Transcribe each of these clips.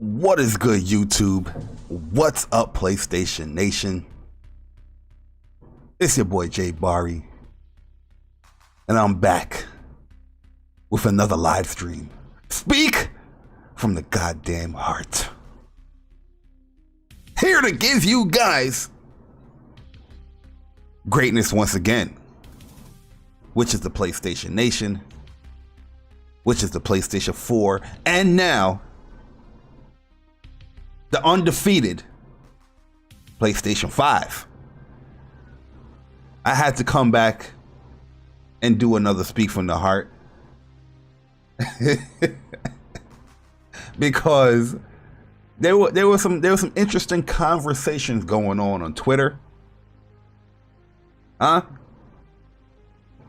What is good, YouTube? What's up, PlayStation Nation? It's your boy Jay Bari, and I'm back with another live stream. Speak from the goddamn heart. Here to give you guys greatness once again, which is the PlayStation Nation, which is the PlayStation 4, and now the undefeated PlayStation 5. I had to come back and do another Speak from the Heart because there were some interesting conversations going on Twitter. And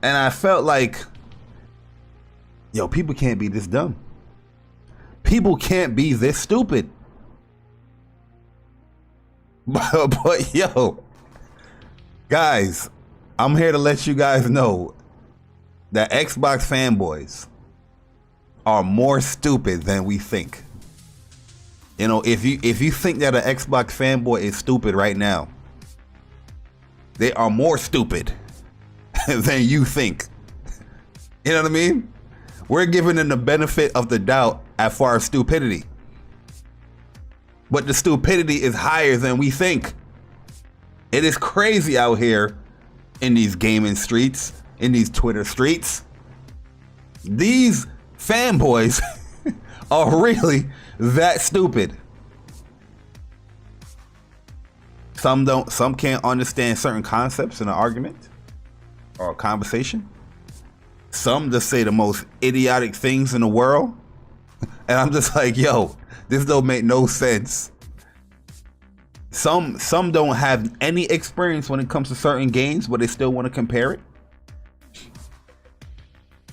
I felt like, yo, people can't be this dumb. People can't be this stupid. But yo, guys, I'm here to let you guys know that Xbox fanboys are more stupid than we think. You know, if you think that an Xbox fanboy is stupid right now, they are more stupid than you think. You know what I mean? We're giving them the benefit of the doubt as far as stupidity. But the stupidity is higher than we think. It is crazy out here in these gaming streets, in these Twitter streets. These fanboys are really that stupid. Some can't understand certain concepts in an argument or a conversation. Some just say the most idiotic things in the world. And I'm just like, yo, this don't make no sense. Some don't have any experience when it comes to certain games, but they still want to compare it.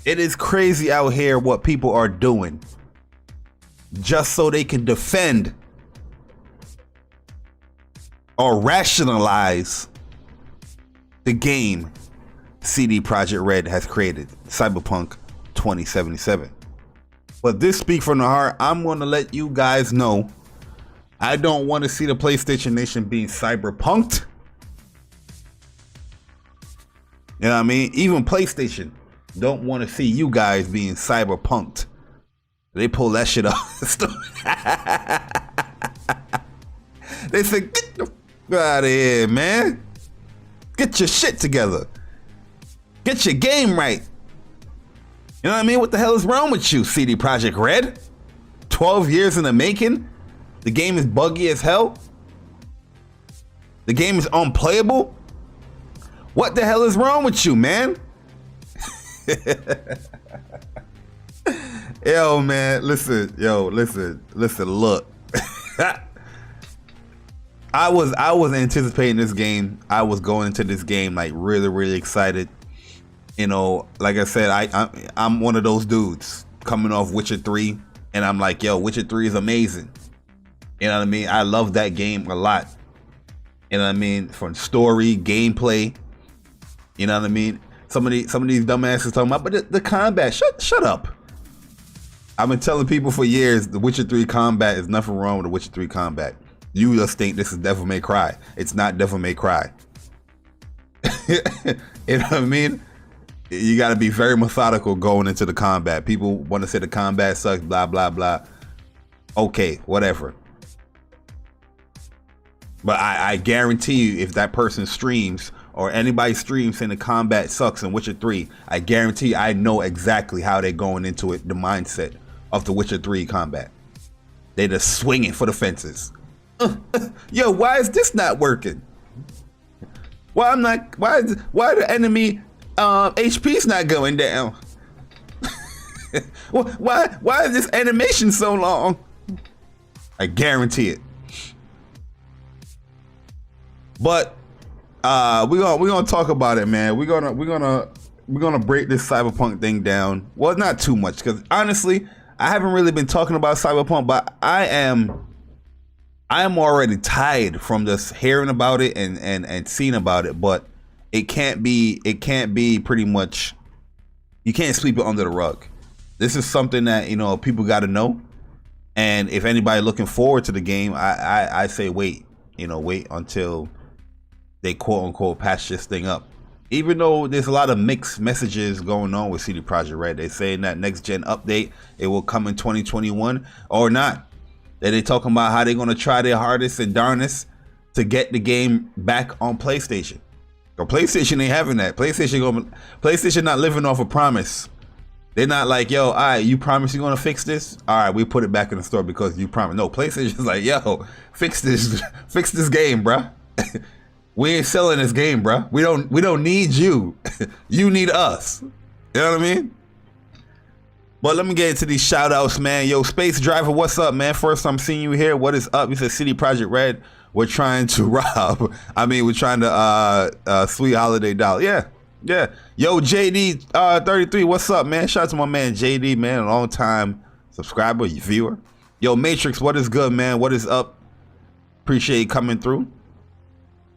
It is crazy out here what people are doing just so they can defend or rationalize the game CD Projekt Red has created, Cyberpunk 2077. But this Speak from the Heart, I'm going to let you guys know I don't want to see the PlayStation Nation being cyberpunked. You know what I mean? Even PlayStation don't want to see you guys being cyberpunked. They pull that shit off. They say, get the f out of here, man. Get your shit together. Get your game right. You know what I mean? What the hell is wrong with you, CD Projekt Red? 12 years in the making? The game is buggy as hell? The game is unplayable? What the hell is wrong with you, man? Yo, man, listen, look. I was anticipating this game. I was going into this game like really excited. You know, like I said, I'm one of those dudes coming off Witcher 3, and I'm like, yo, Witcher 3 is amazing. You know what I mean? I love that game a lot. You know what I mean? From story, gameplay. You know what I mean? Some of these dumbasses talking about, but the combat. Shut up. I've been telling people for years the Witcher 3 combat is nothing wrong with the Witcher 3 combat. You just think this is Devil May Cry. It's not Devil May Cry. You know what I mean? You got to be very methodical going into the combat. People want to say the combat sucks, blah, blah, blah. Okay, whatever. But I guarantee you, if that person streams or anybody streams saying the combat sucks in Witcher 3, I guarantee you, I know exactly how they're going into it, the mindset of the Witcher 3 combat. They just swinging for the fences. Yo, why is this not working? Why the enemy HP's not going down? why is this animation so long? I guarantee it. But we're gonna talk about it, man. We're gonna break this Cyberpunk thing down. Well, not too much, because honestly, I haven't really been talking about Cyberpunk, but I am already tired from just hearing about it and seeing about it. But it can't be pretty much, you can't sweep it under the rug. This is something that, you know, people got to know. And if anybody looking forward to the game, I say wait, wait until they quote unquote patch this thing up. Even though there's a lot of mixed messages going on with CD Projekt Red, they're saying that next gen update, it will come in 2021 or not. They talking about how they're gonna try their hardest and darnest to get the game back on PlayStation. But PlayStation ain't having that. PlayStation not living off a promise. They're not like, yo, all right, you promise you're gonna fix this? All right, we put it back in the store because you promised. No, PlayStation's like, yo, fix this game, bruh. We ain't selling this game, bruh. We don't need you. You need us. You know what I mean? But let me get into these shout outs, man. Yo, Space Driver, what's up, man? First I'm seeing you here. What is up? You said CD Projekt Red, we're trying to rob. We're trying to sweet holiday dollar. Yeah. Yo, JD 33, what's up, man? Shout out to my man JD, man, a long time subscriber, viewer. Yo, Matrix, what is good, man? What is up? Appreciate you coming through.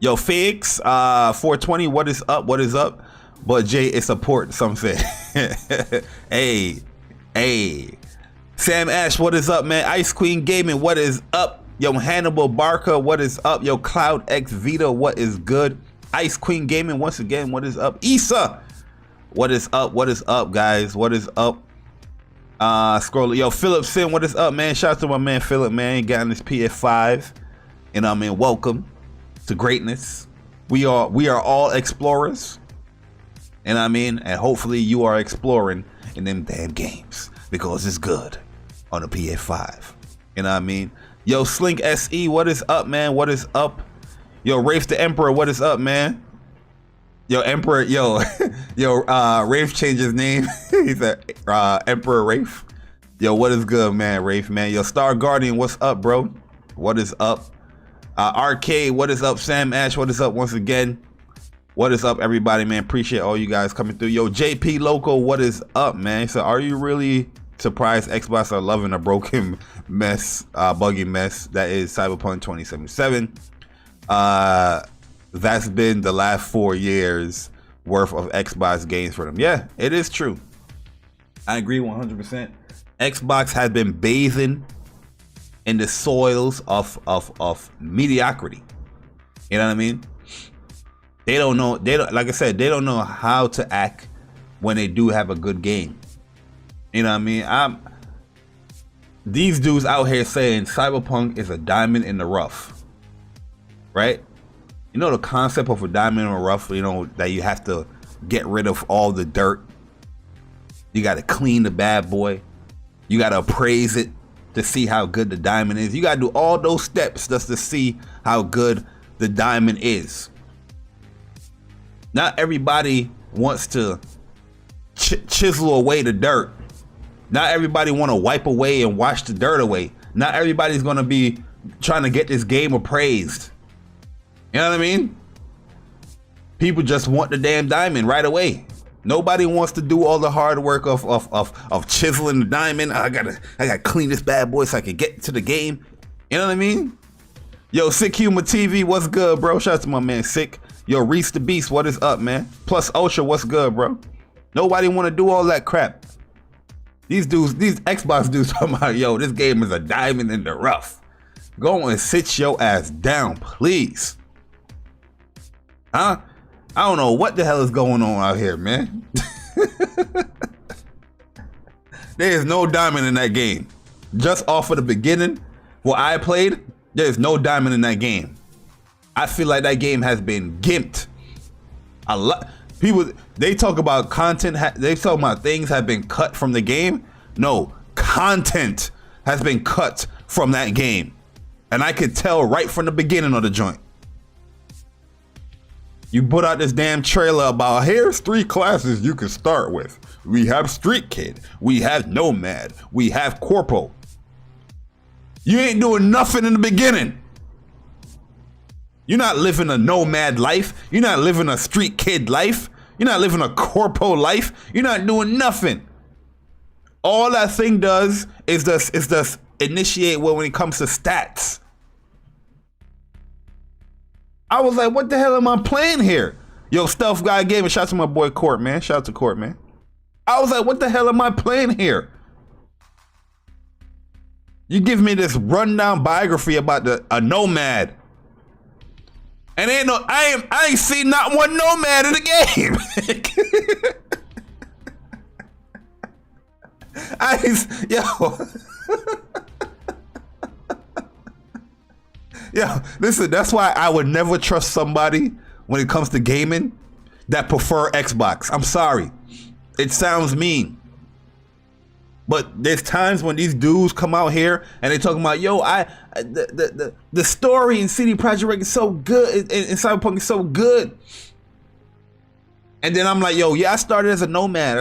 Yo, Figs 420, what is up? What is up? But Jay is support, some say. Hey. Sam Ash, what is up, man? Ice Queen Gaming, what is up? Yo, Hannibal Barker, what is up? Yo, Cloud X Vita, what is good? Ice Queen Gaming, once again, what is up? Issa, what is up? What is up, guys? What is up? Scroll. Yo, Philip Sin, what is up, man? Shout out to my man Philip, man. He got on his PS5, and welcome to greatness. We are all explorers, and hopefully you are exploring in them damn games because it's good on the PS5. You know what I mean? Yo, Slink SE, what is up, man? What is up? Yo, Rafe the Emperor, what is up, man? Yo, Emperor, Rafe changed his name. He said Emperor Rafe. Yo, what is good, man? Rafe, man. Yo, Star Guardian, what's up, bro? What is up? Arcade, what is up? Sam Ash, what is up once again? What is up, everybody, man? Appreciate all you guys coming through. Yo, JP Loco, what is up, man? So are you really surprised Xbox are loving a broken mess, buggy mess that is Cyberpunk 2077? That's been the last 4 years worth of Xbox games for them. Yeah, it is true. I agree 100%. Xbox has been bathing in the soils of mediocrity. You know what I mean? They don't know, like I said, they don't know how to act when they do have a good game. You know what I mean? These dudes out here saying Cyberpunk is a diamond in the rough. Right? You know the concept of a diamond in the rough, that you have to get rid of all the dirt. You got to clean the bad boy. You got to appraise it to see how good the diamond is. You got to do all those steps just to see how good the diamond is. Not everybody wants to chisel away the dirt. Not everybody want to wipe away and wash the dirt away. Not everybody's going to be trying to get this game appraised. You know what I mean? People just want the damn diamond right away. Nobody wants to do all the hard work of chiseling the diamond. I gotta clean this bad boy so I can get to the game. You know what I mean? Yo, Sick Humor TV, what's good, bro? Shout out to my man Sick. Yo, Reese the Beast, what is up, man? Plus Ultra, what's good, bro? Nobody want to do all that crap. These Xbox dudes talking about, yo, this game is a diamond in the rough. Go and sit your ass down, please. Huh? I don't know what the hell is going on out here, man. There is no diamond in that game. Just off of the beginning, what I played, there is no diamond in that game. I feel like that game has been gimped. A lot people, they talk about content, they talk about things have been cut from the game. No, content has been cut from that game. And I could tell right from the beginning of the joint. You put out this damn trailer about here's 3 classes you can start with. We have Street Kid, we have Nomad, we have Corpo. You ain't doing nothing in the beginning. You're not living a Nomad life. You're not living a Street Kid life. You're not living a Corpo life. You're not doing nothing. All that thing does is just initiate when it comes to stats. I was like, what the hell am I playing here? Yo, Stealth Guy gave a shout out to my boy Court, man. Shout out to Court, man. I was like, what the hell am I playing here? You give me this rundown biography about a nomad. And I ain't seen not one nomad in the game. Yo, listen, that's why I would never trust somebody when it comes to gaming that prefer Xbox. I'm sorry. It sounds mean. But there's times when these dudes come out here and they talking about, yo, the story in CD Projekt Red is so good, and Cyberpunk is so good. And then I'm like, yo, yeah, I started as a nomad.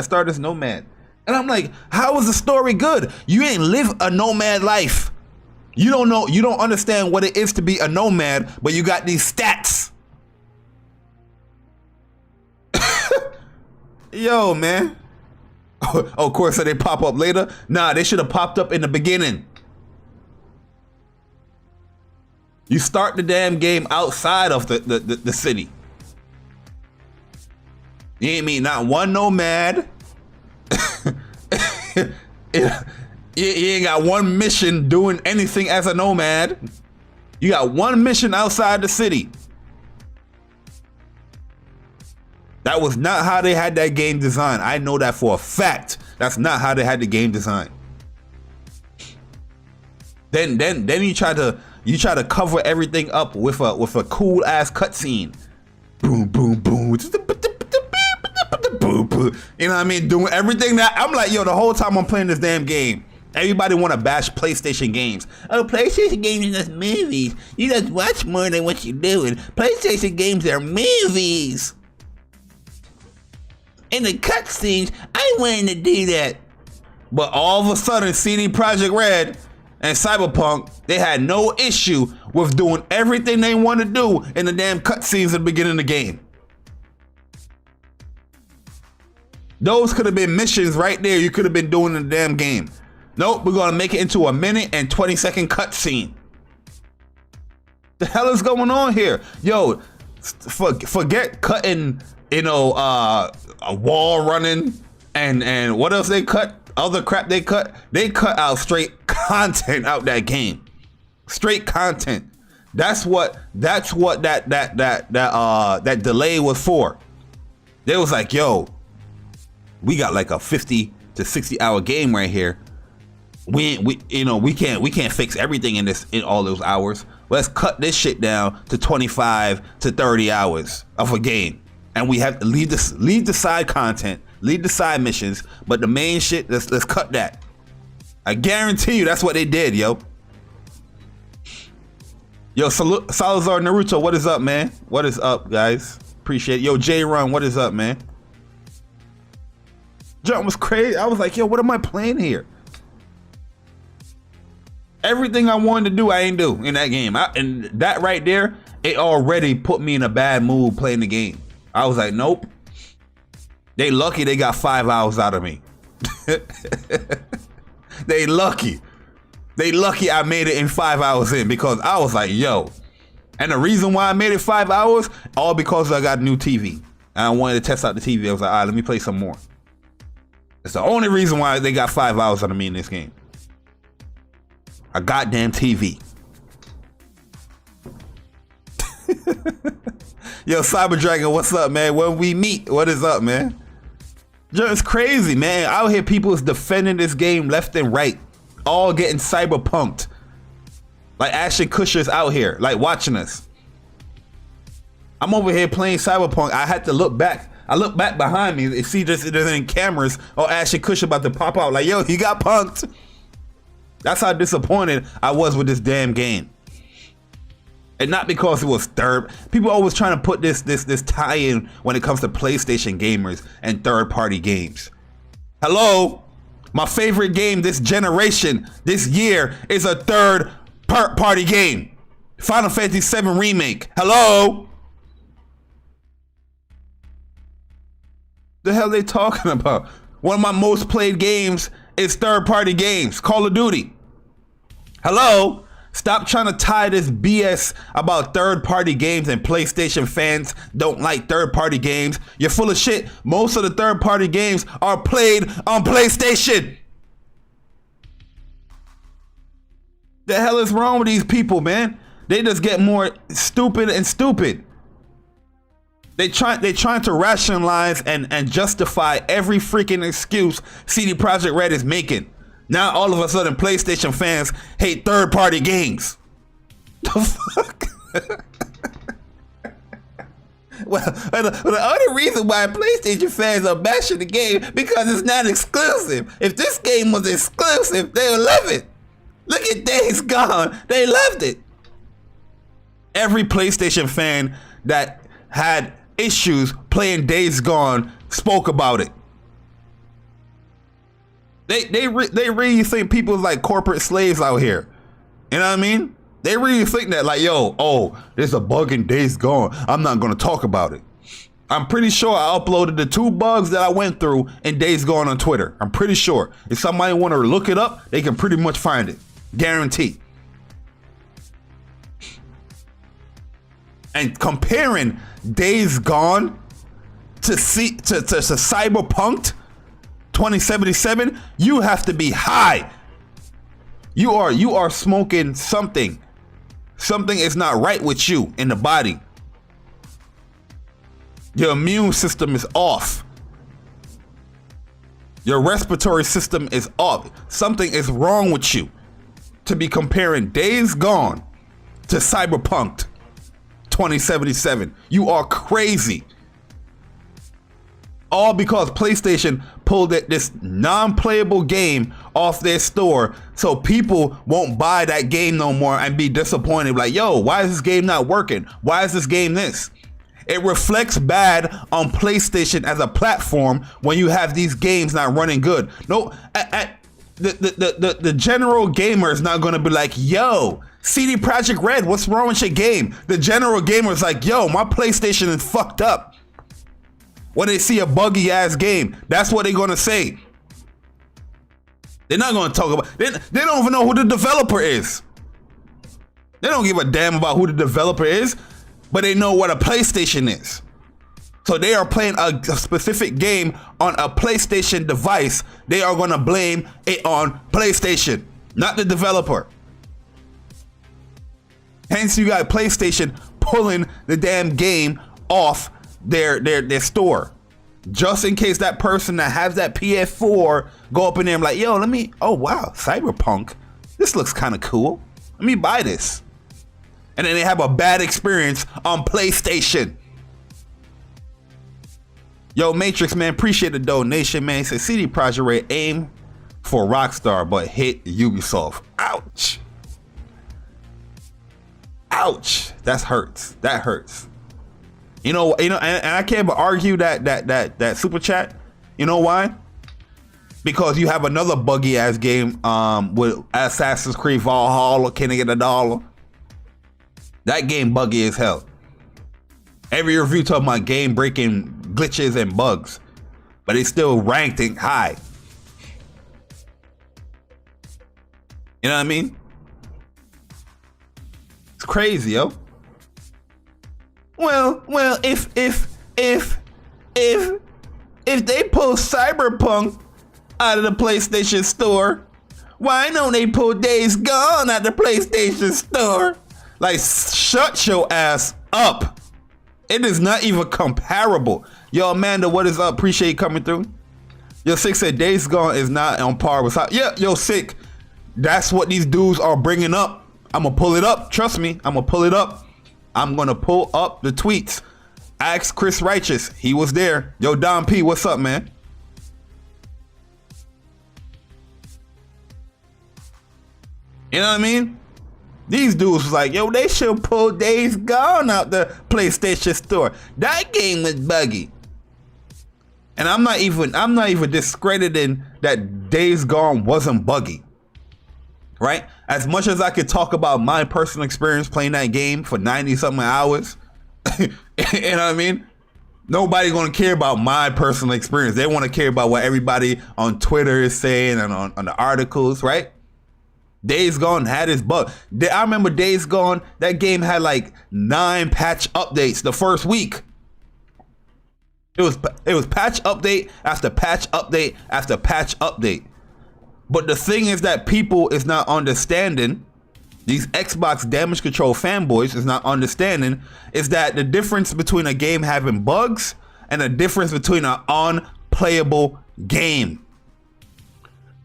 And I'm like, how is the story good? You ain't live a nomad life. You don't know, you don't understand what it is to be a nomad, but you got these stats. Yo, man. Oh, of course, so they pop up later? Nah, they should have popped up in the beginning. You start the damn game outside of the city. You ain't mean not one nomad. You ain't got one mission doing anything as a nomad. You got one mission outside the city. That was not how they had that game designed. I know that for a fact. That's not how they had the game designed. Then you try to cover everything up with a cool ass cutscene. Boom boom boom. You know what I mean? Doing everything that I'm like, yo, the whole time I'm playing this damn game, everybody want to bash PlayStation games. Oh, PlayStation games are just movies. You just watch more than what you're doing. PlayStation games are movies. In the cutscenes, I wanted to do that. But all of a sudden, CD Projekt Red and Cyberpunk, they had no issue with doing everything they want to do in the damn cutscenes at the beginning of the game. Those could have been missions right there you could have been doing in the damn game. Nope, we're going to make it into a minute and 20-second cutscene. The hell is going on here? Yo, forget cutting, a wall running and what else they cut? Other crap they cut. They cut out straight content out that game. Straight content. That's what that delay was for. They was like, yo, we got like a 50 to 60 hour game right here. We can't fix everything in all those hours. Let's cut this shit down to 25 to 30 hours of a game. And we have to leave the side content, leave the side missions, but the main shit, let's cut that. I guarantee you that's what they did, yo. Yo, Salazar Naruto, what is up, man? What is up, guys? Appreciate it. Yo, J Run, what is up, man? Jump was crazy. I was like, yo, what am I playing here? Everything I wanted to do, I ain't do in that game. And that right there, it already put me in a bad mood playing the game. I was like, nope. They lucky they got 5 hours out of me. They lucky. They lucky I made it in 5 hours in, because I was like, yo. And the reason why I made it 5 hours, all because I got a new TV. And I wanted to test out the TV. I was like, all right, let me play some more. It's the only reason why they got 5 hours out of me in this game. A goddamn TV. Yo, Cyber Dragon, what's up, man? When we meet, what is up, man? It's crazy, man. Out here, people is defending this game left and right, all getting cyberpunked. Like Ashton Kutcher's out here, like watching us. I'm over here playing Cyberpunk. I had to look back. I look back behind me and see there's any cameras or Ashton Kutcher about to pop out. Like, yo, he got punked. That's how disappointed I was with this damn game. And not because it was third. People always trying to put this tie-in when it comes to PlayStation gamers and third-party games. Hello? My favorite game this generation, this year, is a third-party game. Final Fantasy VII Remake. Hello? The hell are they talking about? One of my most played games is third-party games. Call of Duty. Hello? Stop trying to tie this BS about third-party games and PlayStation fans don't like third-party games. You're full of shit. Most of the third-party games are played on PlayStation. The hell is wrong with these people, man? They just get more stupid and stupid. They trying to rationalize and justify every freaking excuse CD Projekt Red is making. Now all of a sudden PlayStation fans hate third-party games. The fuck? Well, the only reason why PlayStation fans are bashing the game because it's not exclusive. If this game was exclusive, they would love it. Look at Days Gone. They loved it. Every PlayStation fan that had issues playing Days Gone spoke about it. They really think people are like corporate slaves out here. You know what I mean? They really think that like, yo, oh, there's a bug in Days Gone. I'm not going to talk about it. I'm pretty sure I uploaded the 2 bugs that I went through in Days Gone on Twitter. I'm pretty sure. If somebody want to look it up, they can pretty much find it. Guaranteed. And comparing Days Gone to Cyberpunk 2077, you have to be high. You are smoking something. Something is not right with you in the body. Your immune system is off. Your respiratory system is off. Something is wrong with you to be comparing Days Gone to Cyberpunk 2077. You are crazy. All because PlayStation pulled this non-playable game off their store so people won't buy that game no more and be disappointed. Like, yo, why is this game not working? Why is this game this? It reflects bad on PlayStation as a platform when you have these games not running good. No, the general gamer is not going to be like, yo, CD Projekt Red, what's wrong with your game? The general gamer is like, yo, my PlayStation is fucked up. When they see a buggy ass game, that's what they're gonna say. They're not gonna talk about. They don't even know who the developer is. They don't give a damn about who the developer is, but they know what a PlayStation is. So they are playing a specific game on a PlayStation device. They are gonna blame it on PlayStation, not the developer. Hence, you got PlayStation pulling the damn game off their store, just in case that person that has that PS4 go up in there and like, yo, oh wow, Cyberpunk, this looks kind of cool, let me buy this, and then they have a bad experience on PlayStation. Yo, Matrix man, appreciate the donation, man. He said CD Projekt Red aim for Rockstar but hit Ubisoft. Ouch, ouch, that hurts. You know, and I can't but argue that super chat. You know why? Because you have another buggy ass game with Assassin's Creed Valhalla. Can I get $1? That game buggy as hell. Every review talking about game breaking glitches and bugs, but it's still ranked high. You know what I mean? It's crazy, yo. Well, if they pull Cyberpunk out of the PlayStation Store, why don't they pull Days Gone out of the PlayStation Store? Like, shut your ass up. It is not even comparable. Yo, Amanda, what is up? Appreciate you coming through. Yo, Sick said Days Gone is not on par with yeah, yo, Sick. That's what these dudes are bringing up. I'm gonna pull it up. Trust me, I'm gonna pull it up. I'm gonna pull up the tweets. Ask Chris Righteous. He was there. Yo, Don P, what's up, man? You know what I mean? These dudes was like, yo, they should pull Days Gone out the PlayStation Store. That game was buggy. And I'm not even discrediting that Days Gone wasn't buggy. Right? As much as I could talk about my personal experience playing that game for 90-something hours, you know what I mean? Nobody gonna care about my personal experience. They want to care about what everybody on Twitter is saying and on the articles, right? Days Gone had its bug. I remember Days Gone, that game had like 9 patch updates the first week. It was patch update after patch update after patch update. But the thing is that people is not understanding these Xbox damage control fanboys is not understanding is that the difference between a game having bugs and the difference between an unplayable game.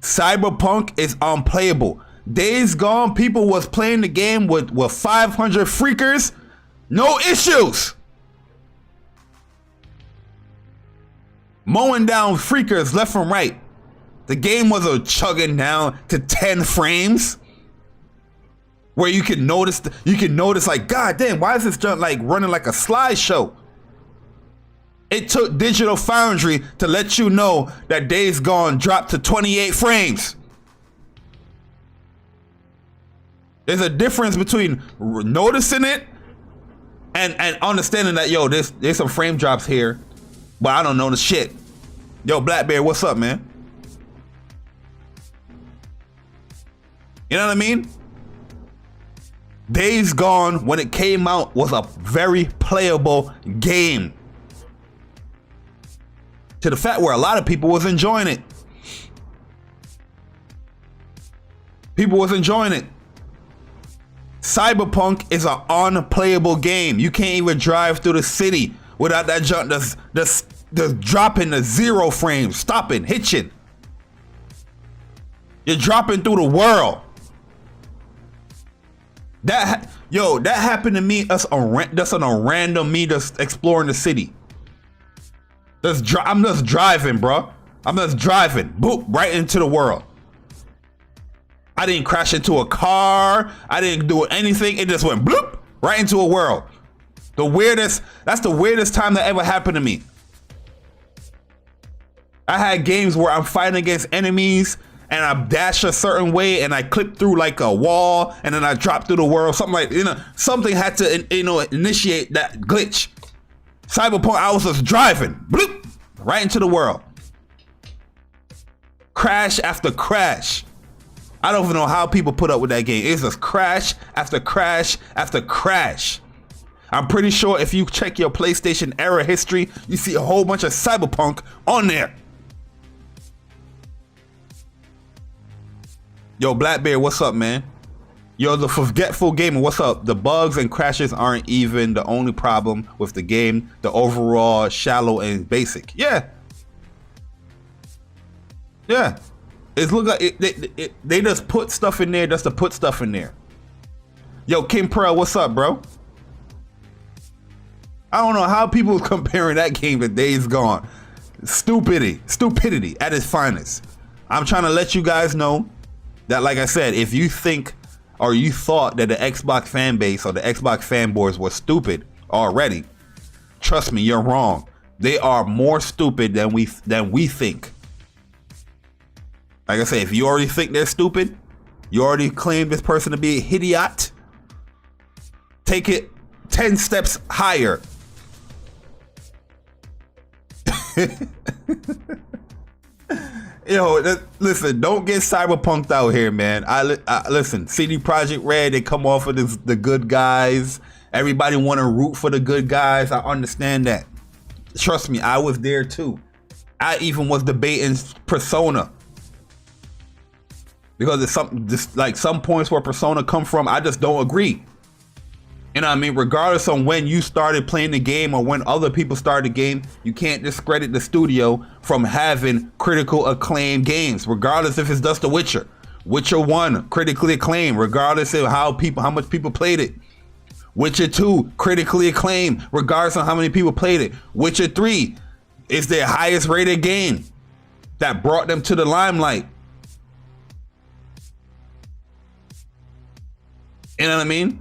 Cyberpunk is unplayable. Days Gone, people was playing the game with 500 freakers, no issues. Mowing down freakers left and right. The game was a chugging down to 10 frames, where you can notice like, God damn, why is this junk like running like a slideshow? It took Digital Foundry to let you know that Days Gone dropped to 28 frames. There's a difference between noticing it and understanding that, yo, there's some frame drops here, but I don't know the shit. Yo, Blackberry, what's up, man? You know what I mean? Days Gone, when it came out, was a very playable game. To the fact where a lot of people was enjoying it. People was enjoying it. Cyberpunk is an unplayable game. You can't even drive through the city without that junk just dropping to 0 frames, stopping, hitching. You're dropping through the world. That happened to me. That's on a random me just exploring the city. I'm just driving, bro. I'm just driving, boop, right into the world. I didn't crash into a car. I didn't do anything. It just went bloop right into a world. That's the weirdest time that ever happened to me. I had games where I'm fighting against enemies and I dash a certain way and I clip through like a wall and then I drop through the world. Something had to, initiate that glitch. Cyberpunk, I was just driving, bloop, right into the world. Crash after crash. I don't even know how people put up with that game. It's just crash after crash after crash. I'm pretty sure if you check your PlayStation era history, you see a whole bunch of Cyberpunk on there. Yo, Blackbeard, what's up, man? Yo, the forgetful gamer, what's up? The bugs and crashes aren't even the only problem with the game. The overall shallow and basic. Yeah. Yeah. It's look like they just put stuff in there just to put stuff in there. Yo, Kim Pearl, what's up, bro? I don't know how people comparing that game to Days Gone. Stupidity at its finest. I'm trying to let you guys know that, like I said, if you think or you thought that the Xbox fan base or the Xbox fanboys were stupid already, trust me, you're wrong. They are more stupid than we think. Like I say, if you already think they're stupid, you already claim this person to be an idiot, take it 10 steps higher. Yo, listen, don't get cyberpunked out here, man. Listen, CD Projekt Red, they come off of the good guys. Everybody want to root for the good guys. I understand that. Trust me, I was there too. I even was debating Persona. Because it's some points where Persona come from, I just don't agree. You know what I mean? Regardless of when you started playing the game or when other people started the game, you can't discredit the studio from having critical acclaimed games, regardless if it's just The Witcher. Witcher 1, critically acclaimed, regardless of how much people played it. Witcher 2, critically acclaimed, regardless of how many people played it. Witcher 3 is their highest rated game that brought them to the limelight. You know what I mean?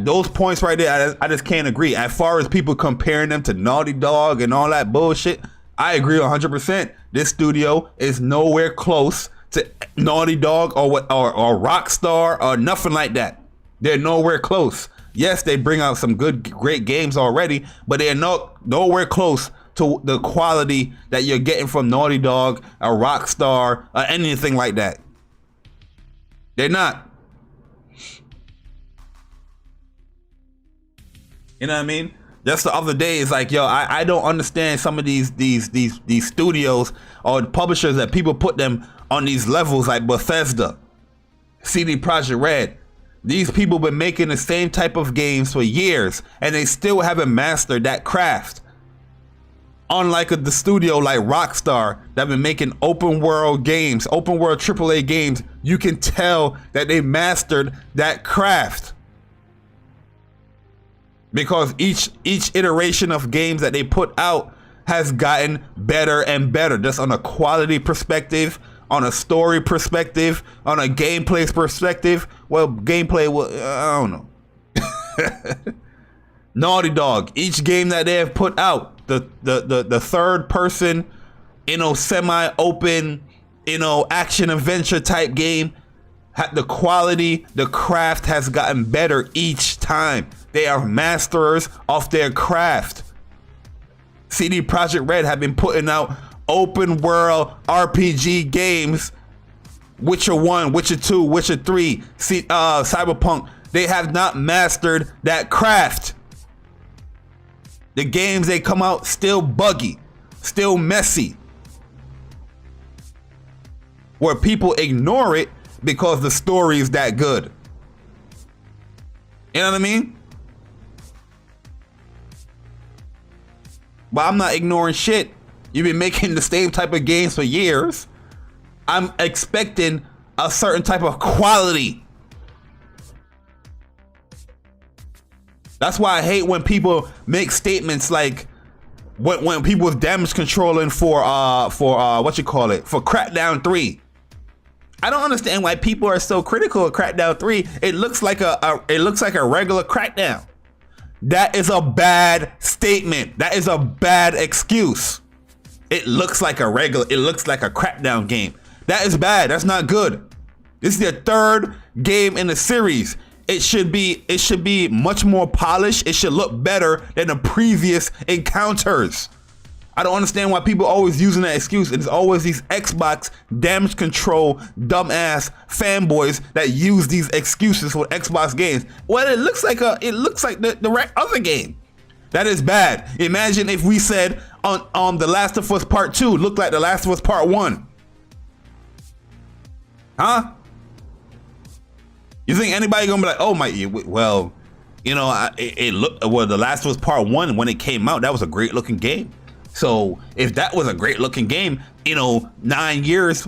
Those points right there, I just can't agree. As far as people comparing them to Naughty Dog and all that bullshit, I agree 100%. This studio is nowhere close to Naughty Dog or Rockstar or nothing like that. They're nowhere close. Yes, they bring out some great games already, but they're nowhere close to the quality that you're getting from Naughty Dog or Rockstar or anything like that. They're not. You know what I mean? Just the other day, it's like, yo, I don't understand some of these studios or publishers that people put them on these levels like Bethesda. CD Projekt Red. These people been making the same type of games for years, and they still haven't mastered that craft. Unlike the studio like Rockstar that been making open world games, open world AAA games, you can tell that they mastered that craft. Because each iteration of games that they put out has gotten better and better, just on a quality perspective, on a story perspective, on a gameplay perspective. Well, gameplay, I don't know. Naughty Dog, each game that they have put out, the third person, semi-open, action adventure type game, the quality, the craft has gotten better each time. They are masters of their craft. CD Projekt Red have been putting out open world RPG games. Witcher 1, Witcher 2, Witcher 3, Cyberpunk. They have not mastered that craft. The games they come out still buggy, still messy, where people ignore it because the story is that good. You know what I mean? But I'm not ignoring shit. You've been making the same type of games for years. I'm expecting a certain type of quality. That's why I hate when people make statements like when people was damage controlling for for Crackdown 3. I don't understand why people are so critical of Crackdown 3. It looks like a regular Crackdown. That is a bad statement. That is a bad excuse. It looks like a Crackdown game. That is bad. That's not good. This is their third game in the series. It should be much more polished. It should look better than the previous encounters. I don't understand why people are always using that excuse. It's always these Xbox damage control dumbass fanboys that use these excuses for Xbox games. Well, it looks like the other game. That is bad. Imagine if we said on The Last of Us Part 2 looked like The Last of Us Part 1. Huh? You think anybody gonna be like, oh my, well, it looked, well, The Last of Us Part 1, when it came out, that was a great looking game. So if that was a great looking game, 9 years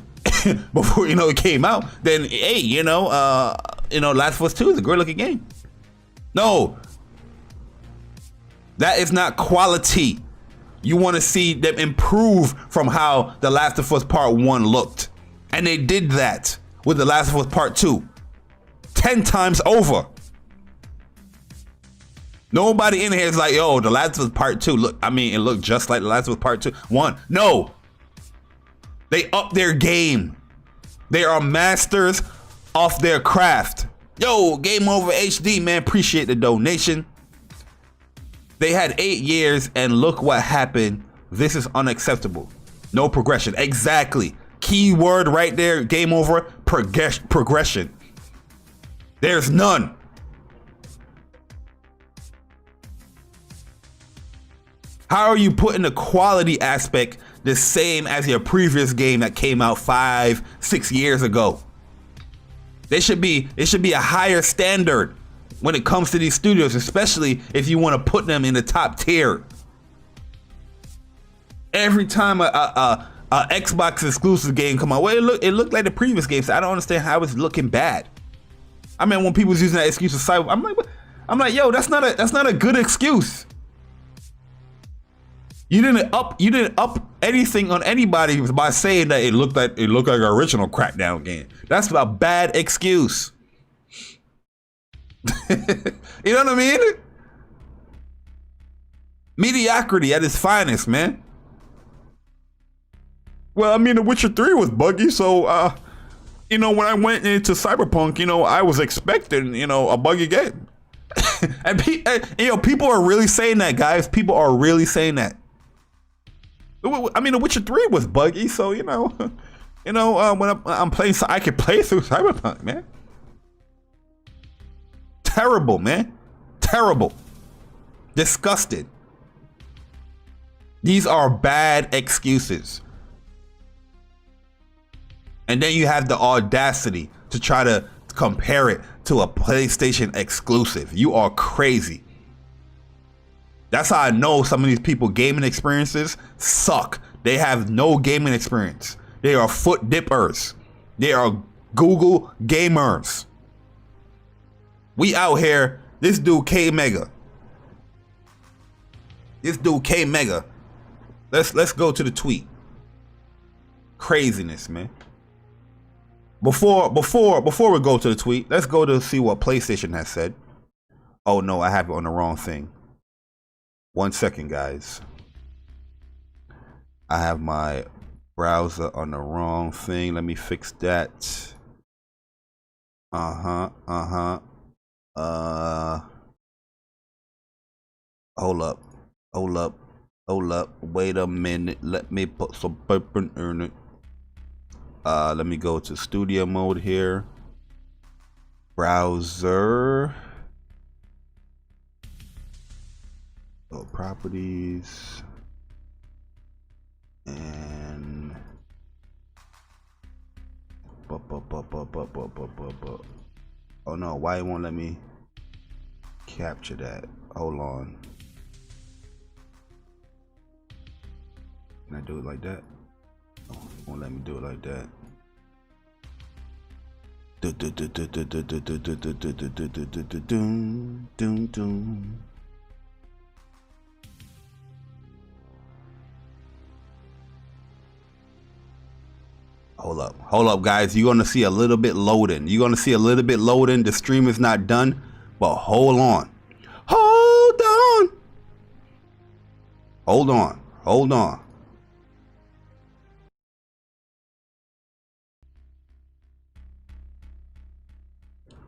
before, it came out, then hey, Last of Us 2 is a great looking game. No, that is not quality. You want to see them improve from how The Last of Us Part 1 looked. And they did that with The Last of Us Part 2. 10 times over. Nobody in here is like, yo, The Last of Us Part 2, it looked just like The Last of Us Part 2. 1. No. They up their game. They are masters of their craft. Yo, Game Over HD, man, appreciate the donation. They had 8 years and look what happened. This is unacceptable. No progression. Exactly. Key word right there, Game Over, progression. There's none. How are you putting the quality aspect the same as your previous game that came out 5-6 years ago? It should be a higher standard when it comes to these studios, especially if you want to put them in the top tier. Every time a Xbox exclusive game come out, well, it looked like the previous game, so I don't understand how it's looking bad. I mean, when people was using that excuse of cyber, I'm like, yo, that's not a good excuse. You didn't up anything on anybody by saying that it looked like an original Crackdown game. That's a bad excuse. You know what I mean? Mediocrity at its finest, man. Well, I mean, The Witcher 3 was buggy, so when I went into Cyberpunk, I was expecting, a buggy game. And people are really saying that, guys. People are really saying that. I mean, The Witcher 3 was buggy, so when I'm playing, I could play through Cyberpunk, man. Terrible, man. Terrible. Disgusted. These are bad excuses. And then you have the audacity to try to compare it to a PlayStation exclusive. You are crazy. That's how I know some of these people gaming experiences suck. They have no gaming experience. They are foot dippers. They are Google gamers. We out here, this dude K Mega. This dude K Mega. Let's go to the tweet. Craziness, man. Before we go to the tweet, let's go to see what PlayStation has said. Oh no, I have it on the wrong thing. 1 second, guys. I have my browser on the wrong thing. Let me fix that. Hold up. Wait a minute. Let me put some paper in it. Let me go to studio mode here. Browser. Oh, properties. And oh no, why it won't let me capture that? Hold on. Can I do it like that? Oh, it won't let me do it like that. Hold up, guys. You're gonna see a little bit loading. The stream is not done, but hold on.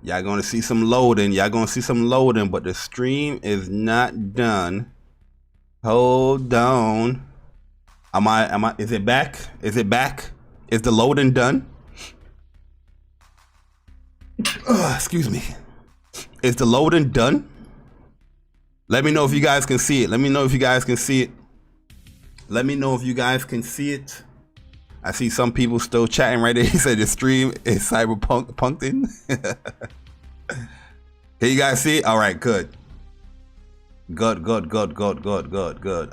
Y'all gonna see some loading. But the stream is not done. Hold on. Is it back? Is the loading done? Excuse me. Is the loading done? Let me know if you guys can see it. I see some people still chatting right there. He said the stream is cyberpunked. Can you guys see it? All right, good. Good. All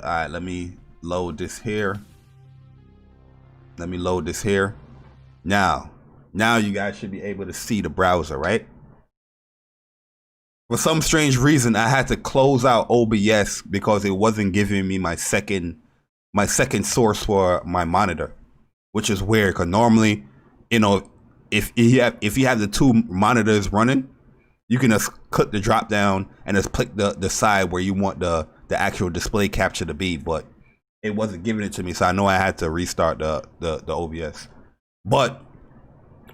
right, let me load this here. Now you guys should be able to see the browser, right? For some strange reason, I had to close out OBS because it wasn't giving me my second source for my monitor, which is weird. Because normally, if you have the two monitors running, you can just click the drop down and just click the side where you want the actual display capture to be, but it wasn't giving it to me, so I know I had to restart the OBS. But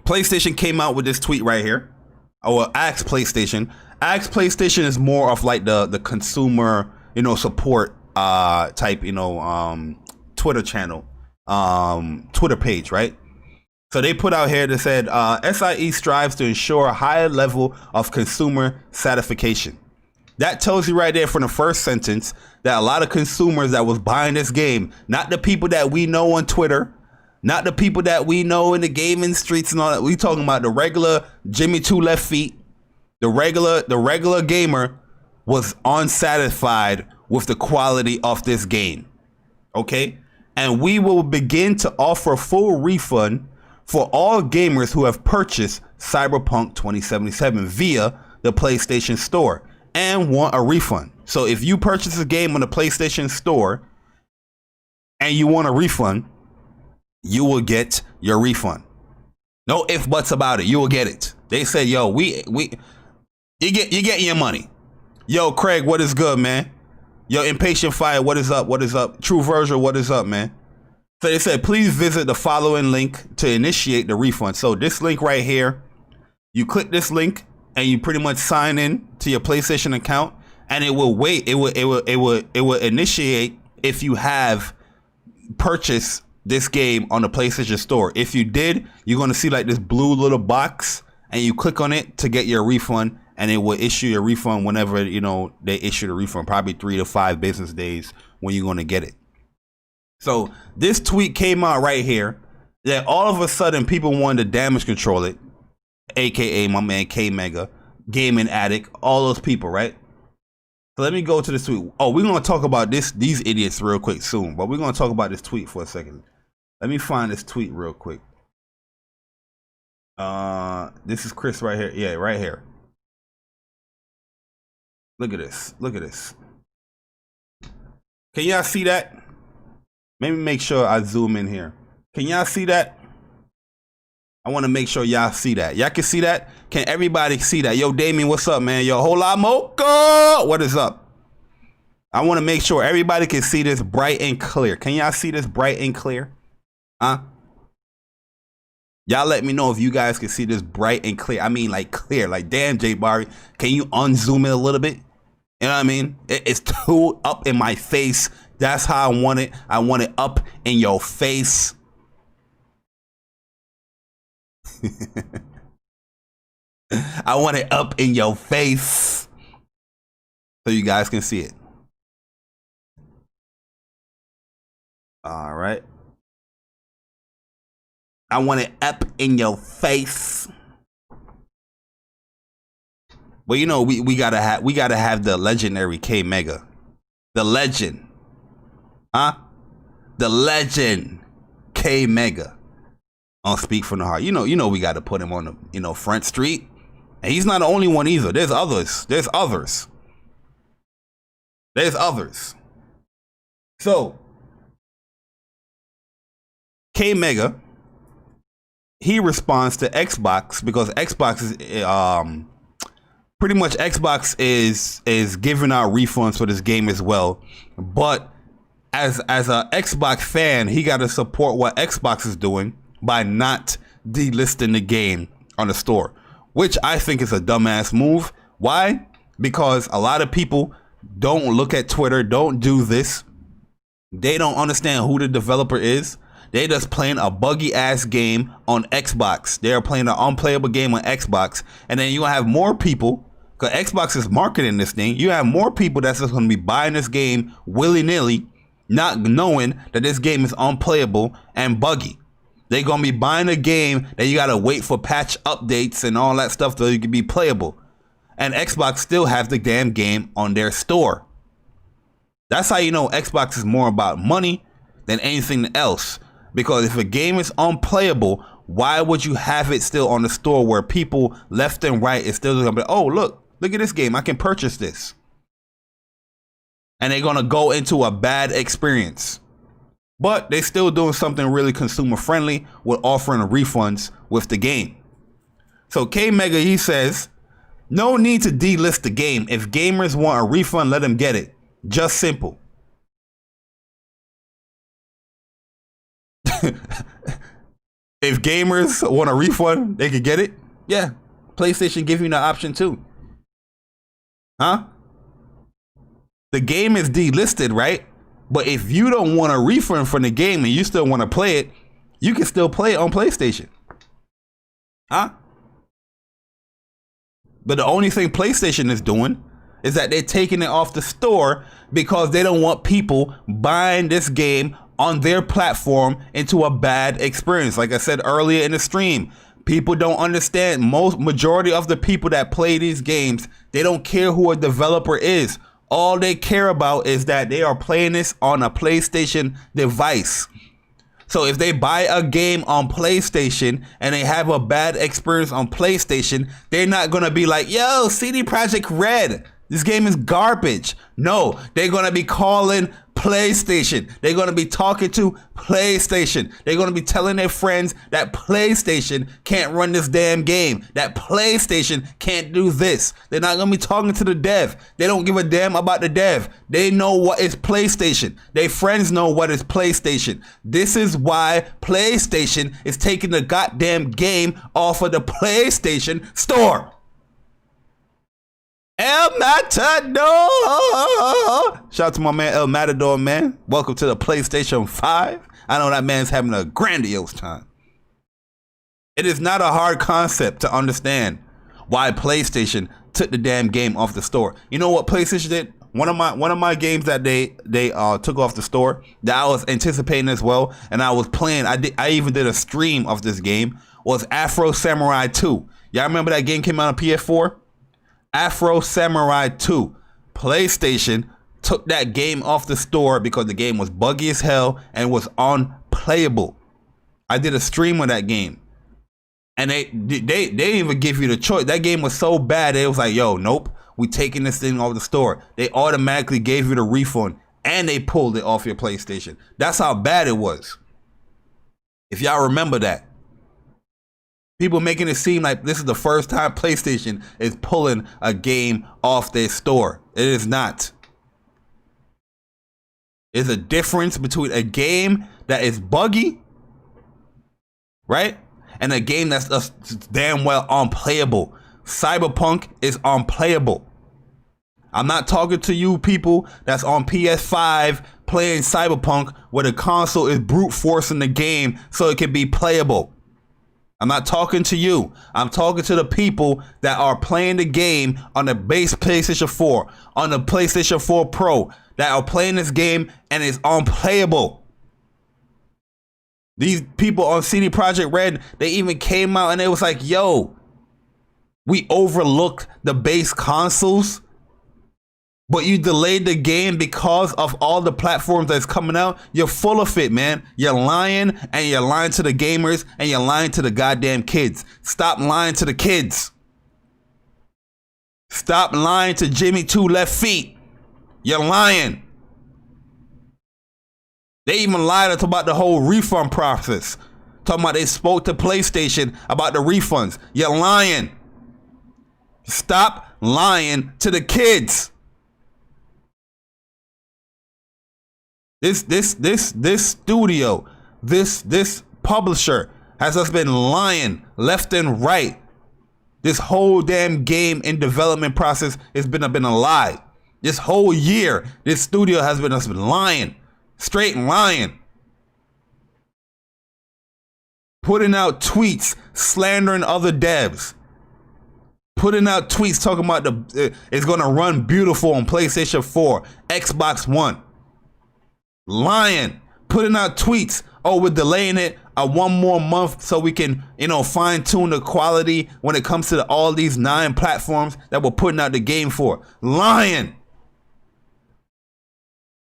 PlayStation came out with this tweet right here. Ask PlayStation. Ask PlayStation is more of like the consumer, support type, Twitter channel, Twitter page, right? So they put out here that said SIE strives to ensure a higher level of consumer satisfaction. That tells you right there from the first sentence that a lot of consumers that was buying this game, not the people that we know on Twitter, not the people that we know in the gaming streets and all that. We talking about the regular Jimmy Two Left Feet, the regular gamer was unsatisfied with the quality of this game. Okay? And we will begin to offer full refund for all gamers who have purchased Cyberpunk 2077 via the PlayStation Store and want a refund. So if you purchase a game on the PlayStation Store and you want a refund, you will get your refund. No ifs, buts about it. You will get it. They said, yo, you get your money. Yo, Craig, what is good, man? Yo, Impatient Fire, what is up? True Virgil, what is up, man? So they said, please visit the following link to initiate the refund. So this link right here, you click this link and you pretty much sign in to your PlayStation account, and it will wait. It will initiate if you have purchased this game on the PlayStation Store. If you did, you're going to see like this blue little box, and you click on it to get your refund, and it will issue your refund whenever they issue the refund, probably 3 to 5 business days when you're going to get it. So this tweet came out right here that all of a sudden people wanted to damage control it aka my man K Mega, Gaming Addict, all those people, right? So let me go to this tweet. Oh, we're gonna talk about these idiots real quick soon, but we're gonna talk about this tweet for a second. Let me find this tweet real quick. This is Chris right here. Yeah, right here. Look at this. Look at this. Can y'all see that? Maybe make sure I zoom in here. Can y'all see that? I want to make sure y'all see that. Y'all can see that? Can everybody see that? Yo, Damien, what's up, man? Yo, Hola Mocha, what is up? I want to make sure everybody can see this bright and clear. Can y'all see this bright and clear? Huh? Y'all let me know if you guys can see this bright and clear. I mean, like clear. Like, damn, J Barry, can you unzoom it a little bit? You know what I mean? It's too up in my face. That's how I want it. I want it up in your face. I want it up in your face so you guys can see it. All right. I want it up in your face. Well, you know, we gotta have the legendary K Mega. The legend. Huh? The legend K Mega on Speak from the Heart. You know we gotta put him on the front street. And he's not the only one either. There's others. There's others. There's others. So K Mega, he responds to Xbox because Xbox is pretty much Xbox is giving out refunds for this game as well. But as a Xbox fan, he got to support what Xbox is doing by not delisting the game on the store, which I think is a dumbass move. Why? Because a lot of people don't look at Twitter, don't do this. They don't understand who the developer is. They just playing a buggy ass game on Xbox. They're playing an unplayable game on Xbox. And then you have more people, because Xbox is marketing this thing. You have more people that's just going to be buying this game willy-nilly, not knowing that this game is unplayable and buggy. They're going to be buying a game that you got to wait for patch updates and all that stuff so it can be playable. And Xbox still has the damn game on their store. That's how you know Xbox is more about money than anything else. Because if a game is unplayable, why would you have it still on the store where people left and right is still going to be, oh, look at this game. I can purchase this. And they're going to go into a bad experience. But they're still doing something really consumer friendly with offering refunds with the game. So K Mega, he says, no need to delist the game. If gamers want a refund, let them get it. Just simple. If gamers want a refund, they could get it. Yeah. PlayStation give you the option too. Huh? The game is delisted, right? But if you don't want a refund from the game and you still want to play it, you can still play it on PlayStation. Huh? But the only thing PlayStation is doing is that they're taking it off the store because they don't want people buying this game on their platform into a bad experience. Like I said earlier in the stream, people don't understand. Majority of the people that play these games, they don't care who a developer is. All they care about is that they are playing this on a PlayStation device. So if they buy a game on PlayStation and they have a bad experience on PlayStation, they're not going to be like, yo, CD Projekt Red, this game is garbage. No, they're going to be calling PlayStation. They're going to be talking to PlayStation. They're going to be telling their friends that PlayStation can't run this damn game. That PlayStation can't do this. They're not going to be talking to the dev. They don't give a damn about the dev. They know what is PlayStation. Their friends know what is PlayStation. This is why PlayStation is taking the goddamn game off of the PlayStation Store. El Matador! Shout out to my man El Matador, man. Welcome to the PlayStation 5. I know that man's having a grandiose time. It is not a hard concept to understand why PlayStation took the damn game off the store. You know what PlayStation did? One of my games that they took off the store that I was anticipating as well, and I was playing. I even did a stream of this game. Was Afro Samurai 2. Y'all remember that game came out on PS4? Afro Samurai 2. PlayStation took that game off the store because the game was buggy as hell and was unplayable. I did a stream of that game. And they didn't even give you the choice. That game was so bad, it was like, yo, nope, we taking this thing off the store. They automatically gave you the refund and they pulled it off your PlayStation. That's how bad it was. If y'all remember that. People making it seem like this is the first time PlayStation is pulling a game off their store. It is not. There's a difference between a game that is buggy, right? And a game that's just damn well unplayable. Cyberpunk is unplayable. I'm not talking to you people that's on PS5 playing Cyberpunk where the console is brute forcing the game so it can be playable. I'm not talking to you. I'm talking to the people that are playing the game on the base PlayStation 4, on the PlayStation 4 Pro, that are playing this game and it's unplayable. These people on CD Projekt Red, they even came out and it was like, yo, we overlooked the base consoles, but you delayed the game because of all the platforms that's coming out. You're full of it, man. You're lying, and you're lying to the gamers, and you're lying to the goddamn kids. Stop lying to the kids. Stop lying to Jimmy Two Left Feet. You're lying. They even lied about the whole refund process. Talking about they spoke to PlayStation about the refunds. You're lying. Stop lying to the kids. This studio, this publisher has just been lying left and right. This whole damn game in development process has been a lie. This whole year, this studio has been just lying, straight lying. Putting out tweets slandering other devs. Putting out tweets talking about it's gonna run beautiful on PlayStation 4, Xbox One. Lying, putting out tweets. Oh, we're delaying it one more month so we can, fine tune the quality when it comes to all these 9 platforms that we're putting out the game for. Lying.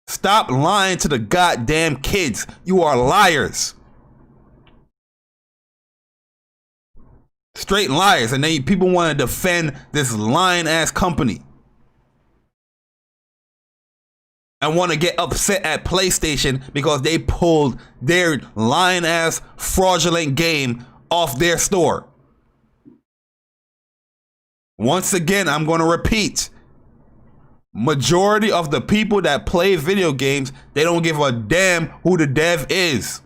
Stop lying to the goddamn kids. You are liars. Straight liars. And then people want to defend this lying ass company. And want to get upset at PlayStation because they pulled their lying ass fraudulent game off their store. Once again, I'm going to repeat. Majority of the people that play video games, they don't give a damn who the dev is.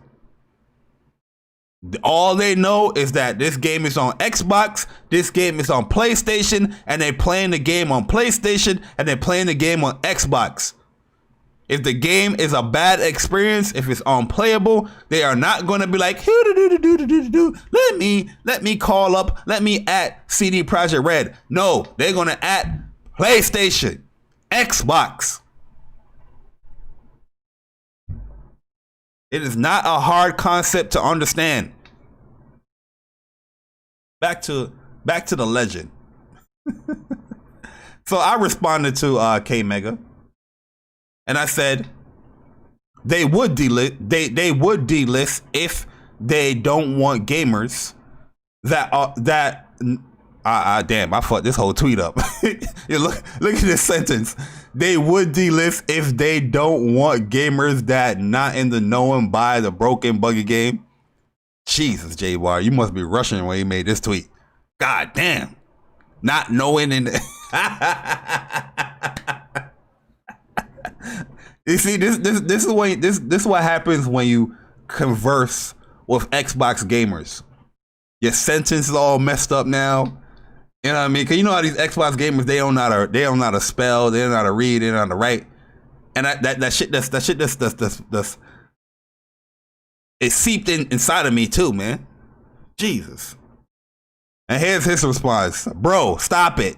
All they know is that this game is on Xbox, this game is on PlayStation, and they're playing the game on PlayStation, and they're playing the game on Xbox. If the game is a bad experience, if it's unplayable, they are not going to be like, let me call up, let me at CD Projekt Red. No, they're going to at PlayStation, Xbox. It is not a hard concept to understand. Back to the legend. So I responded to K Mega. And I said they would delist. They would delist if they don't want gamers that damn, I fucked this whole tweet up. look at this sentence. They would delist if they don't want gamers that not in the knowing by the broken buggy game. Jesus, J-War, you must be rushing when you made this tweet. God damn, not knowing in. You see, this is what happens when you converse with Xbox gamers. Your sentence is all messed up now. You know what I mean? Cause you know how these Xbox gamers, they don't know how to spell, they don't know how to read, they don't know how to write, and that shit it seeped inside of me too, man. Jesus. And here's his response, bro. Stop it.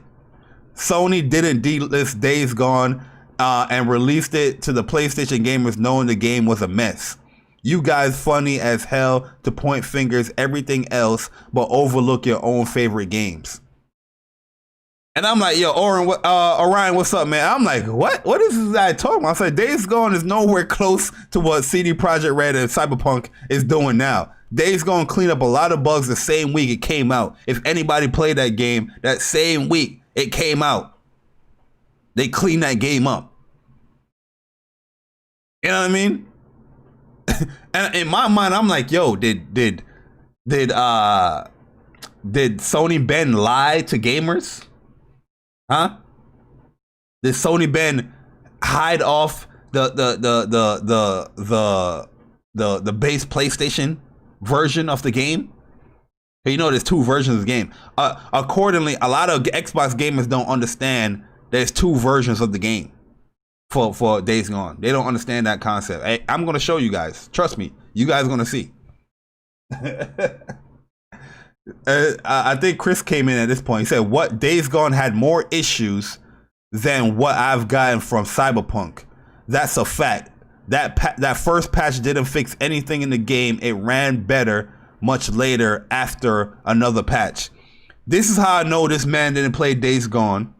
Sony didn't delist Days Gone. And released it to the PlayStation gamers knowing the game was a mess. You guys funny as hell to point fingers everything else, but overlook your own favorite games. And I'm like, yo, Orion, what's up, man? I'm like, what? What is this guy talking about? I said, Days Gone is nowhere close to what CD Projekt Red and Cyberpunk is doing now. Days Gone cleaned up a lot of bugs the same week it came out. If anybody played that game, that same week it came out, they cleaned that game up. You know what I mean? And in my mind, I'm like, yo, did Sony Ben lie to gamers? Huh? Did Sony Ben hide off the base PlayStation version of the game? You know, there's two versions of the game. Accordingly, a lot of Xbox gamers don't understand there's two versions of the game for Days Gone. They don't understand that concept. Hey, I'm gonna show you guys. Trust me, you guys are gonna see. I think Chris came in at this point. He said, "What Days Gone had more issues than what I've gotten from Cyberpunk. That's a fact. That first patch didn't fix anything in the game. It ran better much later after another patch." This is how I know this man didn't play Days Gone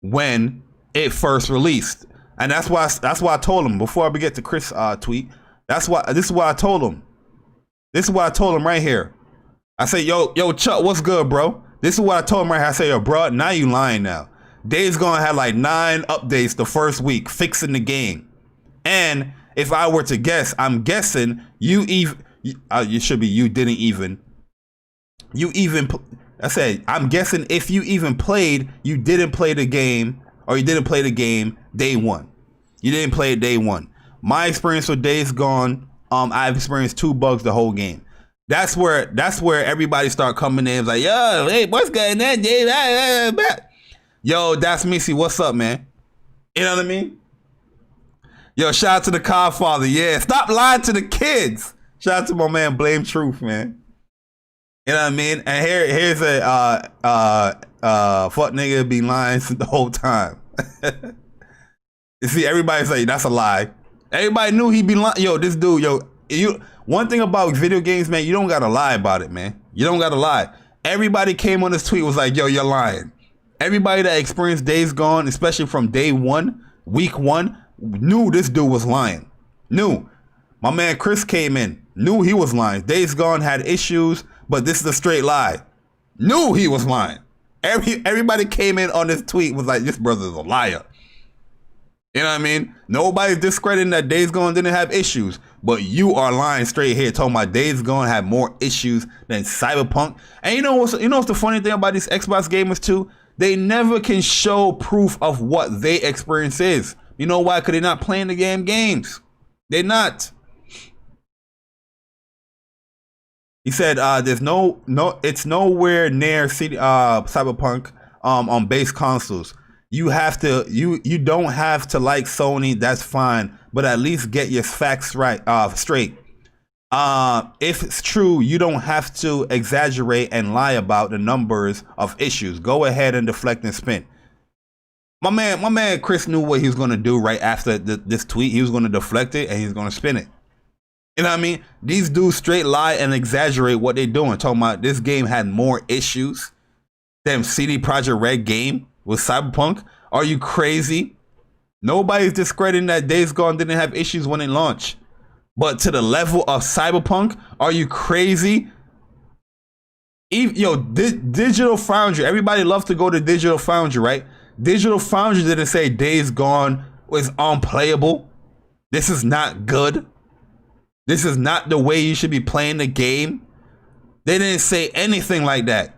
when it first released, and that's why I told him before I get to Chris' tweet. This is what I told him. This is what I told him right here. I say, yo, Chuck, what's good, bro? This is what I told him right here. I say, yo, bro, now you lying now. Days Gone had like 9 updates the first week, fixing the game. And if I were to guess, I'm guessing you should be, you didn't even. I said, I'm guessing if you even played, you didn't play the game, or you didn't play the game day one. You didn't play it day one. My experience with Days Gone, I've experienced 2 bugs the whole game. That's where everybody start coming in. It's like, yo, hey, what's going on, Dave? Yo, that's Missy. What's up, man? You know what I mean? Yo, shout out to the Godfather. Yeah, stop lying to the kids. Shout out to my man Blame Truth, man. You know what I mean? And here's a fuck nigga be lying the whole time. You see, everybody's like, that's a lie. Everybody knew he'd be lying. Yo, this dude, one thing about video games, man, you don't gotta lie about it, man. You don't gotta lie. Everybody came on this tweet was like, yo, you're lying. Everybody that experienced Days Gone, especially from day one, week one, knew this dude was lying. Knew. My man Chris came in, knew he was lying. Days Gone had issues, but this is a straight lie. Knew he was lying. Everybody came in on this tweet was like, this brother's a liar. You know what I mean? Nobody's discrediting that Days Gone didn't have issues, but you are lying straight here talking about Days Gone had more issues than Cyberpunk. And you know what's the funny thing about these Xbox gamers too? They never can show proof of what they experience is. You know why? Because they're not playing the games. They're not. He said, "There's it's nowhere near Cyberpunk on base consoles. You don't have to like Sony. That's fine, but at least get your facts right, straight. If it's true, you don't have to exaggerate and lie about the numbers of issues. Go ahead and deflect and spin." My man Chris knew what he was gonna do right after this tweet. He was gonna deflect it and he's gonna spin it. You know what I mean? These dudes straight lie and exaggerate what they're doing. Talking about this game had more issues than CD Projekt Red game with Cyberpunk. Are you crazy? Nobody's discrediting that Days Gone didn't have issues when it launched. But to the level of Cyberpunk, are you crazy? Digital Foundry. Everybody loves to go to Digital Foundry, right? Digital Foundry didn't say Days Gone was unplayable. This is not good. This is not the way you should be playing the game. They didn't say anything like that.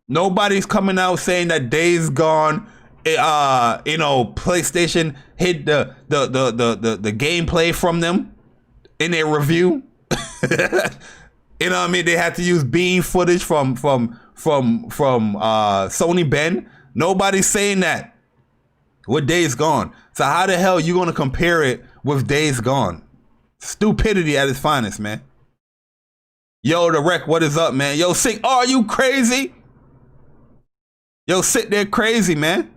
Nobody's coming out saying that Days Gone, PlayStation hid the gameplay from them in their review. You know what I mean? They had to use beam footage from Sony Ben. Nobody's saying that with Days Gone. So how the hell are you gonna compare it with Days Gone? Stupidity at its finest, man. Yo, the Wreck, what is up, man? Yo, Sick, are you crazy? Yo, Sick, they're crazy, man.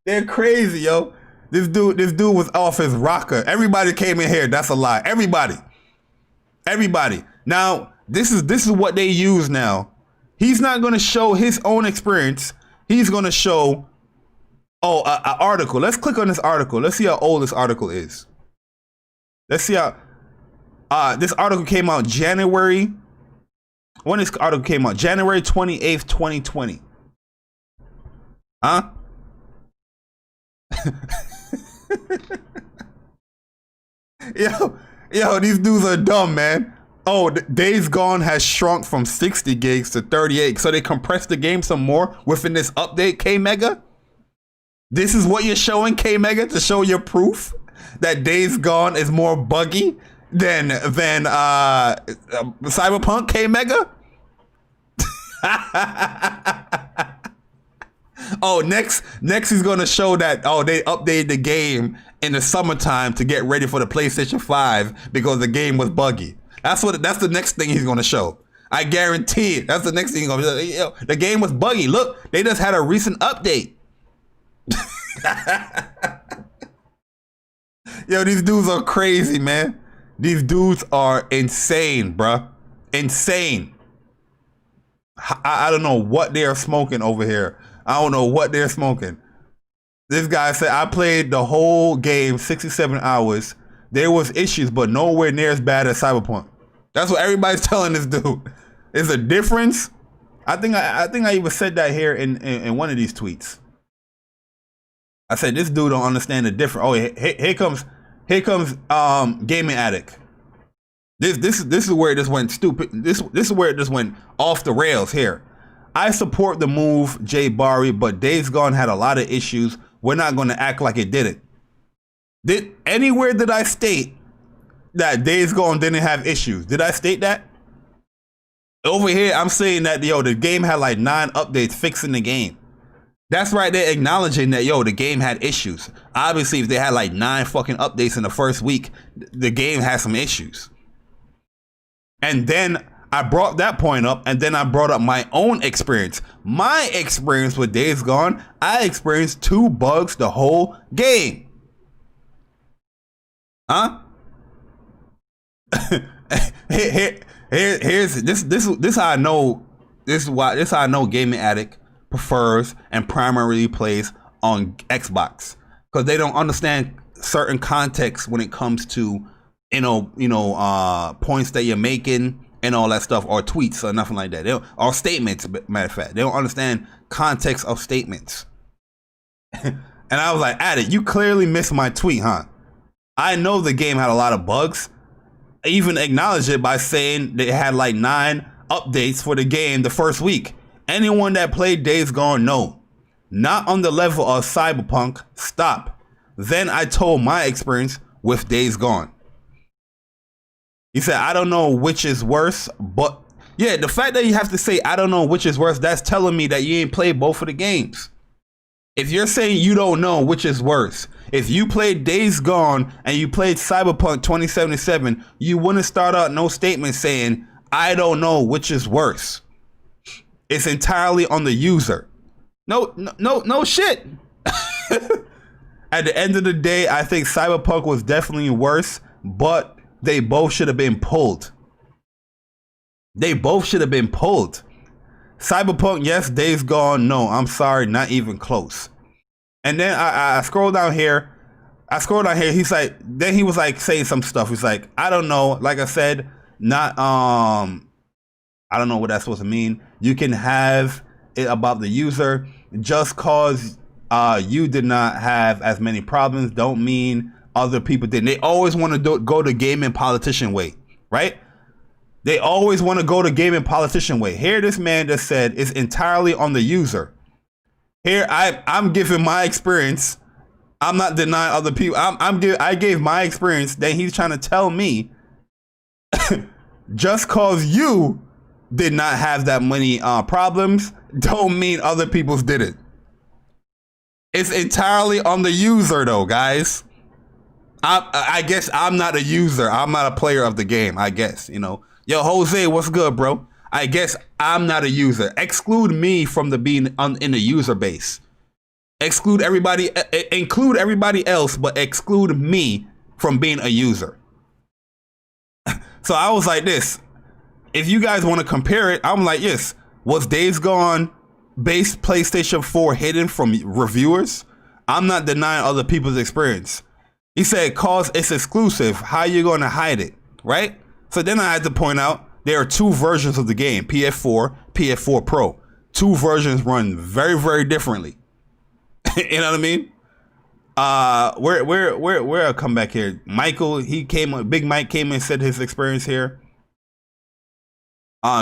They're crazy, yo. This dude was off his rocker. Everybody came in here. That's a lie. Everybody. Now, this is what they use now. He's not going to show his own experience. He's going to show, an article. Let's click on this article. Let's see how old this article is. Let's see how, this article came out January. When this article came out? January 28th, 2020. Huh? Yo, these dudes are dumb, man. Oh, Days Gone has shrunk from 60 gigs to 38. So they compressed the game some more within this update, K-Mega? This is what you're showing, K-Mega, to show your proof that Days Gone is more buggy than Cyberpunk, K-Mega? Oh, next he's gonna show that they updated the game in the summertime to get ready for the PlayStation 5 because the game was buggy. That's the next thing he's gonna show. I guarantee it. That's the next thing he's gonna show. The game was buggy. Look, they just had a recent update. Yo, these dudes are crazy, man. These dudes are insane, bruh. Insane. I don't know what they are smoking over here. I don't know what they're smoking. This guy said, I played the whole game 67 hours. There was issues, but nowhere near as bad as Cyberpunk. That's what everybody's telling this dude. Is a difference. I think I even said that here in one of these tweets. I said this dude don't understand the difference. Oh, here comes Gaming Addict. This is where it just went stupid. This is where it just went off the rails here. I support the move, Jay Barry, but Days Gone had a lot of issues. We're not going to act like it didn't. Did I state that Days Gone didn't have issues? Did I state that? Over here, I'm saying that, the game had like 9 updates fixing the game. That's right there acknowledging that, the game had issues. Obviously, if they had like 9 fucking updates in the first week, the game had some issues. And then I brought that point up, and then I brought up my own experience. My experience with Days Gone, I experienced 2 bugs the whole game. Huh? Here's this how I know this is how I know Gaming Addict prefers and primarily plays on Xbox, because they don't understand certain context when it comes to points that you're making and all that stuff, or tweets or nothing like that. Or statements, matter of fact. They don't understand context of statements. And I was like, Addict, you clearly missed my tweet, huh? I know the game had a lot of bugs. I even acknowledged it by saying they had like 9 updates for the game the first week. Anyone that played Days Gone, no. Not on the level of Cyberpunk, stop. Then I told my experience with Days Gone. He said, I don't know which is worse, but yeah, the fact that you have to say, I don't know which is worse, that's telling me that you ain't played both of the games. If you're saying you don't know which is worse, if you played Days Gone and you played Cyberpunk 2077, you wouldn't start out no statement saying, I don't know which is worse. It's entirely on the user. No shit. At the end of the day, I think Cyberpunk was definitely worse, but they both should have been pulled. Cyberpunk, yes. Days Gone, no. I'm sorry, not even close. And then I scroll down here. He's like, then he was like saying some stuff. He's like, I don't know. Like I said, not I don't know what that's supposed to mean. You can have it about the user. Just cause you did not have as many problems don't mean other people didn't. They always want to go the gaming politician way, right? They always want to go the gaming politician way. Here, this man just said it's entirely on the user. Here, I'm giving my experience. I'm not denying other people. I gave my experience. Then he's trying to tell me, just cause you did not have that many problems, don't mean other people's didn't. It's entirely on the user, though, guys. I guess I'm not a user. I'm not a player of the game, I guess, Yo, Jose, what's good, bro? I guess I'm not a user. Exclude me from the being in the user base. Exclude everybody, include everybody else, but exclude me from being a user. So I was like this. If you guys want to compare it, I'm like, yes, was Days Gone based PlayStation 4 hidden from reviewers? I'm not denying other people's experience. He said, cause it's exclusive. How you going to hide it? Right? So then I had to point out there are two versions of the game, PS4, PS4 Pro. Two versions run very, very differently. You know what I mean? Where I'll come back here. Michael, Big Mike came and said his experience here.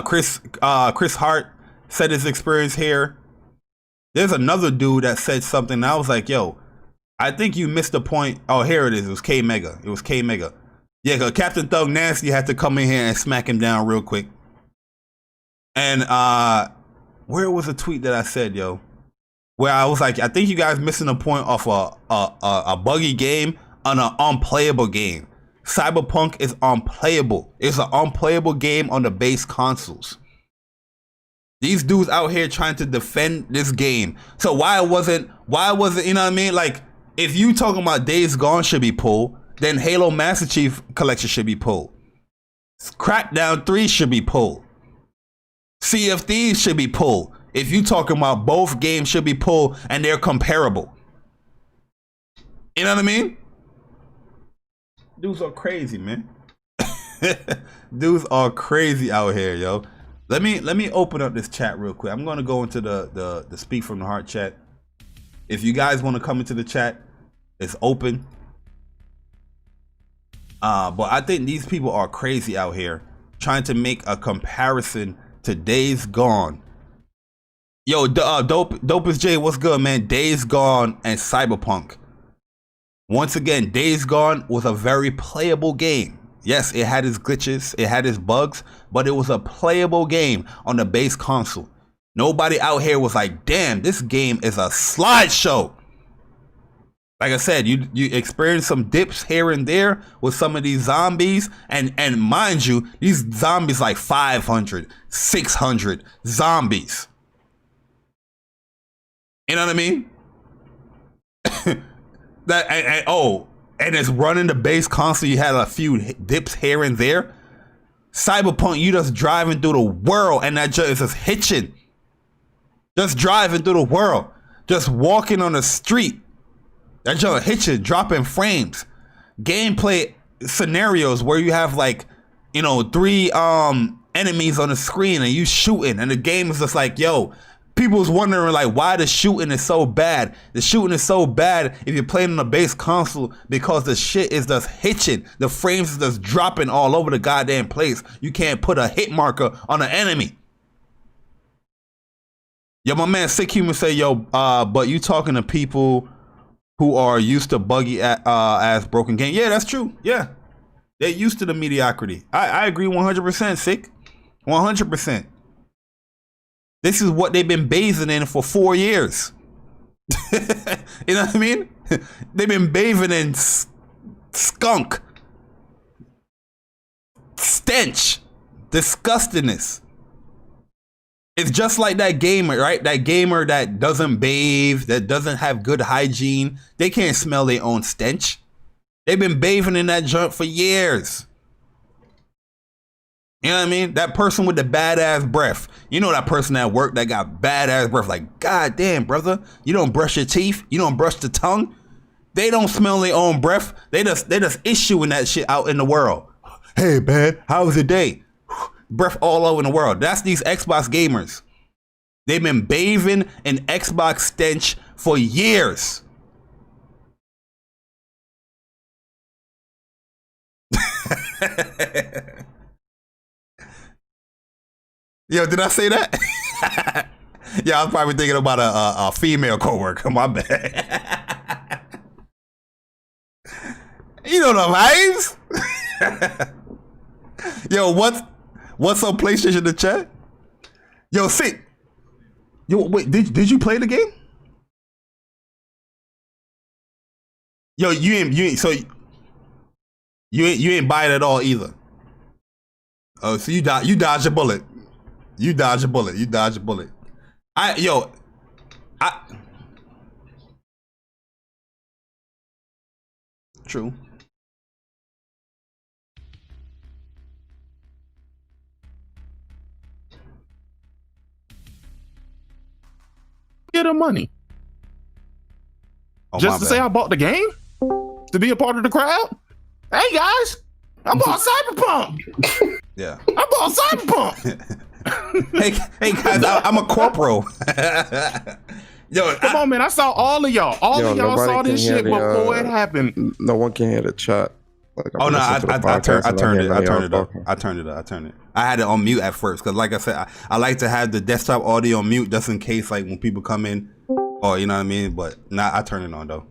Chris Hart said his experience here. There's another dude that said something. And I was like, yo, I think you missed the point. Oh, here it is. It was K Mega. Yeah, cause Captain Thug Nasty had to come in here and smack him down real quick. And where was the tweet that I said, yo? Where I was like, I think you guys missing the point of a buggy game on an unplayable game. Cyberpunk is unplayable. It's an unplayable game on the base consoles. These dudes out here trying to defend this game. So why wasn't, you know what I mean? Like, if you talking about Days Gone should be pulled, then Halo Master Chief Collection should be pulled. Crackdown 3 should be pulled. Sea of Thieves should be pulled. If you talking about both games should be pulled and they're comparable. You know what I mean? Dudes are crazy, man. Dudes are crazy out here, yo. Let me open up this chat real quick. I'm gonna go into the Speak from the Heart chat. If you guys want to come into the chat, it's open. But I think these people are crazy out here trying to make a comparison to Days Gone. Yo, Dopest J, what's good, man? Days Gone and Cyberpunk. Once again, Days Gone was a very playable game. Yes, it had its glitches, it had its bugs, but it was a playable game on the base console. Nobody out here was like, damn, this game is a slideshow. Like I said, you experience some dips here and there with some of these zombies. And mind you, these zombies like 500, 600 zombies. You know what I mean? And it's running the base console. You had a few dips here and there. Cyberpunk, you just driving through the world and that just is hitching. Just driving through the world. Just walking on the street. That just hitching, dropping frames. Gameplay scenarios where you have like, you know, 3 enemies on the screen and you shooting and the game is just like, yo, people's wondering like why the shooting is so bad. The shooting is so bad if you're playing on a base console because the shit is just hitching. The frames is just dropping all over the goddamn place. You can't put a hit marker on an enemy. Yo, my man Sick Human say, yo, but you talking to people who are used to buggy ass broken game. Yeah, that's true. Yeah, they're used to the mediocrity. I agree 100%, Sick. 100%. This is what they've been bathing in for 4 years. You know what I mean? They've been bathing in skunk, stench, disgustingness. It's just like that gamer, right? That gamer that doesn't bathe, that doesn't have good hygiene. They can't smell their own stench. They've been bathing in that junk for years. You know what I mean? That person with the badass breath. You know that person at work that got badass breath. Like, God damn, brother. You don't brush your teeth. You don't brush the tongue. They don't smell their own breath. They just issuing that shit out in the world. Hey, man, how was your day? Breath all over in the world. That's these Xbox gamers. They've been bathing in Xbox stench for years. Yo, did I say that? Yeah, I was probably thinking about a female coworker. My bad. You know the vibes. Yo, what's on PlayStation in the chat? Yo, sit. Yo, wait, did you play the game? Yo, you ain't buy it at all either. Oh, so you dodge a bullet. You dodge a bullet. True. Get her money. Oh, Just to say I bought the game? To be a part of the crowd? Hey guys, I bought Cyberpunk. Yeah. I bought Cyberpunk. hey guys, I'm a corporal. Yo, Come on, man. I saw all of y'all. All of y'all saw this shit before it happened. No one can hear the chat. Like, I turned it. I had it on mute at first because, like I said, I like to have the desktop audio on mute just in case, like, when people come in, or you know what I mean. But I turn it on though.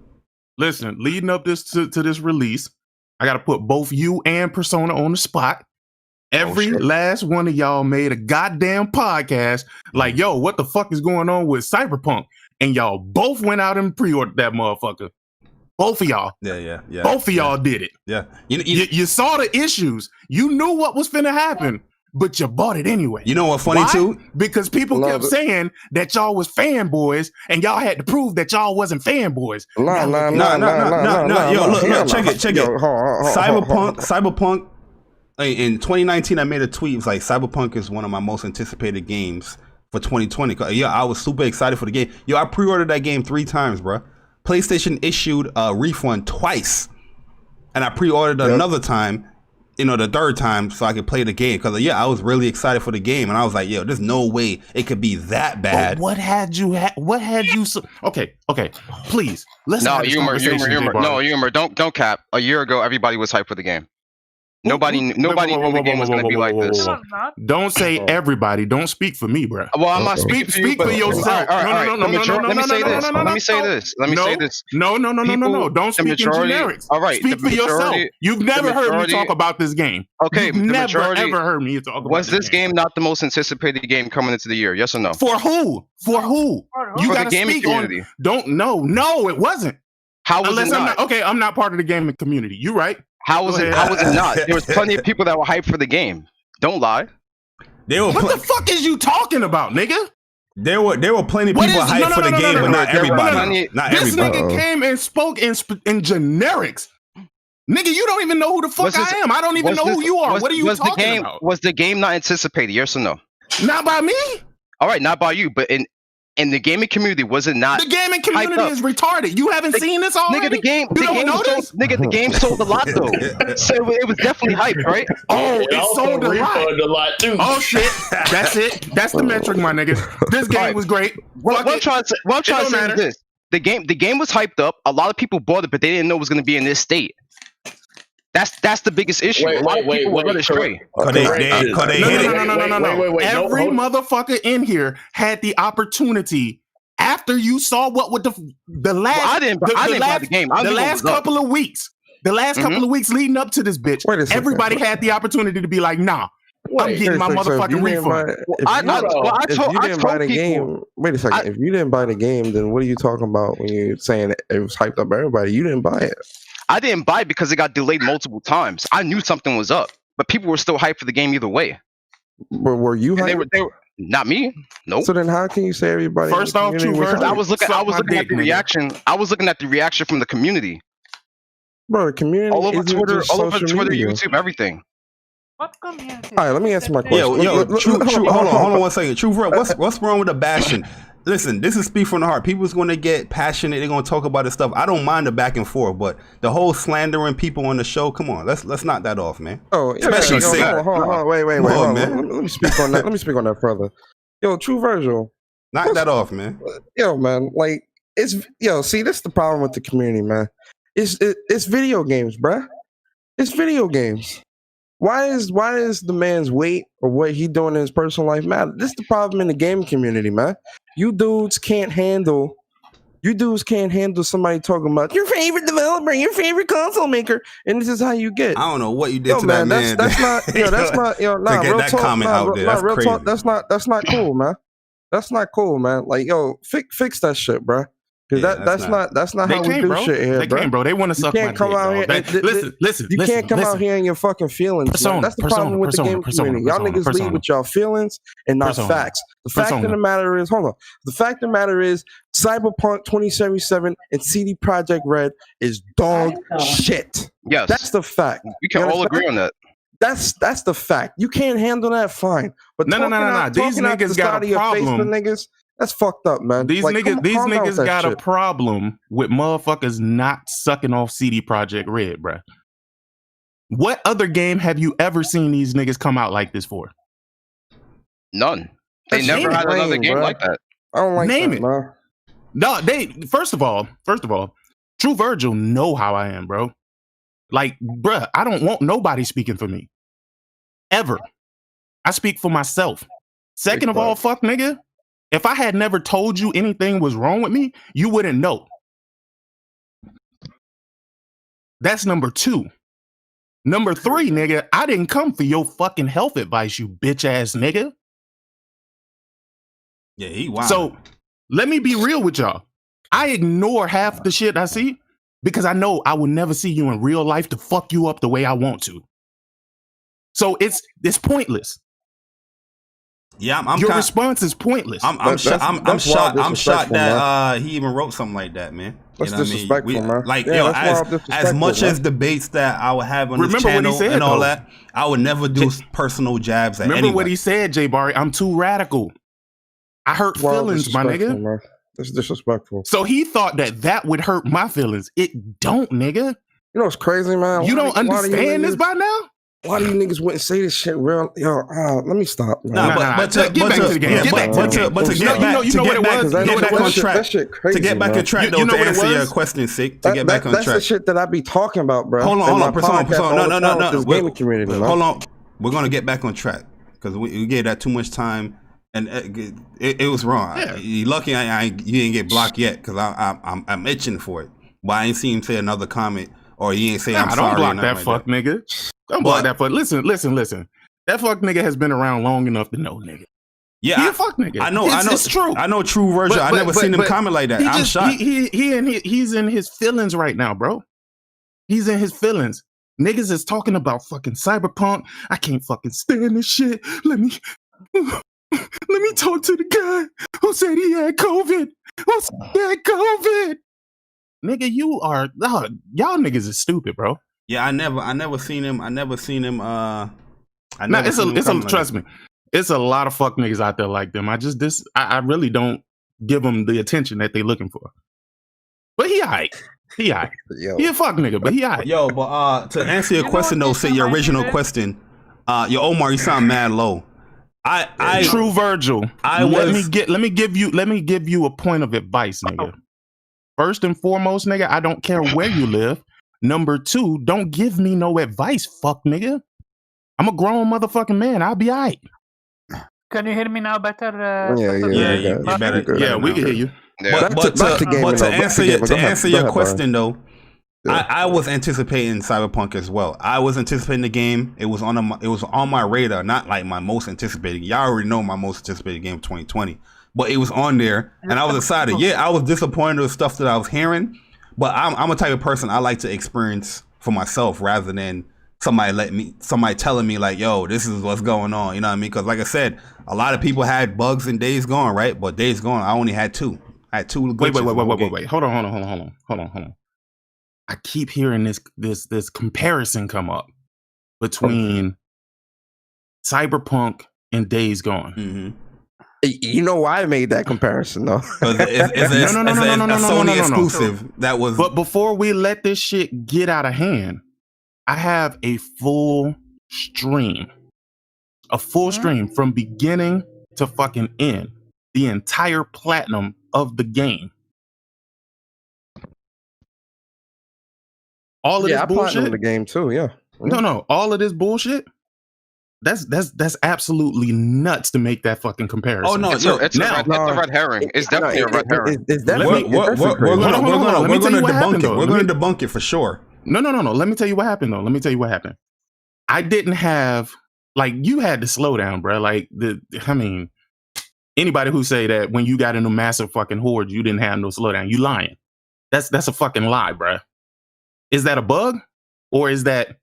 Listen, leading up to this release, I got to put both you and Persona on the spot. Every last one of y'all made a goddamn podcast like, yo, what the fuck is going on with Cyberpunk? And y'all both went out and pre-ordered that motherfucker. Both of y'all. Yeah. Both of y'all did it. Yeah. You saw the issues. You knew what was finna happen, but you bought it anyway. You know what funny too? Because people kept saying that y'all was fanboys and y'all had to prove that y'all wasn't fanboys. No. Yo, look, check it. Cyberpunk. In 2019, I made a tweet. It was like, Cyberpunk is one of my most anticipated games for 2020. Yeah, I was super excited for the game. Yo, I pre-ordered that game 3 times, bro. PlayStation issued a refund twice, and I pre-ordered another time, the 3rd time, so I could play the game. Because I was really excited for the game, and I was like, yo, there's no way it could be that bad. But what had you? Okay, please. Let's have this conversation. No, humor. Don't cap. A year ago, everybody was hyped for the game. Nobody knew the game was going to be like this. Don't say everybody. Don't speak for me, bro. Well, I'm not speaking for you. Speak for yourself. No. Let me say this. No. Don't speak in generics. All right. Speak for yourself. You've never heard me talk about this game. Okay. You've never ever heard me talk about was this game not the most anticipated game coming into the year? Yes or no? For who? You got to speak community. On. No, it wasn't. How was it not? I'm not part of the gaming community. You're right. How was it not? There was plenty of people that were hyped for the game. Don't lie. What the fuck is you talking about, nigga? There were plenty of people hyped for the game, but not everybody. Not this everybody. Nigga came and spoke in generics. Nigga, you don't even know who the fuck I am. I don't even know who you are. What are you talking about? Was the game not anticipated? Yes or no? Not by me. All right, not by you, but in the gaming community, was it not? The gaming community is retarded. You haven't seen this already? Nigga, the game sold a lot though. So it was definitely hyped, right? Oh, it sold a lot too. Oh shit, that's it. That's the metric, my nigga. This game was great. What I'm trying to say is this: the game was hyped up. A lot of people bought it, but they didn't know it was going to be in this state. That's the biggest issue. A lot of people were led astray. No. Every motherfucker in here had the opportunity after you saw what would the last. Well, I didn't buy the game. The last couple of weeks leading up to this bitch, everybody had the opportunity to be like, nah. I'm getting my motherfucking refund. If you didn't buy the game, wait a second. If you didn't buy the game, then what are you talking about when you're saying it was hyped up by everybody? You didn't buy it. I didn't buy it because it got delayed multiple times. I knew something was up, but people were still hyped for the game either way. Were you hyped? They were not me. Nope. So then, how can you say everybody? First off, I was looking at the reaction. I was looking at the reaction from the community. Bro, the community all over Twitter, YouTube, everything. What community? All right, let me answer my question. Hold on 1 second. True, what's wrong with the bashing? Listen, this is speak from the heart. People's going to get passionate. They're going to talk about this stuff. I don't mind the back and forth, but the whole slandering people on the show, come on, let's knock that off, man. Oh, yeah, especially hold on, wait, man. Let me speak on that. Let me speak on that further. Yo, True Virgil, knock that off, man. Yo, man, like see, this is the problem with the community, man. It's video games, bruh. It's video games. Why is the man's weight or what he doing in his personal life matter? This is the problem in the gaming community, man. You dudes can't handle somebody talking about your favorite developer, your favorite console maker, and this is how you get. I don't know what you did to that man. That's not to get that comment out there. That's crazy. That's not cool, man. That's not cool, man. Like, yo, fix that shit, bro. Because that's not how we do shit here, they can't, bro. They want to suck my dick, dog. Listen. You can't come out here in your fucking feelings. That's the problem with the game community. Y'all niggas lead with y'all feelings and not facts. The fact of the matter is, hold on. The fact of the matter is, Cyberpunk 2077 and CD Projekt Red is dog shit. Yes, that's the fact. We can all agree on that. That's the fact. You can't handle that, fine. But no. These niggas got a problem. Niggas, that's fucked up, man. These niggas got a problem with motherfuckers not sucking off CD Projekt Red, bruh. What other game have you ever seen these niggas come out like this for? None. They never had another game like that. I don't like Name that, it. Man. No, they first of all, True Virgil know how I am, bro. Like, bruh, I don't want nobody speaking for me. Ever. I speak for myself. Second of all, fuck nigga. If I had never told you anything was wrong with me, you wouldn't know. That's number 2. Number 3, nigga, I didn't come for your fucking health advice, you bitch ass nigga. Yeah, he wild. So let me be real with y'all. I ignore half the shit I see because I know I will never see you in real life to fuck you up the way I want to. So it's pointless. Yeah, your response is pointless. I'm shocked that he even wrote something like that, man. That's disrespectful, man. Like, as much as debates that I would have on this channel and all that, I would never do personal jabs at anyone. Remember what he said, J Barry? I'm too radical. I hurt feelings, my nigga. Man. That's disrespectful. So he thought that would hurt my feelings. It don't, nigga. You know what's crazy, man? You don't understand this by now? A lot of you niggas wouldn't say this shit real. Yo, let me stop. But to get back to the game. To get back on track. That shit crazy. To get back on track, though, to answer your question, Sick. To get back on track. That's the shit that I be talking about, bro. Hold on. Persona. No. Gaming community, hold on. We're gonna get back on track because we gave that too much time, and it was wrong. Yeah. You lucky you didn't get blocked yet because I'm itching for it. But I ain't see him say another comment or he ain't say I'm sorry. Don't block that fuck nigga. Don't block that fuck. Listen. That fuck nigga has been around long enough to know, nigga. Yeah, he a fuck nigga. I know. It's true. I know True Virgil. I never seen him comment like that. I'm shocked. He's in his feelings right now, bro. He's in his feelings. Niggas is talking about fucking Cyberpunk. I can't fucking stand this shit. Let me talk to the guy who said he had COVID. Nigga, y'all niggas is stupid, bro. Yeah, I never seen him. Trust me. It's a lot of fuck niggas out there like them. I really don't give them the attention that they looking for. But he aight. He a fuck nigga, but he aight. Yo, but to answer your question though, say your original question, Omar, you sound mad low. True Virgil. Let me give you a point of advice, nigga. First and foremost, nigga, I don't care where you live. Number 2, don't give me no advice, fuck nigga. I'm a grown motherfucking man. I'll be aight. Can you hear me now better? Yeah, better. Yeah, we can hear you. Yeah. But to answer your question though, I was anticipating Cyberpunk as well. I was anticipating the game. It was on my radar, not like my most anticipated. Y'all already know my most anticipated game of 2020, but it was on there, and I was excited. Yeah, I was disappointed with stuff that I was hearing, but I'm a type of person I like to experience for myself rather than somebody telling me like, yo, this is what's going on. You know what I mean? Because like I said, a lot of people had bugs in Days Gone, right? But Days Gone, I only had 2. I had 2 glitches. Wait. Hold on. I keep hearing this comparison come up between Cyberpunk and Days Gone. Mm-hmm. You know why I made that comparison though? It's a Sony exclusive. That was. But before we let this shit get out of hand, I have a full stream from beginning to fucking end, the entire platinum of the game. All of this bullshit. The game too, yeah. No, all of this bullshit. That's absolutely nuts to make that fucking comparison. Oh no, it's a red herring. It's definitely a red herring. We're gonna debunk it. We're gonna debunk it for sure. No. Let me tell you what happened. I didn't have, like, you had to slow down, bro. Like, Anybody who say that when you got in a massive fucking horde, you didn't have no slowdown, you lying. That's a fucking lie, bruh. Is that a bug? Or is that,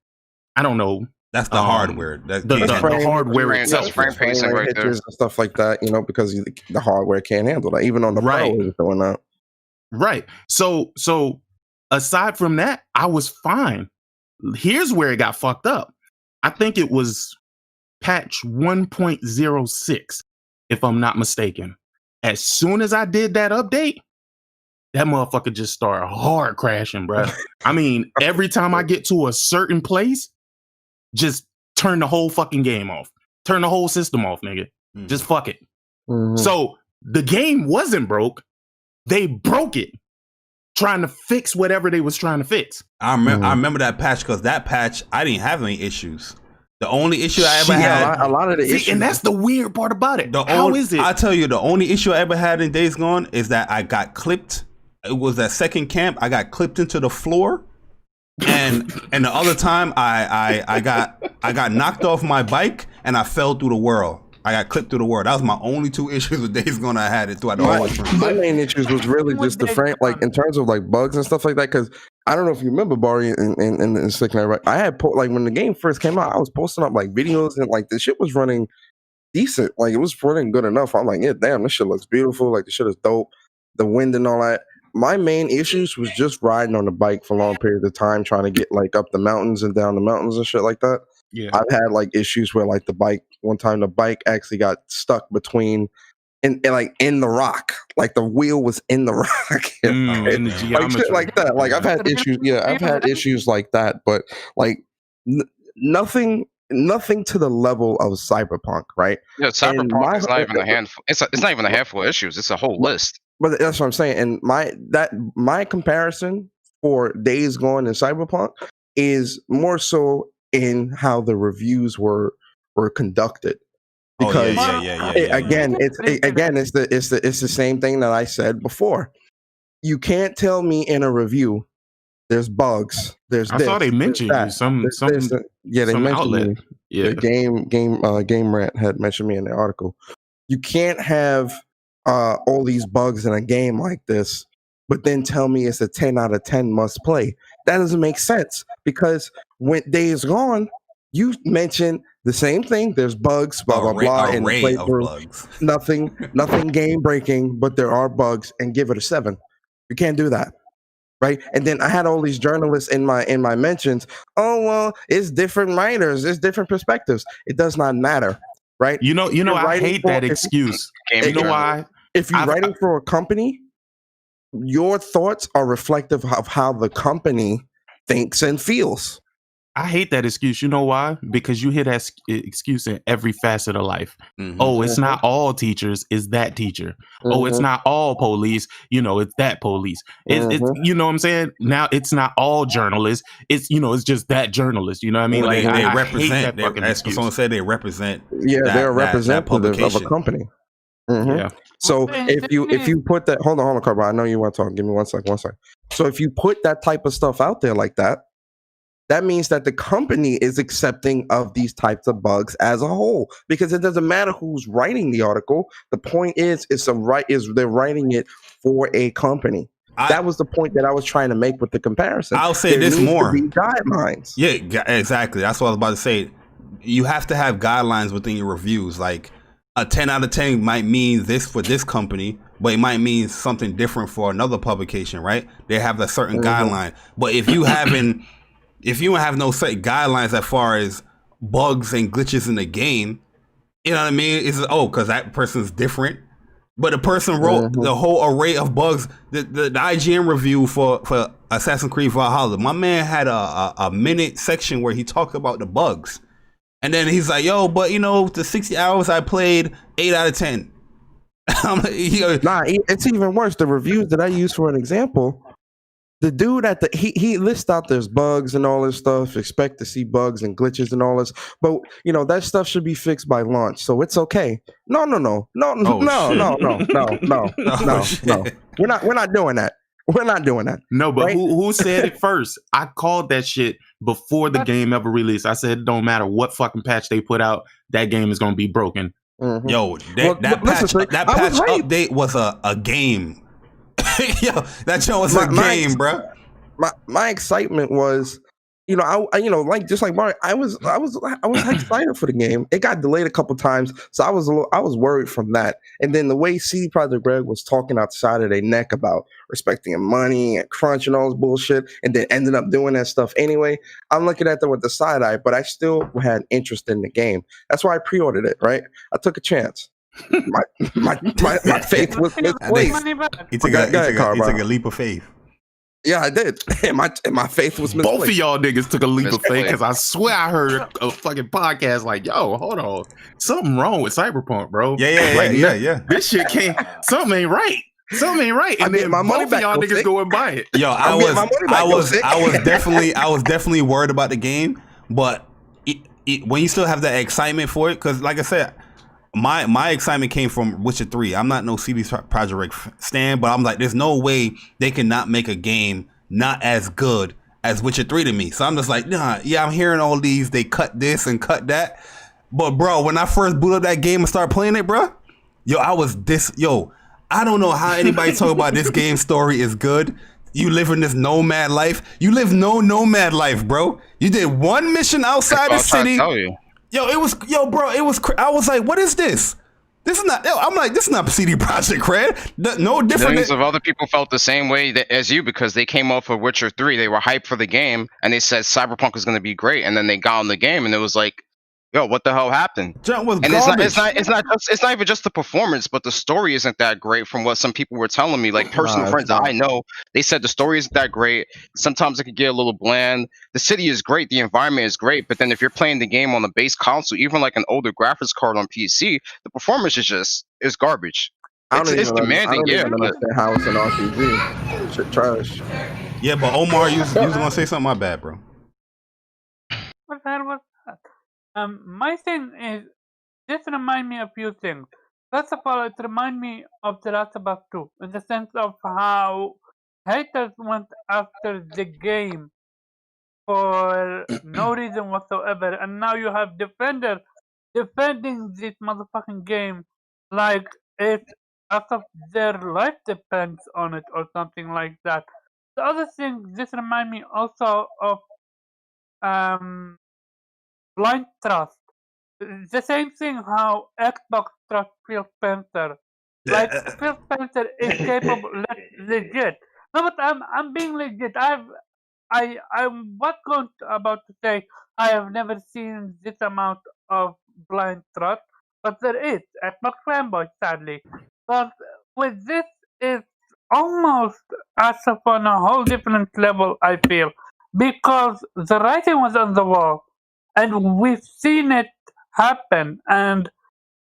I don't know. That's the hardware. The hardware itself. That's frame pacing right there. And stuff like that, because the hardware can't handle that. Even on the Pro, it's doing that. Right. So aside from that, I was fine. Here's where it got fucked up. I think it was patch 1.06, if I'm not mistaken. As soon as I did that update, that motherfucker just started hard crashing, bro. I mean, every time I get to a certain place, just turn the whole fucking game off. Turn the whole system off, nigga. Just fuck it. Mm-hmm. So the game wasn't broke. They broke it trying to fix whatever they was trying to fix. I remember that patch because that patch, I didn't have any issues. The only issue I ever had... A lot of the issues... And that's the weird part about it. How is it? I tell you, the only issue I ever had in Days Gone is that I got clipped. It was that second camp. I got clipped into the floor. And the other time I got knocked off my bike and I fell through the world. I got clipped through the world. That was my only two issues with Days Gone I had it throughout the whole frame. My main issues was really just the frame, like in terms of like bugs and stuff like that. Because I don't know if you remember Barry and Slick Knight, right? I had when the game first came out, I was posting up like videos and like the shit was running decent. Like it was running good enough. I'm like, yeah, damn, this shit looks beautiful. Like the shit is dope. The wind and all that. My main issues was just riding on the bike for long periods of time, trying to get like up the mountains and down the mountains and shit like that. Yeah, I've had like issues where like one time the bike actually got stuck between in the rock, like the wheel was in the rock, like shit like that. Like I've had issues. Yeah, I've had issues like that, but like nothing to the level of Cyberpunk, right? Yeah, Cyberpunk is not even a handful. It's not even a handful of issues. It's a whole list. But that's what I'm saying. And my comparison for Days Gone and Cyberpunk is more so in how the reviews were conducted. Because it's the same thing that I said before. You can't tell me in a review there's bugs. I saw they mentioned you some they mentioned outlet. Me. Yeah. The game rant had mentioned me in the article. You can't have all these bugs in a game like this, but then tell me it's a 10 out of 10 must play. That doesn't make sense because when Days Gone, you mentioned the same thing. There's bugs, blah blah blah, in the playthrough. Nothing game breaking, but there are bugs, and give it a 7. You can't do that, right? And then I had all these journalists in my mentions. Oh well, it's different writers, it's different perspectives. It does not matter, right? You know, I hate that excuse. You know why? If you're writing for a company, your thoughts are reflective of how the company thinks and feels. I hate that excuse. You know why? Because you hear that excuse in every facet of life. Mm-hmm. Oh, it's not all teachers, it's that teacher. Mm-hmm. Oh, it's not all police, it's that police. It's you know what I'm saying? Now it's not all journalists. It's it's just that journalist. You know what I mean? Well, like they represent. As someone said, they represent. Yeah, they're a representative of a company. Mm-hmm. Yeah. So if you put that, hold on, Carver. I know you want to talk. Give me one sec. So if you put that type of stuff out there like that, that means that the company is accepting of these types of bugs as a whole, because it doesn't matter who's writing the article. The point is they're writing it for a company. That was the point that I was trying to make with the comparison. I'll say this more. To be guidelines. Yeah, exactly. That's what I was about to say. You have to have guidelines within your reviews. Like a 10 out of 10 might mean this for this company, but it might mean something different for another publication, right? They have a certain guideline. But if you have no certain guidelines as far as bugs and glitches in the game, you know what I mean? It's because that person's different. But the person wrote the whole array of bugs. The IGN review for Assassin's Creed Valhalla, my man had a minute section where he talked about the bugs. And then he's like, yo, but the 60 hours I played, 8 out of 10. It's even worse. The reviews that I use for an example, the dude he lists out there's bugs and all this stuff, expect to see bugs and glitches and all this, but that stuff should be fixed by launch, so it's okay. No. We're not doing that. We're not doing that. No, but right? who said it first? I called that shit before the game ever released. I said it don't matter what fucking patch they put out, that game is gonna be broken. Yo, that patch update was a game. Yo, that show was a game, bro. My excitement was, I like just like Mario, I was excited for the game. It got delayed a couple times, so I was worried from that. And then the way CD Projekt Red was talking outside of their neck about respecting money and crunch and all this bullshit, and then ended up doing that stuff anyway, I'm looking at them with the side eye, but I still had interest in the game. That's why I pre-ordered it. Right, I took a chance. my faith was misplaced. He took a leap of faith. Yeah, I did. And my faith was misplaced. Both of y'all niggas took a leap of faith because I swear I heard a fucking podcast like, yo, hold on. Something wrong with Cyberpunk, bro. Yeah. This shit can't, something ain't right. Something ain't right. And then both of y'all niggas go and buy it. Yo, I was definitely worried about the game, but when you still have that excitement for it, because like I said, my excitement came from Witcher 3. I'm not no CD Projekt Red stan, but I'm like, there's no way they cannot make a game not as good as Witcher 3 to me. So I'm just like, nah, yeah, I'm hearing all these, they cut this and cut that. But bro, when I first boot up that game and start playing it, bro, I don't know how anybody talk about this game story is good. You live in this nomad life. You live no nomad life, bro. You did one mission outside the city. I was like, what is this? This is not CD Projekt Red. No different. Millions of other people felt the same way as you because they came off of Witcher 3. They were hyped for the game and they said Cyberpunk was going to be great. And then they got on the game and it was like, yo, what the hell happened? Was and it's not even just the performance, but the story isn't that great from what some people were telling me. Like personal friends that I know, they said the story isn't that great. Sometimes it could get a little bland. The city is great, the environment is great, but then if you're playing the game on the base console, even like an older graphics card on PC, the performance is garbage. It's demanding. I don't even understand how it's an RPG. Shit trash. Yeah, but Omar, you was gonna say something? My bad, bro. What the hell was that? My thing is, this reminds me of a few things. First of all, it reminds me of The Last of Us 2, in the sense of how haters went after the game for no reason whatsoever, and now you have defenders defending this motherfucking game like it as if their life depends on it or something like that. The other thing, this reminds me also of blind trust. The same thing how Xbox trusts Phil Spencer. Like Phil Spencer is capable, legit. No, but I'm being legit. I'm about to say I have never seen this amount of blind trust, but there is Xbox Fanboys, sadly. But with this, it's almost as if on a whole different level. I feel because the writing was on the wall. And we've seen it happen. And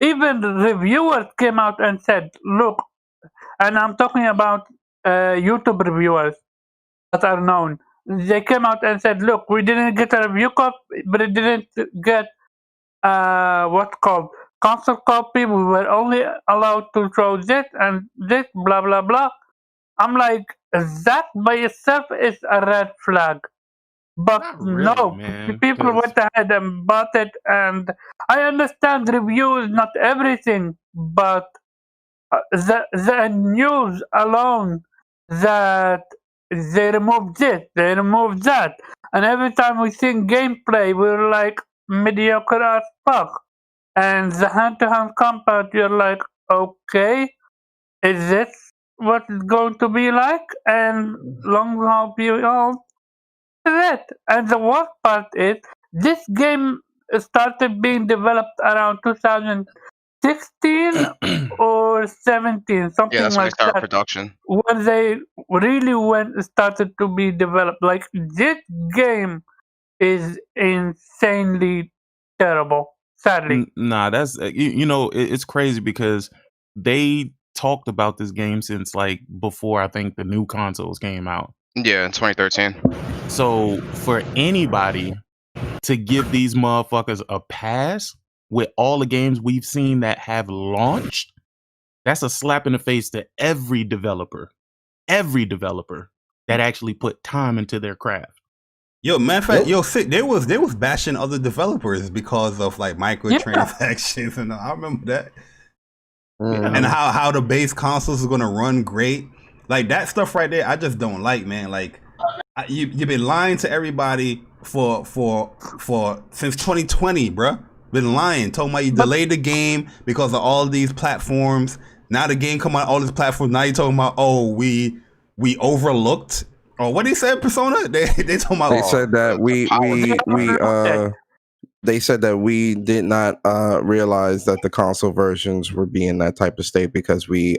even reviewers came out and said, look, and I'm talking about YouTube reviewers that are known. They came out and said, look, we didn't get a review copy, but it didn't get what's called console copy. We were only allowed to show this and this, blah, blah, blah. I'm like, that by itself is a red flag. But really, no, man, people went ahead and bought it, and I understand review is not everything, but the news alone that they removed this, they removed that, and every time we see gameplay, we're like mediocre as fuck. And the hand-to-hand combat, you're like, okay, is this what it's going to be like? And long haul all. It. And the worst part is this game started being developed around 2016 or 17, something that's like when they started that. Production. When they really started to be developed. Like this game is insanely terrible. Sadly, nah, that's it's crazy because they talked about this game since like before I think the new consoles came out. Yeah, in 2013. So for anybody to give these motherfuckers a pass with all the games we've seen that have launched, that's a slap in the face to every developer that actually put time into their craft. Yo, matter of fact, sick. They was bashing other developers because of like microtransactions, and I remember that. And how the base consoles are gonna run great, like that stuff right there. I just don't like, man. Like you've been lying to everybody for since 2020, bruh. Been lying, talking about you delayed the game because of all these platforms. Now the game come on all these platforms. Now you talking about we overlooked, or what he said, Persona. They talking about. They said that they said that we did not realize that the console versions were being that type of state because we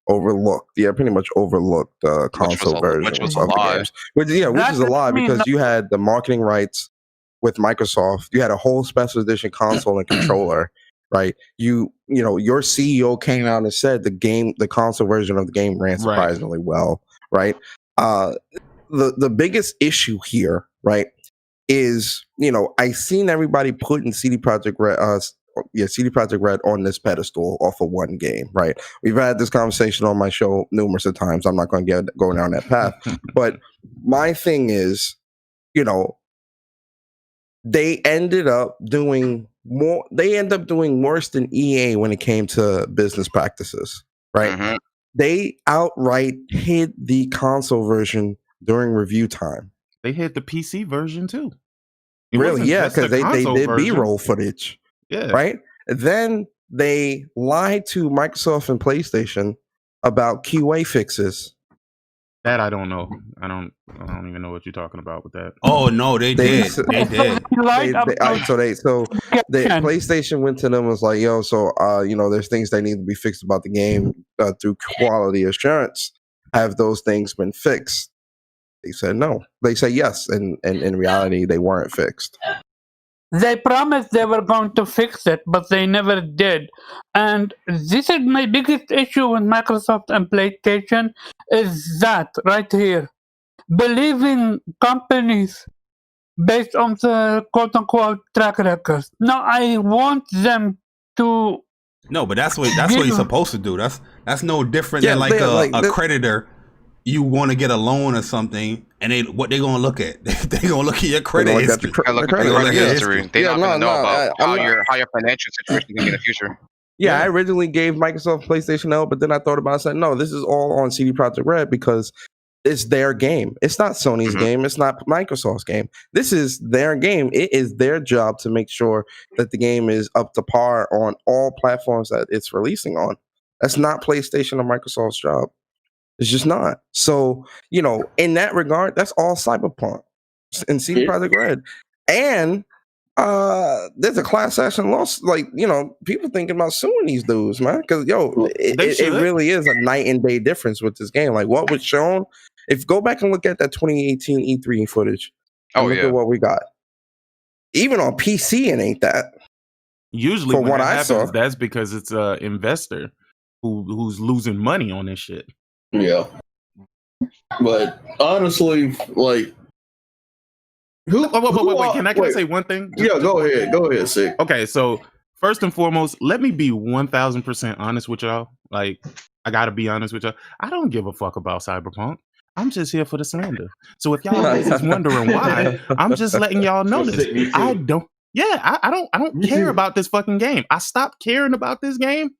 pretty much overlooked console versions of the games. Which is a lie because you had the marketing rights with Microsoft. You had a whole special edition console and controller, right? Your CEO came out and said the console version of the game ran surprisingly well, right? The biggest issue here, right, is I seen everybody putting CD Projekt Red on this pedestal off of one game, right? We've had this conversation on my show numerous of times. I'm not going to go down that path, but my thing is, they ended up doing more. They end up doing worse than EA when it came to business practices, right? Mm-hmm. They outright hid the console version during review time. They hid the PC version too. Really? Yeah, because they did B-roll footage. Yeah. Right? Then they lied to Microsoft and PlayStation about QA fixes. That I don't know. I don't even know what you're talking about with that. Oh no, they did. They did. PlayStation went to them and was like, "Yo, so there's things that need to be fixed about the game through quality assurance. Have those things been fixed?" They said no. They say yes, and in reality, they weren't fixed. They promised they were going to fix it, but they never did. And this is my biggest issue with Microsoft and PlayStation, is that right here. Believing companies based on the quote-unquote track records. Now, I want them to... No, but that's what you're supposed to do. That's no different than a creditor. You want to get a loan or something, and what they gonna look at? They gonna look at your credit history. They're not gonna know about how your financial situation is gonna be in the future. Yeah, I originally gave Microsoft PlayStation L, but then I thought about it and said, no, this is all on CD Projekt Red because it's their game. It's not Sony's game. It's not Microsoft's game. This is their game. It is their job to make sure that the game is up to par on all platforms that it's releasing on. That's not PlayStation or Microsoft's job. It's just not. So, in that regard, that's all Cyberpunk and CD Projekt Red. And there's a class action lawsuit. People thinking about suing these dudes, man. Because, it really is a night and day difference with this game. Like, what was shown, if go back and look at that 2018 E3 footage, look at what we got. Even on PC, it ain't that. Usually when that happens, that's because it's an investor who's losing money on this shit. Yeah, but honestly, like, wait, can I say one thing? Yeah, go ahead, Sick. Okay, so first and foremost, let me be 1,000% honest with y'all. Like, I gotta be honest with y'all. I don't give a fuck about Cyberpunk. I'm just here for the slander. So if y'all is wondering why, I'm just letting y'all know this. I don't. Yeah, I don't care about this fucking game. I stopped caring about this game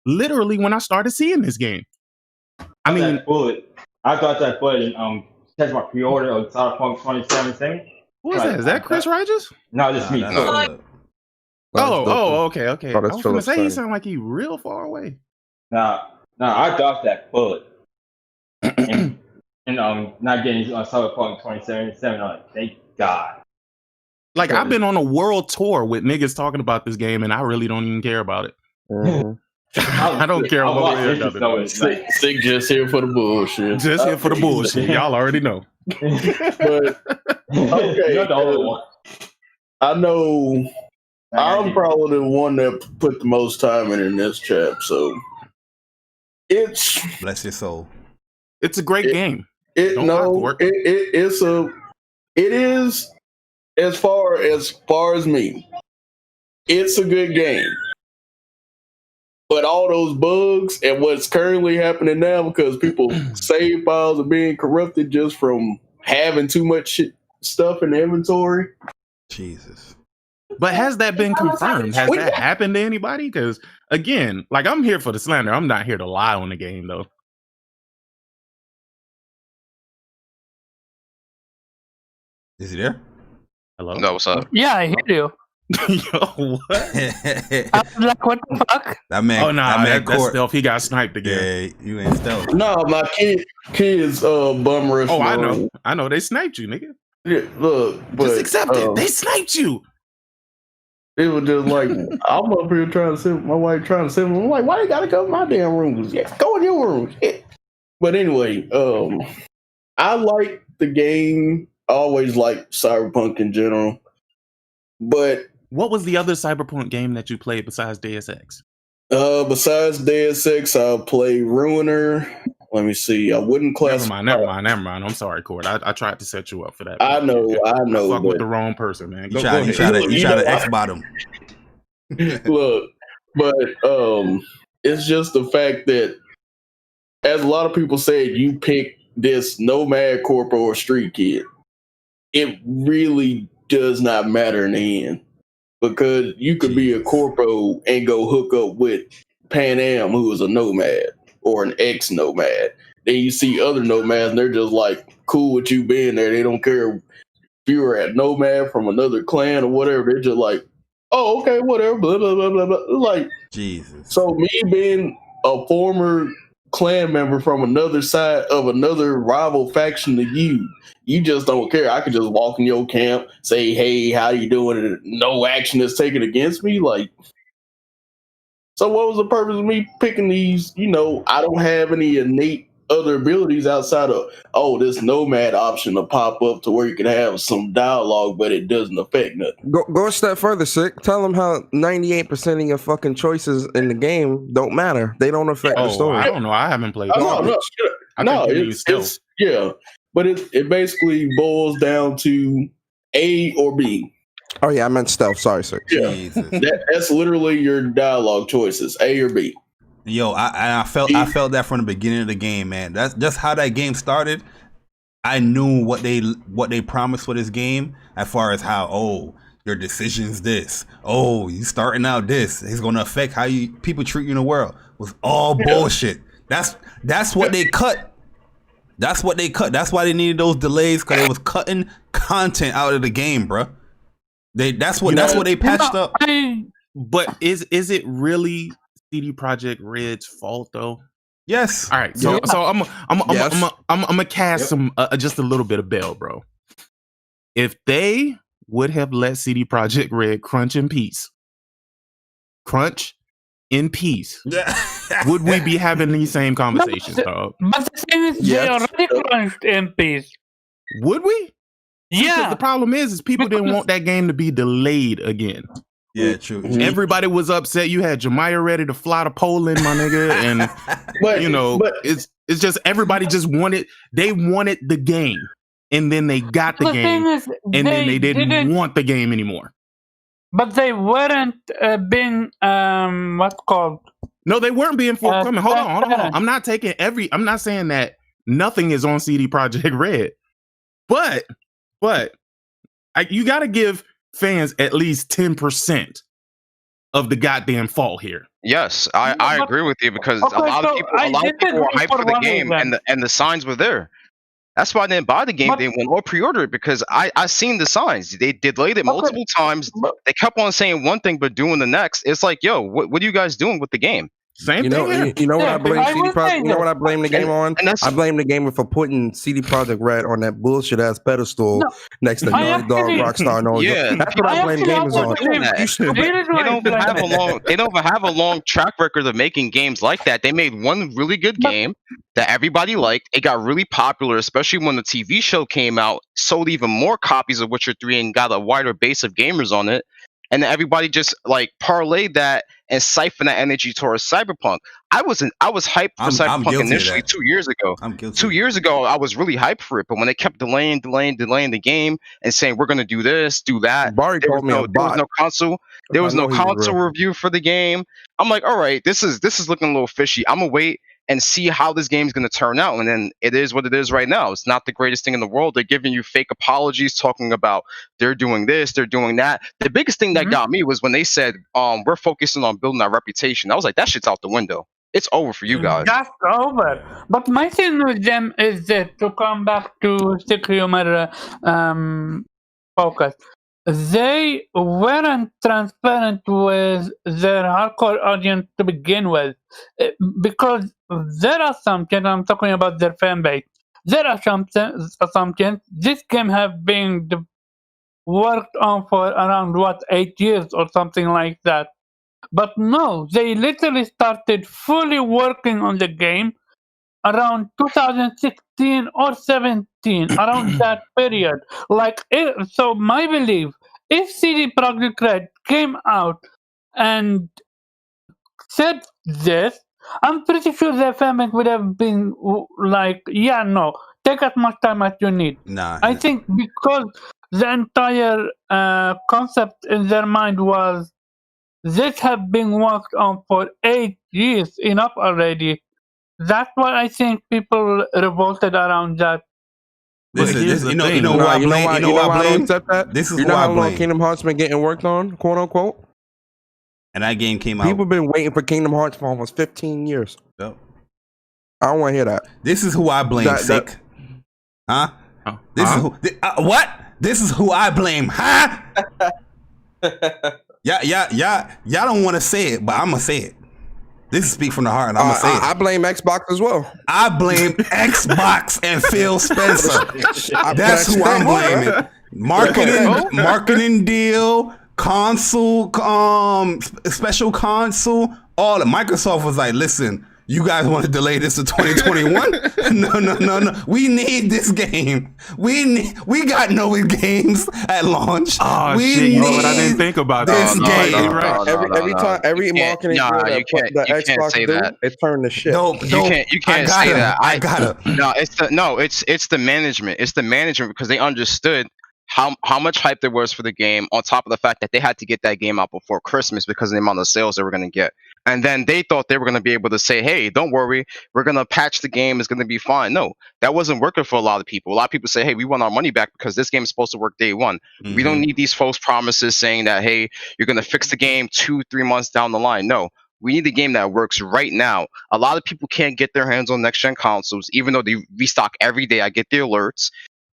literally when I started seeing this game. I got that bullet and catch my pre-order of Cyberpunk 2017. What is that? Is that Chris Righteous? No, just me. Okay. I was gonna say he sound like he real far away. Nah, I got that bullet. and not getting Cyberpunk 2077 on it. Thank God. Like, I've been on a world tour with niggas talking about this game, and I really don't even care about it. Mm-hmm. I don't care what we're talking. Sick just here for the bullshit. Just here for the bullshit. Y'all already know. But okay, you're the only one. I know. I'm probably the one that put the most time in this chat. So it's bless your soul. It's a great game. It is as far as me. It's a good game. But all those bugs and what's currently happening now, because people save files are being corrupted just from having too much shit stuff in the inventory. Jesus. But has that been confirmed? Has that happened to anybody? Because again, like I'm here for the slander. I'm not here to lie on the game though. Is he there? Hello? No, what's up? Yeah, I hear you. Yo, what? I was like, what the fuck? That man. Oh no, that man that's Court. stealth. He got sniped again. Yeah, you ain't stealth. No, my kids bum rush. Oh, I know. They sniped you, nigga. Yeah, look, but Just accept it. They sniped you. it was just like I'm up here trying to sit. My wife trying to sit. I'm like, why you gotta go in my damn room? Yeah, go in your room. Yeah. But anyway, I like the game. I always like Cyberpunk in general. But What was the other Cyberpunk game that you played besides Deus Ex? besides Deus Ex, I play Ruiner. Let me see. I wouldn't classify. Never mind. I'm sorry, Court. I tried to set you up for that. I know. Fuck with but- the wrong person, man. You Go try ahead. to X bottom. Look, but it's just the fact that, as a lot of people said, you pick this nomad, corpo, or street kid. It really does not matter in the end, because you could be a corpo and go hook up with Pan Am, who is a nomad or an ex-nomad. Then you see other nomads, and they're just like cool with you being there. They don't care if you're a nomad from another clan or whatever. They're just like, oh, okay, whatever, blah, blah, blah, blah, blah. Like, Jesus. so me being a former clan member from another side of another rival faction to you, you just don't care. I could just walk in your camp, say, hey, how you doing? And no action is taken against me. Like, so what was the purpose of me picking these? You know, I don't have any innate other abilities outside of, this nomad option to pop up to where you can have some dialogue, but it doesn't affect nothing. Go a step further, Sick. Tell them how 98% of your fucking choices in the game don't matter. They don't affect the story. I don't know. I haven't played. It's yeah, but it basically boils down to A or B. Oh yeah, I meant stealth. Sorry, Sick. Yeah, Jesus. that's literally your dialogue choices, A or B. Yo, I felt that from the beginning of the game, man. That's just how that game started. I knew what they promised for this game, as far as how your decisions this, you starting out this, it's gonna affect how people treat you in the world. Was all bullshit. That's what they cut. That's what they cut. That's why they needed those delays, because they was cutting content out of the game, bro. That's what they patched up. But is it really CD Projekt Red's fault though? Yes. All right. So I'm gonna cast some just a little bit of bail, bro. If they would have let CD Projekt Red crunch in peace, would we be having these same conversations, dog? But the thing is, they already crunched in peace. Would we? Yeah. Because the problem is people didn't want that game to be delayed again. Yeah, true. Everybody was upset. You had Jemiah ready to fly to Poland, my nigga, and it's just everybody just wanted the game, and then they got the game, and then they didn't want the game anymore. But they weren't being what's called. No, they weren't being forthcoming. Hold on. I'm not saying that nothing is on CD Projekt Red, but you got to give fans at least 10% of the goddamn fault here. Yes, I agree with you, because a lot of people were hyped for the game, and the signs were there. That's why I didn't buy the game. They went or pre-order it, because I seen the signs. They delayed it multiple times. They kept on saying one thing but doing the next. It's like, yo, what are you guys doing with the game? Same thing. You know what I blame CD Projekt? You know what I blame the game on? I blame the game for putting CD Projekt Red on that bullshit ass pedestal next to Naughty Dog, Rockstar, and all. Yeah, that's what I blame gamers on. They don't have a long track record of making games like that. They made one really good game that everybody liked. It got really popular, especially when the TV show came out. Sold even more copies of Witcher 3 and got a wider base of gamers on it. And then everybody just like parlayed that and siphoned that energy towards Cyberpunk. I was hyped for Cyberpunk initially 2 years ago. I'm guilty. 2 years ago, I was really hyped for it, but when they kept delaying the game and saying we're gonna do this, do that, Barry there was no console. There was no console review for the game. I'm like, all right, this is looking a little fishy. I'm gonna wait. and see how this game's going to turn out. And then it is what it is right now. It's not the greatest thing in the world. They're giving you fake apologies, talking about they're doing this, they're doing that. The biggest thing that got me was when they said, we're focusing on building our reputation. I was like, that shit's out the window. It's over for you guys. That's over. But my thing with them is that, to come back to Sick Humor focus, they weren't transparent with their hardcore audience to begin with. Because their assumption, I'm talking about their fan base, their assumptions, this game have been worked on for around, 8 years or something like that. But no, they literally started fully working on the game around 2016 or 17, around that period. So my belief, if CD Projekt Red came out and said this, I'm pretty sure their family would have been like, yeah, no, take as much time as you need. I think because the entire concept in their mind was, this have been worked on for 8 years, enough already. That's why I think people revolted around that. You know who I blame? You know who I blame? This is who how I long blame. Kingdom Hearts been getting worked on, quote unquote. And that game came out. People been waiting for Kingdom Hearts for almost 15 years. Yep. I don't want to hear that. This is who I blame, Sick. Huh? This is who. What? This is who I blame, huh? Y'all don't want to say it, but I'm gonna say it. This is speak from the heart, and I'm gonna say it. I blame Xbox as well. I blame Xbox and Phil Spencer. That's who I'm blaming. Marketing deal, console, special console. All of Microsoft was like, listen, you guys want to delay this to 2021? No. We need this game. We got no games at launch. Oh, we shit, you know what? I didn't think about this that. game. Every marketing deal that the Xbox do, it turned to shit. You can't say that. I gotta. It's the management. It's the management, because they understood how much hype there was for the game, on top of the fact that they had to get that game out before Christmas because of the amount of sales they were going to get. And then they thought they were going to be able to say, hey, don't worry, we're going to patch the game, it's going to be fine. No, that wasn't working for a lot of people. A lot of people say, hey, we want our money back because this game is supposed to work day one. We don't need these false promises saying that, hey, you're going to fix the game 2-3 months down the line. No, we need a game that works right now. A lot of people can't get their hands on next-gen consoles, even though they restock every day. I get the alerts.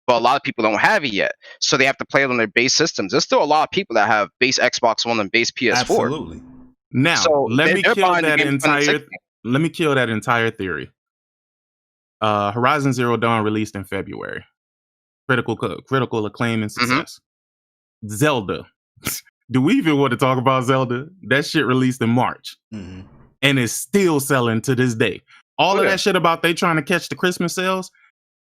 But a lot of people don't have it yet, so they have to play it on their base systems. There's still a lot of people that have base Xbox One and base PS4. Absolutely. Now, so let me kill that entire theory. Horizon Zero Dawn released in February. Critical acclaim and success. Zelda. Do we even want to talk about Zelda? That shit released in March. And is still selling to this day. All of that shit about they trying to catch the Christmas sales,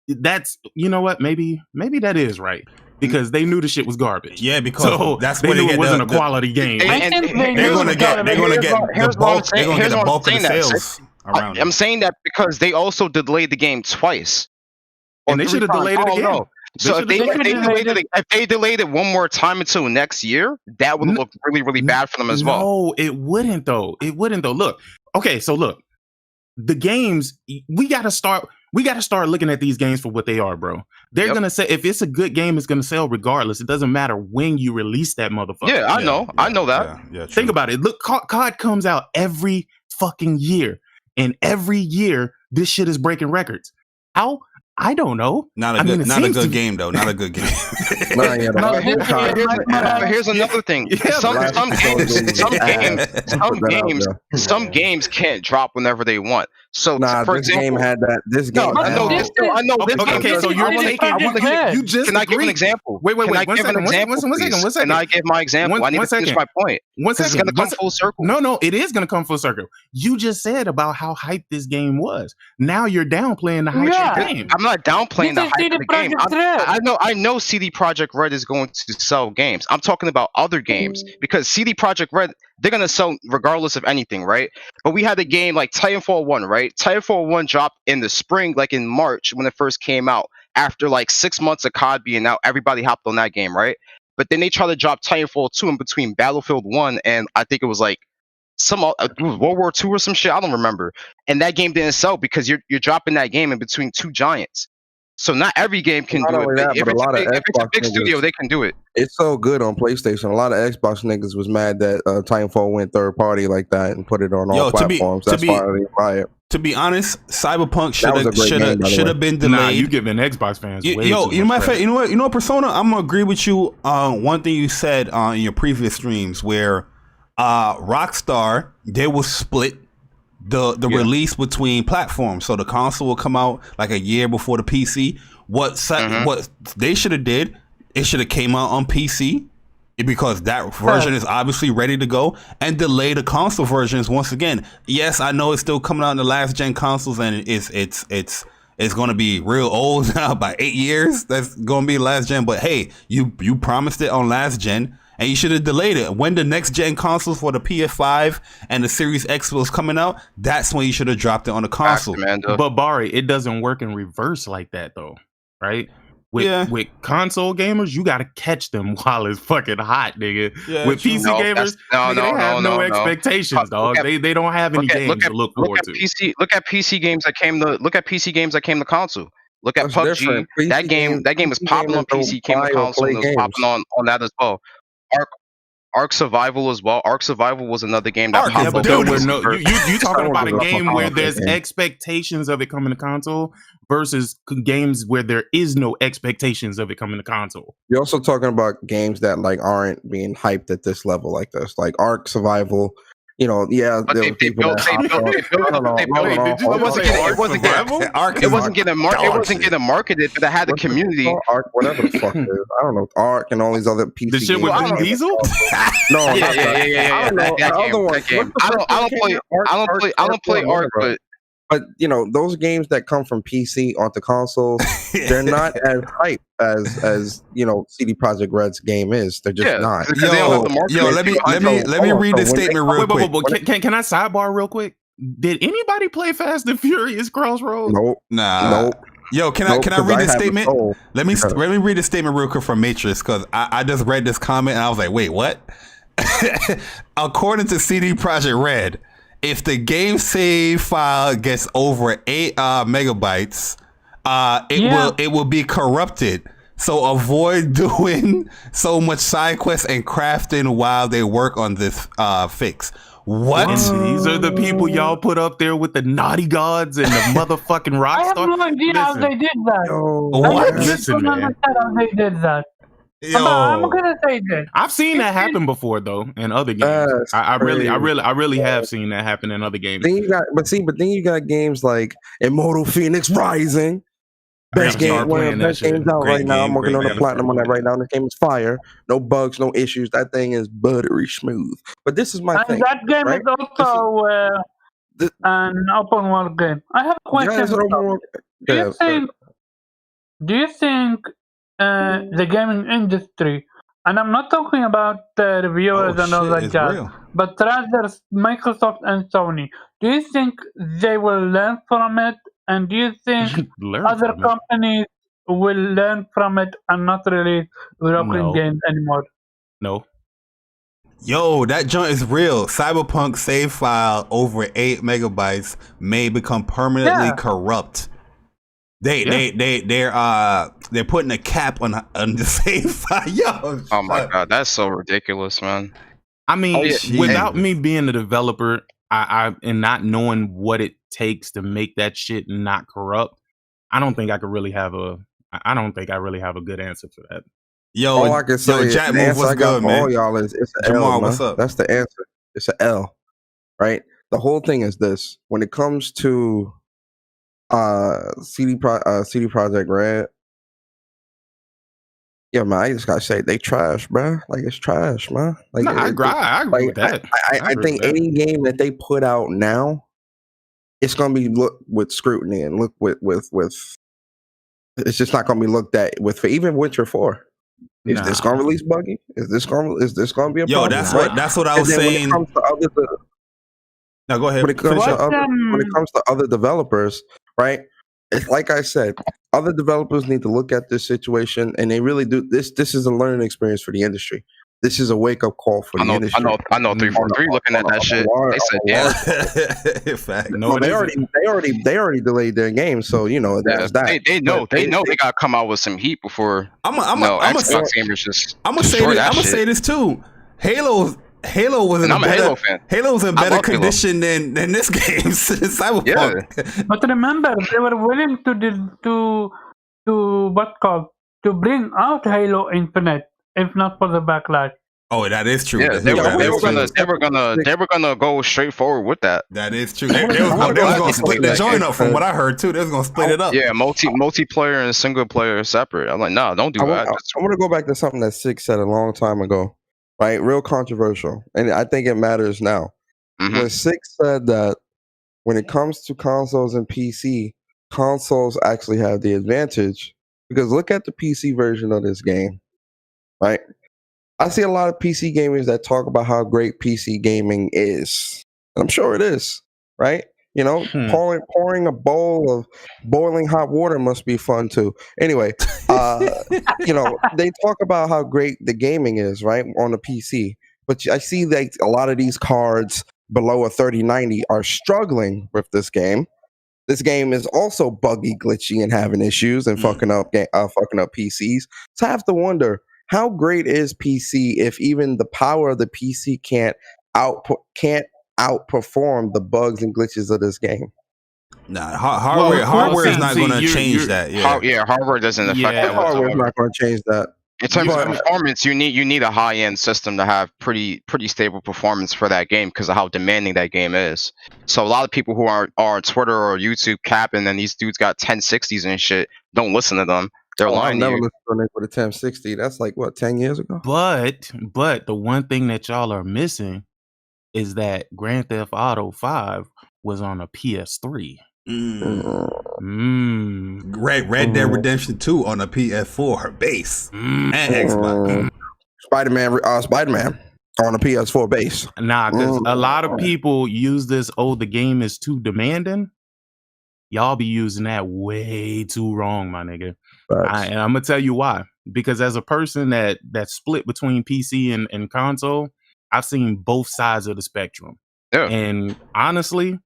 that's, you know what, maybe that is right, because they knew the shit was garbage. Yeah, because that's they knew it wasn't a quality game. They're gonna get the bulk of the sales around it. I'm saying that because they also delayed the game twice, and they should have delayed it again. So if they delayed it one more time until next year, that would look really, really bad for them as well. No, it wouldn't though. Look, the games, we gotta start looking at these games for what they are, bro. They're gonna say, if it's a good game, it's gonna sell regardless. It doesn't matter when you release that motherfucker. Yeah, I know that. Yeah, think about it. Look, COD comes out every fucking year, and every year this shit is breaking records. How? I don't know. Not a good game though. Not a good game. Here's another thing. Some games can't drop whenever they want. So, for example, game had that. This game. I know. This game. So you're taking. You just. Can I give an example? Wait. One second. Can I give my example? I need to finish my point. One second. It's gonna come full circle. No, it is gonna come full circle. You just said about how hyped this game was. Now you're downplaying the hype of the game. I'm not downplaying the hype of the game. I know CD Projekt Red is going to sell games. I'm talking about other games, because CD Projekt Red, they're gonna sell regardless of anything, right? But we had a game like Titanfall 1, right? Titanfall 1 dropped in the spring, like in March when it first came out. After like 6 months of COD being out, everybody hopped on that game, right? But then they tried to drop Titanfall 2 in between Battlefield 1 and I think it was like World War II or some shit. I don't remember. And that game didn't sell because you're dropping that game in between two giants. So not every game can Not do it. only But that, if but a it's lot of if it's a Xbox big studio, niggas, they can do it. it's so good on PlayStation. A lot of Xbox niggas was mad that Titanfall went third party like that and put it on all platforms. That's why I didn't buy it. To be honest, Cyberpunk That was a great game, by the should way. have been delayed. Nah, you giving Xbox fans way Yo, too you know much my credit. you know what, Persona. I'm gonna agree with you on one thing you said in your previous streams where Rockstar, they will split the release between platforms. So the console will come out like a year before the PC. What they should have did, it should have came out on PC because that version is obviously ready to go, and delay the console versions once again. Yes, I know it's still coming out in the last gen consoles, and it's going to be real old now by 8 years. That's going to be last gen. But hey, you promised it on last gen, and you should have delayed it. When the next gen consoles for the PS5 and the Series X was coming out, that's when you should have dropped it on the console. But Bari, it doesn't work in reverse like that though, right? With console gamers, you gotta catch them while it's fucking hot, nigga. Yeah, with true. PC gamers, they have no expectations, dog. They don't have any games to look forward to. Look at PC games that came to console. Look at PUBG. That game was popping on PC, came to console, and it was popping on that as well. Ark Survival as well. Ark Survival was another game that popped but up. you talking about a game where there's expectations of it coming to console versus games where there is no expectations of it coming to console. You're also talking about games that like aren't being hyped at this level like this, like Ark Survival. You know, yeah, but it wasn't getting marketed, but it had a community. Ark, whatever the fuck it is. I don't know, Ark and all these other PC The shit with Vin Diesel? No, yeah. I don't play Ark, but you know, those games that come from PC onto consoles, they're not as hype as you know CD Projekt Red's game is. They're just not. Let me read this statement real quick. Can I sidebar real quick? Did anybody play Fast and Furious Crossroads? Nope. Nah. Yo, can I read this statement? Let me read this statement real quick from Matrix, because I just read this comment and I was like, wait, what? According to CD Projekt Red, if the game save file gets over 8 megabytes, it will be corrupted. So avoid doing so much side quests and crafting while they work on this fix. What? These are the people y'all put up there with the naughty gods and the motherfucking Rockstar. I have no idea how they did that. What? Listen, man. How they did that. I'm gonna say this. I've seen that happen before though in other games. I really have seen that happen in other games. Then you got games like Immortal Phoenix Rising. Best game's out right now. I'm working on the platinum on that right now. The game is fire. No bugs, no issues. That thing is buttery smooth. But this is my thing. That game is also an open world game. I have a question. Do you think the gaming industry, and I'm not talking about reviewers and all that jazz, but rather Microsoft and Sony, do you think they will learn from it? And do you think other companies will learn from it and not release broken games anymore? No. Yo, that joint is real. Cyberpunk save file over 8 megabytes may become permanently corrupt. They're putting a cap on the save file. Yo, oh my god, that's so ridiculous, man. I mean, without me being a developer, I and not knowing what it takes to make that shit not corrupt, I don't think I really have a good answer for that. Yo, all I can say is the answer I got for all y'all is it's an L. What's up? That's the answer. It's an L, right? The whole thing is this: when it comes to CD Projekt Red, yeah, man, I just gotta say they trash, bro. Like it's trash, man. Like I agree with that. I think any game that they put out now, it's gonna be looked with scrutiny and look with. It's just not gonna be looked at with even Witcher 4. Is this gonna release buggy? Is this gonna be a problem? That's what I was saying. When it comes to now go ahead. When it comes to other developers, right? It's like I said, other developers need to look at this situation, and they really do. This is a learning experience for the industry. this is a wake up call for the industry. I know. 343 looking at that shit. They said, yeah. Fact. No, they already delayed their game, so there's that. They know they gotta come out with some heat before. Xbox gamers just. I'm gonna say this too. Halo was in I'm a Halo fan. Halo's in better condition than this game. Cyberpunk. Yeah. But remember, they were willing to bring out Halo Infinite, if not for the backlash. Oh, that is true. Yeah, they were gonna go straight forward with that. That is true. They was gonna split the joint up, from what I heard too. They was gonna split it up. Yeah, multiplayer and single player separate. I'm like, nah, don't do that. I want to go back to something that Six said a long time ago. Right, real controversial, and I think it matters now. When Six said that when it comes to consoles and PC, consoles actually have the advantage because look at the PC version of this game, right? I see a lot of PC gamers that talk about how great PC gaming is. I'm sure it is, right? Pouring a bowl of boiling hot water must be fun too. Anyway, they talk about how great the gaming is, right, on the PC. But I see that a lot of these cards below a 3090 are struggling with this game. This game is also buggy, glitchy, and having issues and fucking up PCs. So I have to wonder, how great is PC if even the power of the PC can't outperform the bugs and glitches of this game? Nah, hardware is not going to change that. Yeah, hardware doesn't affect that. Hardware is not going to change that. In terms of performance, you need a high end system to have pretty stable performance for that game because of how demanding that game is. So a lot of people who are on Twitter or YouTube capping, and these dudes got 1060s and shit, don't listen to them. They're lying to you. I never listened to it with a 1060. That's like what, 10 years ago? But the one thing that y'all are missing is that Grand Theft Auto 5 was on a PS3. Red Dead Redemption 2 on a PS4 base and Xbox. Spider-Man on a PS4 base. Nah, because a lot of people use this, the game is too demanding. Y'all be using that way too wrong, my nigga. And I'm gonna tell you why. Because as a person that split between PC and console, I've seen both sides of the spectrum. Yeah. And honestly,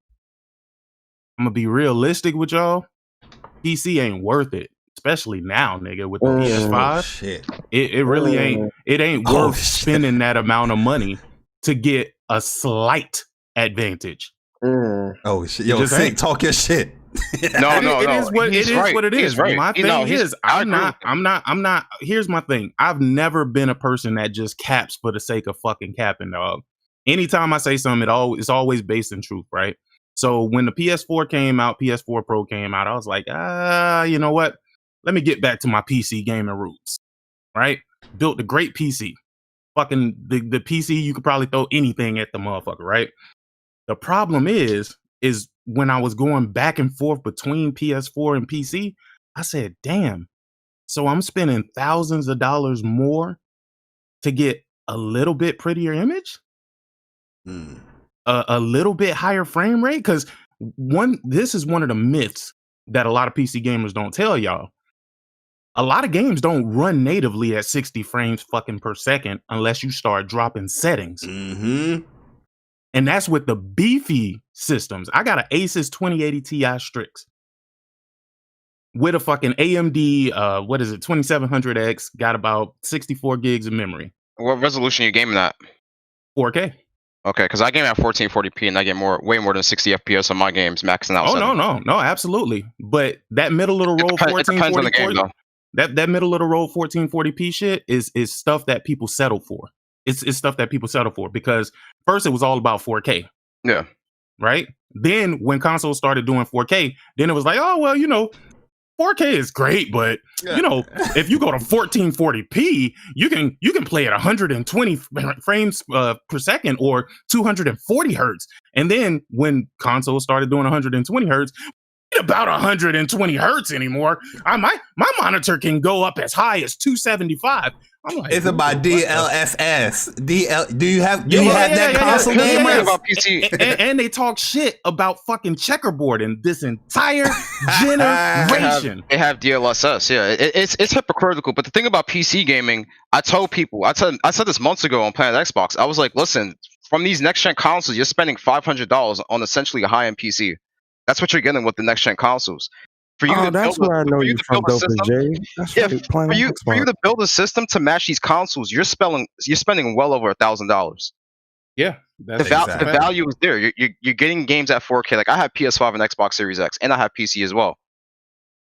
I'm gonna be realistic with y'all. PC ain't worth it, especially now, nigga, with the PS5. Shit. It really ain't. It ain't worth spending that amount of money to get a slight advantage. Oh shit! Yo, Sink, talk your shit. No. It is what it is. Right. My thing is, I'm not. Here's my thing. I've never been a person that just caps for the sake of fucking capping, dog. Anytime I say something, it's always based in truth, right? So when the PS4 came out, PS4 Pro came out, I was like, you know what? Let me get back to my PC gaming roots, right? Built a great PC. Fucking the PC, you could probably throw anything at the motherfucker, right? The problem is when I was going back and forth between PS4 and PC, I said, damn, so I'm spending thousands of dollars more to get a little bit prettier image? A little bit higher frame rate? Because this is one of the myths that a lot of PC gamers don't tell y'all. A lot of games don't run natively at 60 frames fucking per second unless you start dropping settings. And that's with the beefy systems. I got an Asus 2080 Ti Strix with a fucking AMD, 2700X, got about 64 gigs of memory. What resolution are you gaming at? 4K. Okay, because I game at 1440p and I get way more than 60 FPS on my games, maxing out. Oh, no, absolutely. But that middle of the road 1440p, that middle of the road 1440p shit is stuff that people settle for. It's stuff that people settle for because first it was all about 4K. Yeah. Right? Then when consoles started doing 4K, then it was like, oh, well, 4K is great, but if you go to 1440p, you can play at 120 frames per second or 240 hertz. And then when consoles started doing 120 hertz, about 120 hertz anymore. My monitor can go up as high as 275. I'm like, it's about DLSS. Do you have that console Here's the gamer? thing about PC. And they talk shit about fucking checkerboard in this entire generation. They have DLSS. Yeah, it's hypocritical. But the thing about PC gaming, I told people, I said this months ago on Planet Xbox. I was like, listen, from these next gen consoles, you're spending $500 on essentially a high end PC. That's what you're getting with the next gen consoles. For you that's where I know you from, Dopest J. That's yeah, right, for you to build a system to match these consoles, you're spending well over $1,000. Yeah, the value is there. You're getting games at 4K. Like I have PS5 and Xbox Series X, and I have PC as well.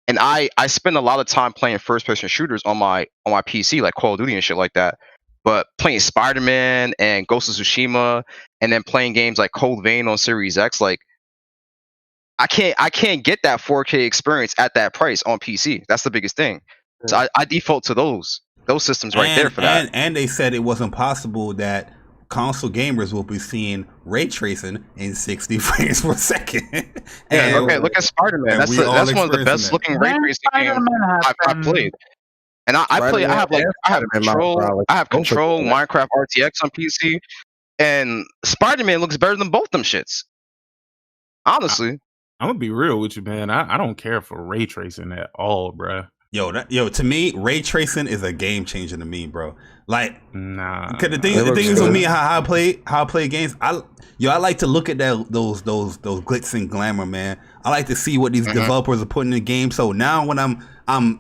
And I spend a lot of time playing first person shooters on my PC, like Call of Duty and shit like that. But playing Spider-Man and Ghost of Tsushima, and then playing games like Cold Vein on Series X, like I can't get that 4K experience at that price on PC. That's the biggest thing. So I default to those systems right there for that. And they said it wasn't possible that console gamers will be seeing ray tracing in 60 frames per second. Okay, look at Spider-Man. That's one of the best looking ray tracing games I've played. And I have Control, Minecraft RTX on PC, and Spider-Man looks better than both them shits. Honestly. I'm gonna be real with you, man. I don't care for ray tracing at all, bro. To me, ray tracing is a game changer to me, bro. Like, nah. Cause the thing is with me, how I play games. I like to look at those glitz and glamour, man. I like to see what these developers are putting in the game. So now when I'm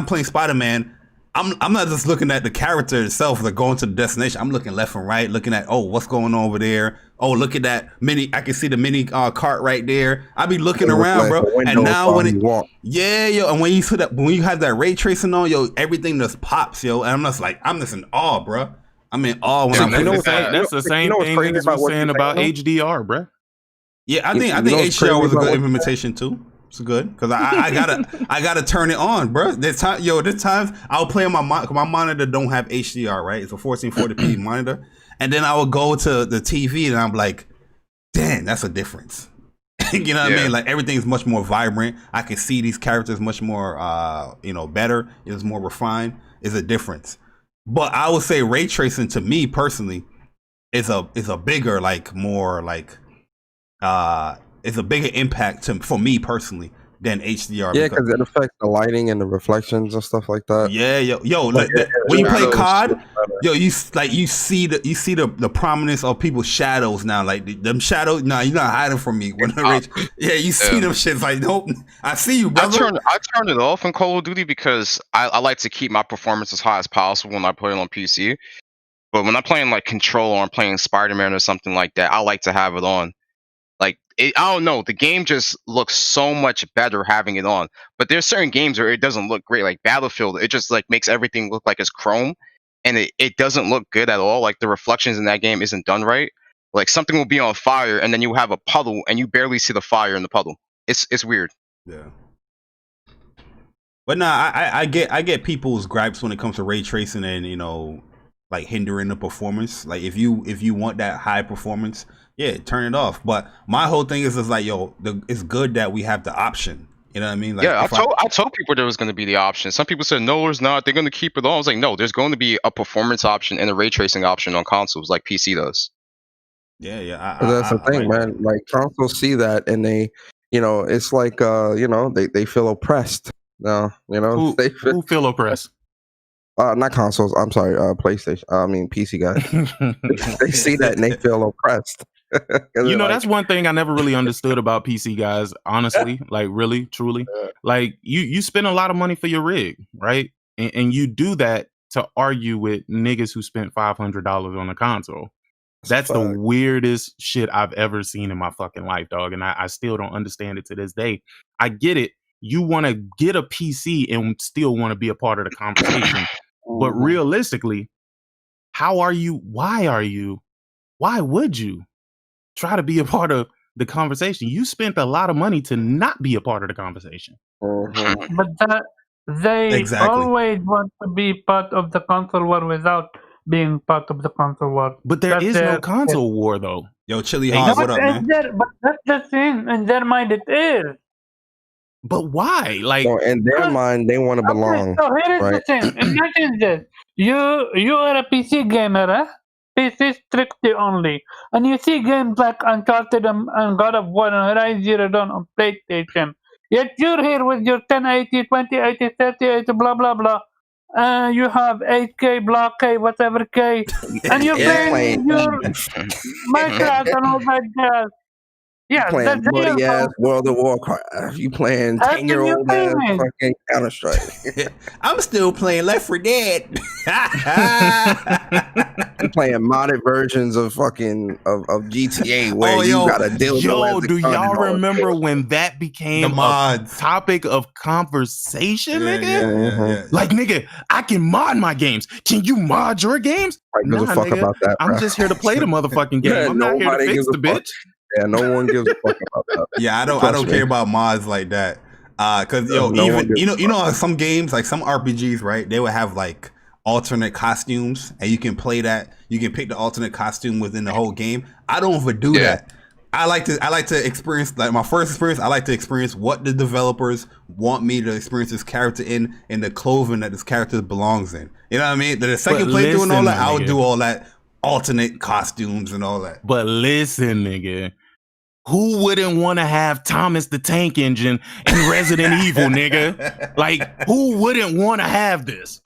playing Spider-Man. I'm not just looking at the character itself, like going to the destination. I'm looking left and right, looking at what's going on over there. Oh, look at that mini. I can see the mini cart right there. I be looking around, bro. And now when and when you have that ray tracing on, everything just pops, and I'm just in awe, bro. I'm in awe when that's the same thing niggas was saying about HDR, bro. Yeah, I think HDR was a good implementation too. It's good because I gotta turn it on, bro. This time I'll play on my monitor don't have HDR, right? It's a 1440p monitor, and then I will go to the TV and I'm like, damn, that's a difference. You know what I mean? Like everything's much more vibrant. I can see these characters much more, better. It's more refined. It's a difference. But I would say ray tracing to me personally is a bigger, like more like it's a bigger impact for me personally than HDR. Yeah, because it affects the lighting and the reflections and stuff like that. Yeah, when you play COD, you see the prominence of people's shadows now. Like them shadows, you're not hiding from me. You see them shits. Like, nope, I see you, brother. I turn it off in Call of Duty because I like to keep my performance as high as possible when I play it on PC. But when I'm playing like Control or I'm playing Spider-Man or something like that, I like to have it on. Like, I don't know, the game just looks so much better having it on. But there's certain games where it doesn't look great, like Battlefield. It just like makes everything look like it's chrome, and it doesn't look good at all. Like the reflections in that game isn't done right. Like something will be on fire, and then you have a puddle, and you barely see the fire in the puddle. It's weird. Yeah. But I get people's gripes when it comes to ray tracing and like hindering the performance. Like if you want that high performance, yeah, turn it off. But my whole thing is like, it's good that we have the option. You know what I mean? Like, yeah, I told people there was going to be the option. Some people said no, there's not. They're going to keep it on. I was like, no, there's going to be a performance option and a ray tracing option on consoles like PC does. Yeah. That's the thing, man. Like consoles see that and they, it's like they feel oppressed. Who feel oppressed? Not consoles. I'm sorry. PlayStation. I mean PC guys. They see that and they feel oppressed. That's one thing I never really understood about PC guys. Honestly, like really, truly, like you spend a lot of money for your rig, right? And you do that to argue with niggas who spent $500 on a console. That's the weirdest shit I've ever seen in my fucking life, dog. And I still don't understand it to this day. I get it. You want to get a PC and still want to be a part of the conversation. But realistically, why would you try to be a part of the conversation? You spent a lot of money to not be a part of the conversation. But they always want to be part of the console war without being part of the console war. But there is no console war, though. Yo, Chili Hog, what up, man? But that's the thing. In their mind, it is. But why? Like, So in their mind, they want to belong. So here is right? the thing. Imagine this. You are a PC gamer, huh? PC strictly only. And you see games like Uncharted and God of War and Horizon Zero Dawn on PlayStation. Yet you're here with your 1080, 2080, 3080, blah blah blah. You have 8K, block K, whatever K. And you're Yeah, playing your Minecraft and all that jazz. Yeah, playing that's real. bloody ass World of Warcraft. You playing How can you 10-year-old play ass me? fucking Counter Strike. I'm still playing Left 4 Dead. You playing modded versions of fucking of GTA where you got a dildo. Yo, as a do gun y'all and all that remember shit. when that became The mods. a topic of conversation, nigga? Yeah. Like, nigga, I can mod my games. Can you mod your games? Nobody gives a fuck nigga, about that, I'm bro. just here to play the motherfucking game. Yeah, I'm not here to nobody fix gives a the fuck. bitch. Yeah, no one gives a fuck about that. Yeah, I don't Trust me. care about mods like that. Cause yo, No one even gives a you know some games, like some RPGs, right? They would have like alternate costumes, and you can play that. You can pick the alternate costume within the whole game. I don't ever do that. I like to experience, like my first experience. I like to experience what the developers want me to experience this character in, and the clothing that this character belongs in. You know what I mean? The second playthrough and all that, I would do all that alternate costumes and all that. But listen, nigga, who wouldn't want to have Thomas the Tank Engine in Resident Evil, nigga? Like, who wouldn't want to have this?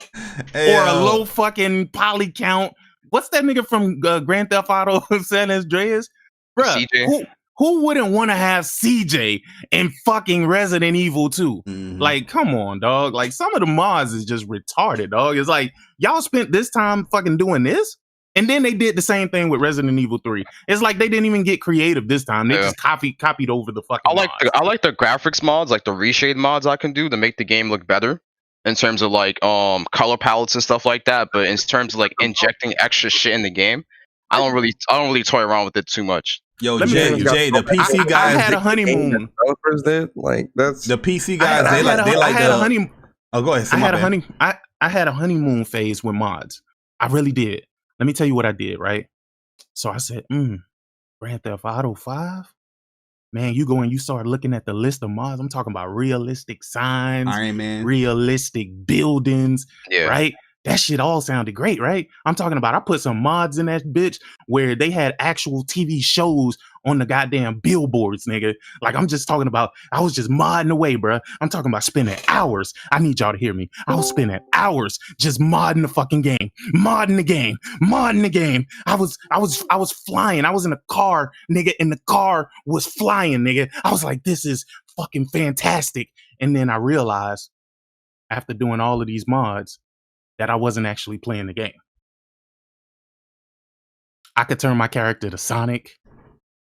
Hey, or a low fucking poly count? What's that nigga from Grand Theft Auto San Andreas? Bruh, CJ. who wouldn't want to have CJ in fucking Resident Evil 2? Mhm. Like, come on, dog. Like, some of the mods is just retarded, dog. It's like, y'all spent this time fucking doing this? And then they did the same thing with Resident Evil 3. It's like they didn't even get creative this time. They just copied over the fucking mods. I like the graphics mods, like the reshade mods I can do to make the game look better in terms of like color palettes and stuff like that. But in terms of like injecting extra shit in the game, I don't really toy around with it too much. Yo, Let me Jay, tell you, the PC I guys, had a honeymoon. Developers did like that's the PC guys, I had a honeymoon. Oh, go ahead. I had a honeymoon phase with mods. I really did. Let me tell you what I did, right? So I said, Grand Theft Auto 5? Man, you go and you start looking at the list of mods. I'm talking about realistic signs, Iron Man, realistic buildings, Yeah. right? That shit all sounded great, right? I'm talking about I put some mods in that bitch where they had actual TV shows on the goddamn billboards, nigga. Like, I'm just talking about, I was just modding away, bruh. I'm talking about spending hours. I need y'all to hear me. I was spending hours just modding the fucking game, modding the game. I was flying. I was in a car, nigga, and the car was flying, nigga. I was like, this is fucking fantastic. And then I realized after doing all of these mods that I wasn't actually playing the game. I could turn my character to Sonic,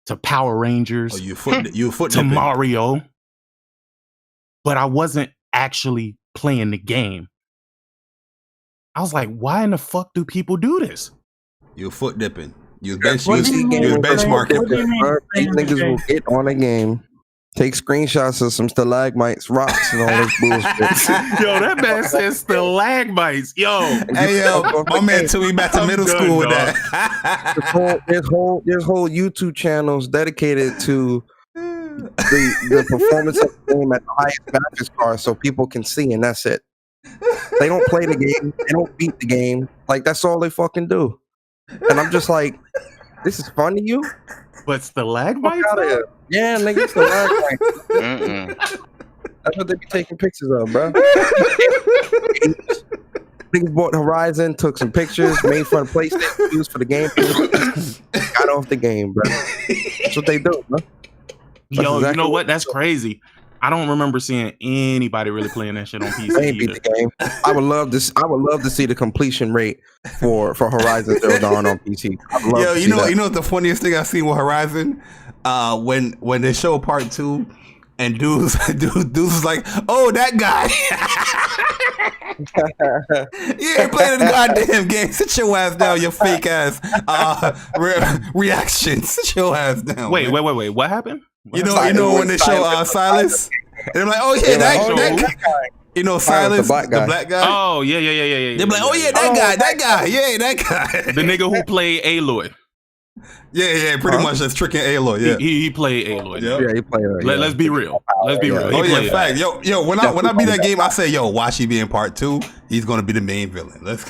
to Power Rangers, you foot to Mario, but I wasn't actually playing the game. I was like, why in the fuck do people do this? You foot dipping. You That's benchmarking. These niggas will get on a game, take screenshots of some stalagmites, rocks, and all this bullshit. Yo, that man says stalagmites. Yo, hey yo, my man took me back to middle school with that. There's whole YouTube channels dedicated to the performance of the game at the highest graphics card, so people can see, and that's it. They don't play the game. They don't beat the game. Like, that's all they fucking do. And I'm just like, this is fun to you? But stalagmites? Yeah, nigga, stalagmites. That's what they be taking pictures of, bro. Niggas bought Horizon, took some pictures, made fun of PlayStation, used for the game, got off the game, bro. That's what they do, bro. Yo, you know what? That's crazy. I don't remember seeing anybody really playing that shit on PC. They beat the game. I would love to see the completion rate for Horizon Zero Dawn on PC. Yo, you know what the funniest thing I've seen with Horizon? When they show part 2 and dudes was like, oh, that guy. Yeah, playing the goddamn game. Sit your ass down, your fake ass reaction. Sit your ass down. Wait. What happened? You know when they show Silas, and they're like, oh yeah, that guy. You know Silas, the black guy. Oh yeah. They're like, oh yeah, that guy, yeah, that guy. The nigga who played Aloy. Yeah, pretty much that's tricking Aloy. Yeah, He played Aloy. Yep. Yeah, he played her. Yeah. Let's be real. Let's be real. Oh He yeah, played fact. her. Yo, when I beat that game, I say, yo, watch he be in part 2. He's gonna be the main villain. Let's.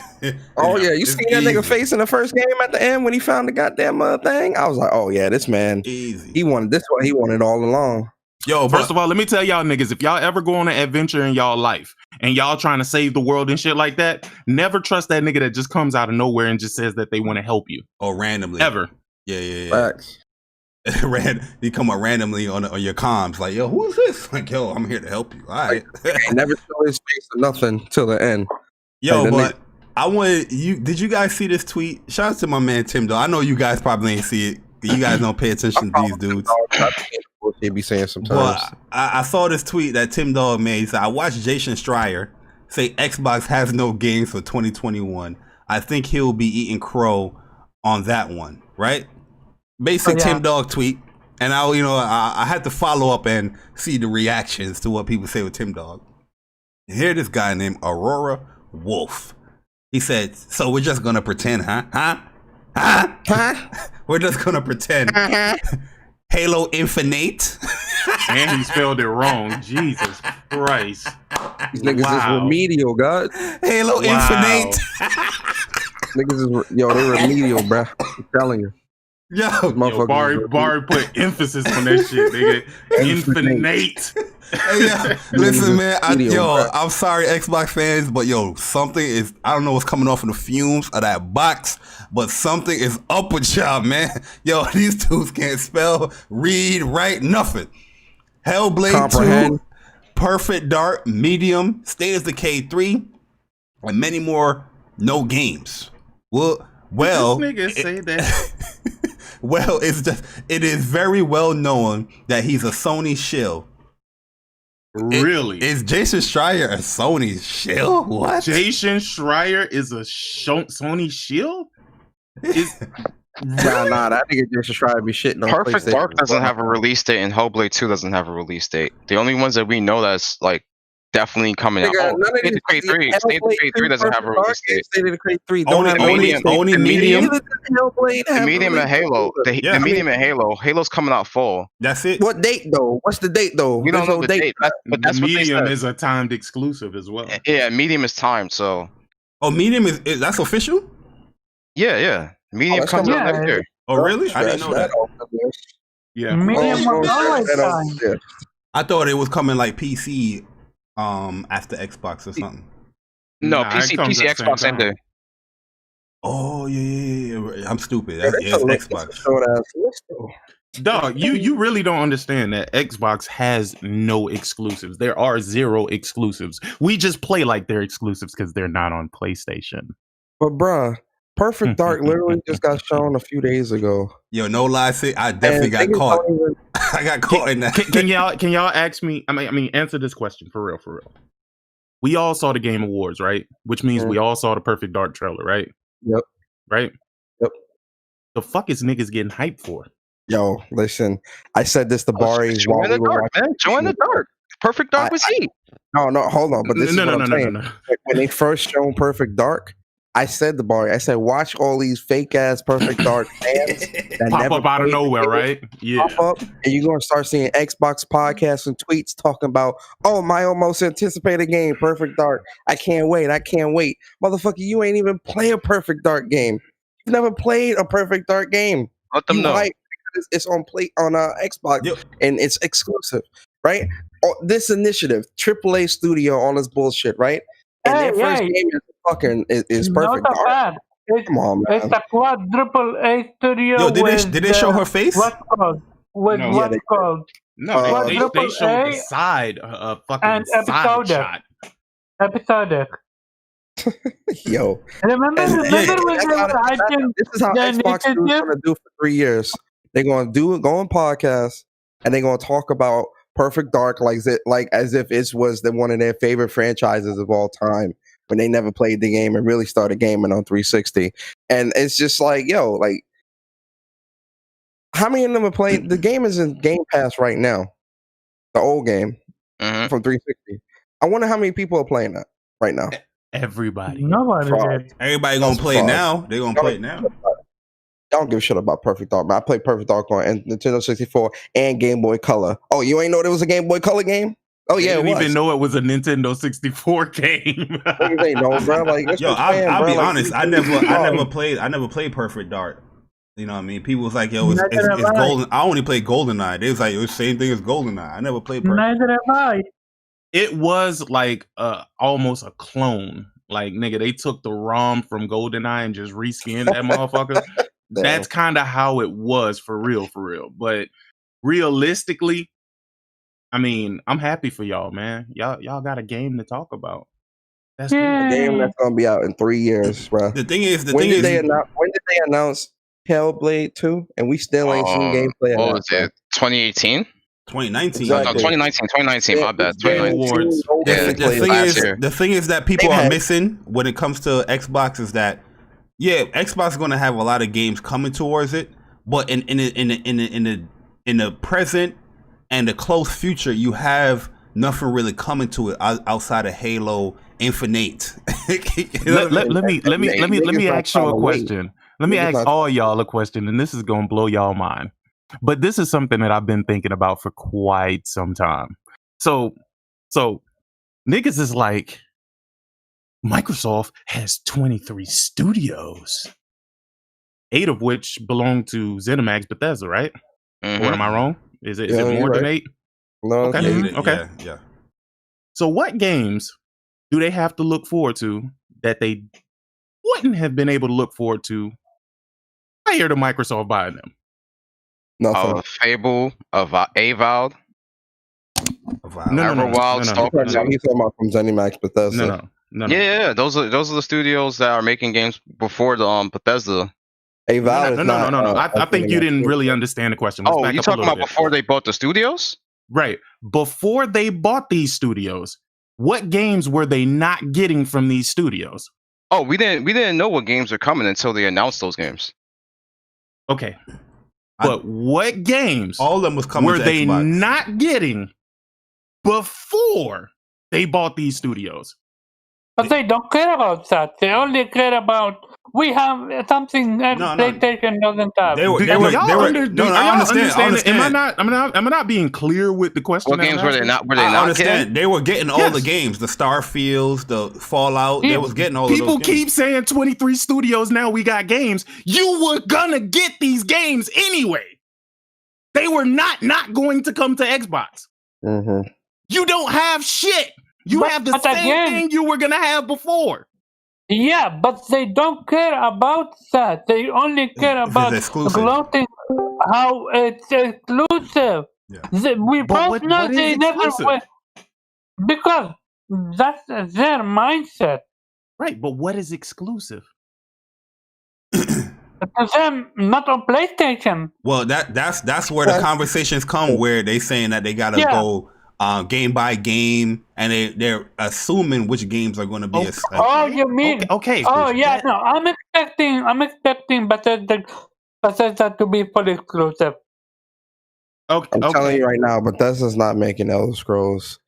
Oh yeah, you it's seen that nigga easy. face in the first game at the end when he found the goddamn thing? I was like, oh yeah, this man, Easy. he wanted this one. He wanted all along. Yo, First of all, let me tell y'all niggas, if y'all ever go on an adventure in y'all life and y'all trying to save the world and shit like that, never trust that nigga that just comes out of nowhere and just says that they want to help you. or randomly. Ever. Yeah. Facts. He come up randomly on your comms, like, yo, who is this? Like, yo, I'm here to help you. All right. Never show his face or nothing till the end. Yo, Like, the but I wanted you. Did you guys see this tweet? Shout out to my man Tim. Though I know you guys probably ain't see it. You guys don't pay attention to these dudes. They be saying sometimes. But I saw this tweet that Tim Dog made. He said, I watched Jason Schreier say Xbox has no games for 2021. I think he'll be eating crow on that one, right? Basic Tim Dog tweet. And I had to follow up and see the reactions to what people say with Tim Dog. And here this guy named Aurora Wolf. He said, so we're just gonna pretend, huh? We're just gonna pretend. Halo Infinite. And he spelled it wrong. Jesus Christ. These niggas is remedial, God. Halo Infinite. Niggas is they remedial, bro. I'm telling you. Yo, Barry put emphasis on that shit, nigga. Infinite. Hey, listen, man. I'm sorry, Xbox fans, but something is. I don't know what's coming off in the fumes of that box, but something is up with y'all, man. Yo, these dudes can't spell, read, write, nothing. Hellblade 2, Perfect Dark, Medium, State of Decay 3, and many more. No games. Well, this nigga say that. Well, it is very well known that he's a Sony shill. Really? Is Jason Schreier a Sony shill? What? Jason Schreier is a Sony shill? Nah, that nigga Jason Schreier be shitting on Perfect PlayStation. Dark doesn't have a release date, and Hellblade 2 doesn't have a release date. The only ones that we know that's like definitely coming out. Nigga, none of State of Decay 3. State of Decay 3 doesn't have a release date. State of Decay 3 Only Medium. The Medium and Halo. The Medium and Halo. Halo's coming out fall. That's it. What date though? What's the date though? We don't know the date, but that's the what they Medium said. is a timed exclusive as well. Yeah, Medium is timed, so. Oh, Medium is that's official? Yeah. Medium comes out next year. Oh, really? I didn't know that. Yeah. Medium was always time. I thought it was coming like PC after Xbox or something. No, Nah, PC, it comes at the same Xbox, and time. Oh yeah. I'm stupid. It's Xbox. Dog, you really don't understand that Xbox has no exclusives. There are 0 exclusives. We just play like they're exclusives because they're not on PlayStation. But bruh, Perfect Dark literally just got shown a few days ago. Yo, no lie, I definitely got caught. I got caught in that. Can y'all ask me? I mean, answer this question for real. We all saw the Game Awards, right? Which means we all saw the Perfect Dark trailer, right? Yep. Right? Yep. The fuck is niggas getting hyped for? Yo, listen, I said this to Barry while we were watching. Join the dark. Perfect Dark was heat. No, hold on. But this is what I'm saying. No. When they first shown Perfect Dark, I said to Barry, I said, watch all these fake ass Perfect Dark fans that Pop never up out of played nowhere, the game, right? Yeah. pop up, and you're gonna start seeing Xbox podcasts and tweets talking about, oh, my most anticipated game, Perfect Dark. I can't wait. Motherfucker, you ain't even play a Perfect Dark game. You've never played a Perfect Dark game. Let them know. It's on Xbox and it's exclusive, right? This initiative, AAA Studio on this bullshit, right? And their first game is Perfect Not Dark. bad. Come on, man. It's a quadruple A studio. Yo, did they show her face? What's called? With No. what's called? No, they Triple showed A the side, fucking and side episodic. shot. Episodic. Yo, Remember when they were hyping this is how the Xbox is initiative? going to do for 3 years. They're going to go on podcasts and they're going to talk about Perfect Dark like as if it was one of their favorite franchises of all time when they never played the game and really started gaming on 360. And it's just like, yo, like, how many of them are playing? The game is in Game Pass right now. The old game from 360. I wonder how many people are playing that right now. Everybody. Nobody Fraud. did. Everybody gonna play it now. They're gonna play it now. I don't give a shit about Perfect Dark, man. I played Perfect Dark on Nintendo 64 and Game Boy Color. Oh, you ain't know there was a Game Boy Color game? Oh They yeah, it didn't was. even know it was a Nintendo 64 game. Niggas ain't know, bro. Like, that's Yo, what I'm saying, I'll bro. be Like, honest. I never played Perfect Dark. You know what I mean? People was like, yo, Neither have it's I. golden. I only played GoldenEye. They was like, it was the same thing as GoldenEye. I never played Perfect. Neither have I. It was like almost a clone. Like, nigga, they took the ROM from GoldenEye and just reskinned that motherfucker. damn. That's kind of how it was for real. But realistically, I mean, I'm happy for y'all, man. Y'all got a game to talk about. That's good. A game that's gonna be out in 3 years, bro. The thing is, When did they announce Hellblade 2? And we still ain't seen gameplay of What that, was bro. it? 2018? 2019. No, Exactly. 2019. My bad. It's been 2019. no The, Yeah, gameplay thing last is, year. the thing is that people They've are had- missing when it comes to Xbox is that, yeah, Xbox is going to have a lot of games coming towards it, but in the present and the close future, you have nothing really coming to it outside of Halo Infinite. You know what I mean? Let me Niggas ask you not a trying to wait. question. Let me Niggas ask not- all y'all a question, and this is gonna blow y'all mind. But this is something that I've been thinking about for quite some time. So niggas is like, Microsoft has 23 studios, 8 of which belong to ZeniMax Bethesda, right? Mhm. Or am I wrong? Is it Yeah, more you're than right. 8? No, Okay. Yeah, okay. Okay. yeah. So what games do they have to look forward to that they wouldn't have been able to look forward to prior to Microsoft buying them? Nothing. Of Fable, of Avowed, No. Everwild, Stalker He's 2. talking about from ZeniMax Bethesda. No. Yeah, those are the studios that are making games before the Bethesda. Avowed is not. No. I think you didn't really understand the question. Let's Oh, back you up a talking little about bit. before they bought the studios? Right. Before they bought these studios, what games were they not getting from these studios? Oh, we didn't know what games are coming until they announced those games. Okay. But what games All of them was coming were to they Xbox. not getting before they bought these studios? But they don't care about that. They only care about we have something that No. PlayStation doesn't have. They were. Do They were. y'all They were. under- do- No, are I y'all understand. I understanding? understand. Am I not being clear with the question? What that I'm games were they asking? not? Were they I not understand. getting? They were getting all the Yes. games, the Starfields, the Fallout. They was getting all of those People games. keep saying 23 studios now we got games. You were gonna get these games anyway. They were not going to come to Xbox. Mm-hmm. You don't have shit. You But- have the but same again- thing you were gonna have before. Yeah, but they don't care about that. They only care about exclusive. gloating how it's exclusive. Yeah. We But both know what is they never exclusive? went because that's their mindset. Right, but what is exclusive? To them, not on PlayStation. Well, that's where the conversations come, where they saying that they gotta Yeah. go game by game, and they're assuming which games are going to be. Okay. Oh, you mean? Okay. Oh, yeah. That- No, I'm expecting Bethesda to be fully exclusive. okay. I'm telling you right now, Bethesda's not making Elder Scrolls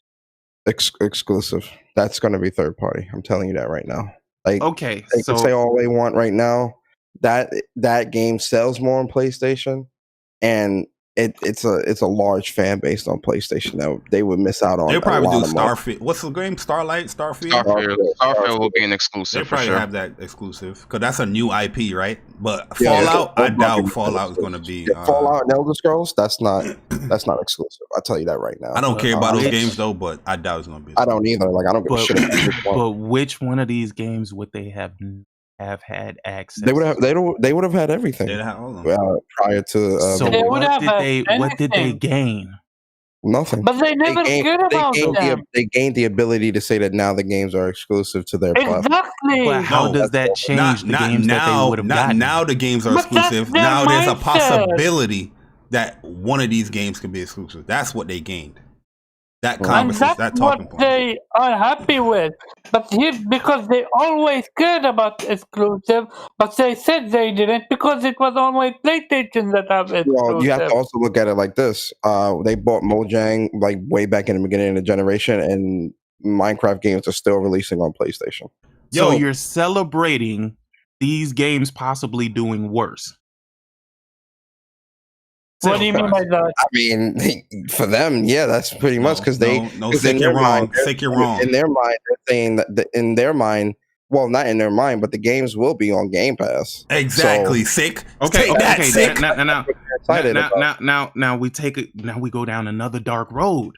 exclusive. That's going to be third party. I'm telling you that right now. Like, Okay. they So can say all they want right now. That game sells more on PlayStation, and it's a large fan base on PlayStation that they would miss out on. They'll probably a do lot of money. Starfield. What's the game? Starfield. Starfield will be an They exclusive for probably sure. have that exclusive because that's a new IP, right? But Yeah, Fallout, yeah. I doubt Fallout is going to be. Yeah, Fallout and Elder Scrolls, that's not exclusive. I'll tell you that right now. I don't care about those Which- games though, but I doubt it's going to be. I don't either. Like, I don't give a But, shit about which one. but which one of these games would they have had access? They would have had everything They have all of them. prior to So They would what have did had they anything. gain? nothing. But they never cared about them. They gained the ability to say that now the games are exclusive to their platform. Exactly. But how No, does that change the games that they would have not gotten? now. The games are But that's exclusive. their Now there's a mindset. possibility that one of these games could be exclusive. That's what they gained. That And conversation, that's that talking what point. they are happy with. But because they always cared about exclusive, but they said they didn't because it was always PlayStation that have exclusive. Well, you have to also look at it like this. They bought Mojang like way back in the beginning of the generation, and Minecraft games are still releasing on PlayStation. So Yo. you're celebrating these games possibly doing worse. What do you mean by that? I mean, for them, yeah, that's pretty much because Sick, you're wrong. Sick, you're wrong. In their mind, they're saying that in their mind, well, not in their mind, but the games will be on Game Pass. Exactly, Sick. Okay, Take that, Sick. Now we take it. Now we go down another dark road.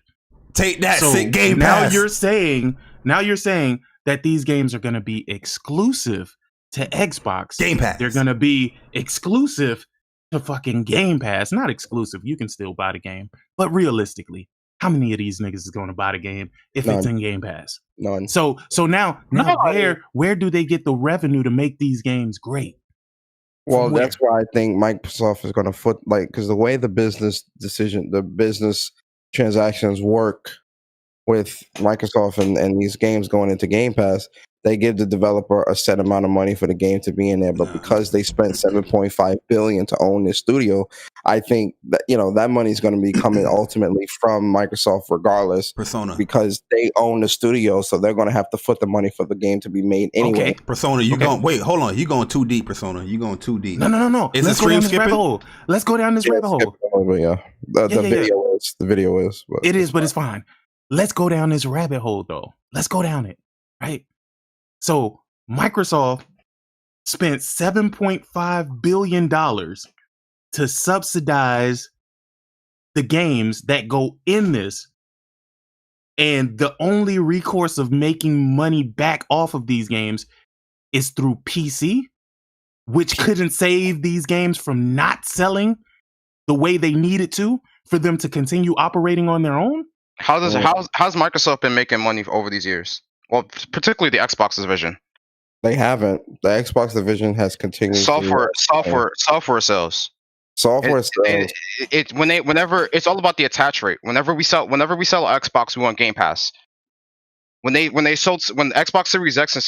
Take that, Sick. Game now Pass. you're saying that these games are going to be exclusive to Xbox. Game Pass. They're going to be exclusive to fucking Game Pass. Not exclusive. You can still buy the game, but realistically, how many of these niggas is going to buy the game if it's in Game Pass? None. So now where do they get the revenue to make these games great? Well, that's why I think Microsoft is going to because the way the business transactions work with Microsoft and these games going into Game Pass, they give the developer a set amount of money for the game to be in there. But because they spent $7.5 billion to own this studio, I think that that money is going to be coming ultimately from Microsoft, regardless. Persona, because they own the studio, so they're going to have to foot the money for the game to be made anyway. Okay, Persona, wait, hold on, you going too deep, Persona. You going too deep. No. Let's go down this rabbit hole. Let's go down this rabbit hole. The video is. But it is, but it's fine. Let's go down this rabbit hole, though. Let's go down it, right? So Microsoft spent $7.5 billion to subsidize the games that go in this. And the only recourse of making money back off of these games is through PC, which couldn't save these games from not selling the way they needed to for them to continue operating on their own. How's Microsoft been making money over these years? Well, particularly the Xbox division. They haven't. The Xbox division has continued. Software sales. Whenever it's all about the attach rate. Whenever we sell Xbox, we want Game Pass. When Xbox Series X and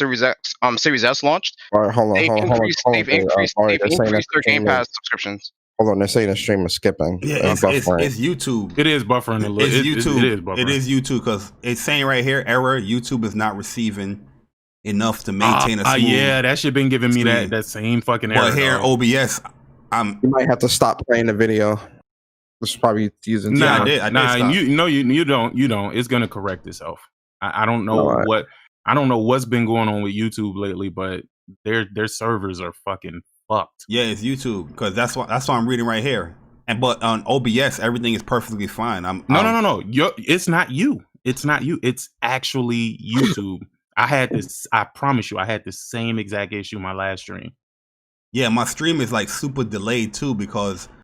Series S launched, they've increased their Game Pass subscriptions. Hold on, they're saying the stream is skipping. Yeah, it's YouTube. It is buffering a little. It's YouTube. It is buffering. It is YouTube because it's saying right here, error. YouTube is not receiving enough to maintain a smooth. Yeah, that shit been giving me that same fucking error. But here, OBS, you might have to stop playing the video. It's probably using. I did you don't. It's gonna correct itself. I don't know I don't know what's been going on with YouTube lately, but their servers are fucking fucked. Yeah, it's YouTube because that's what I'm reading right here. But on OBS, everything is perfectly fine. No. It's not you. It's not you. It's actually YouTube. I promise you, I had the same exact issue my last stream. Yeah, my stream is like super delayed too because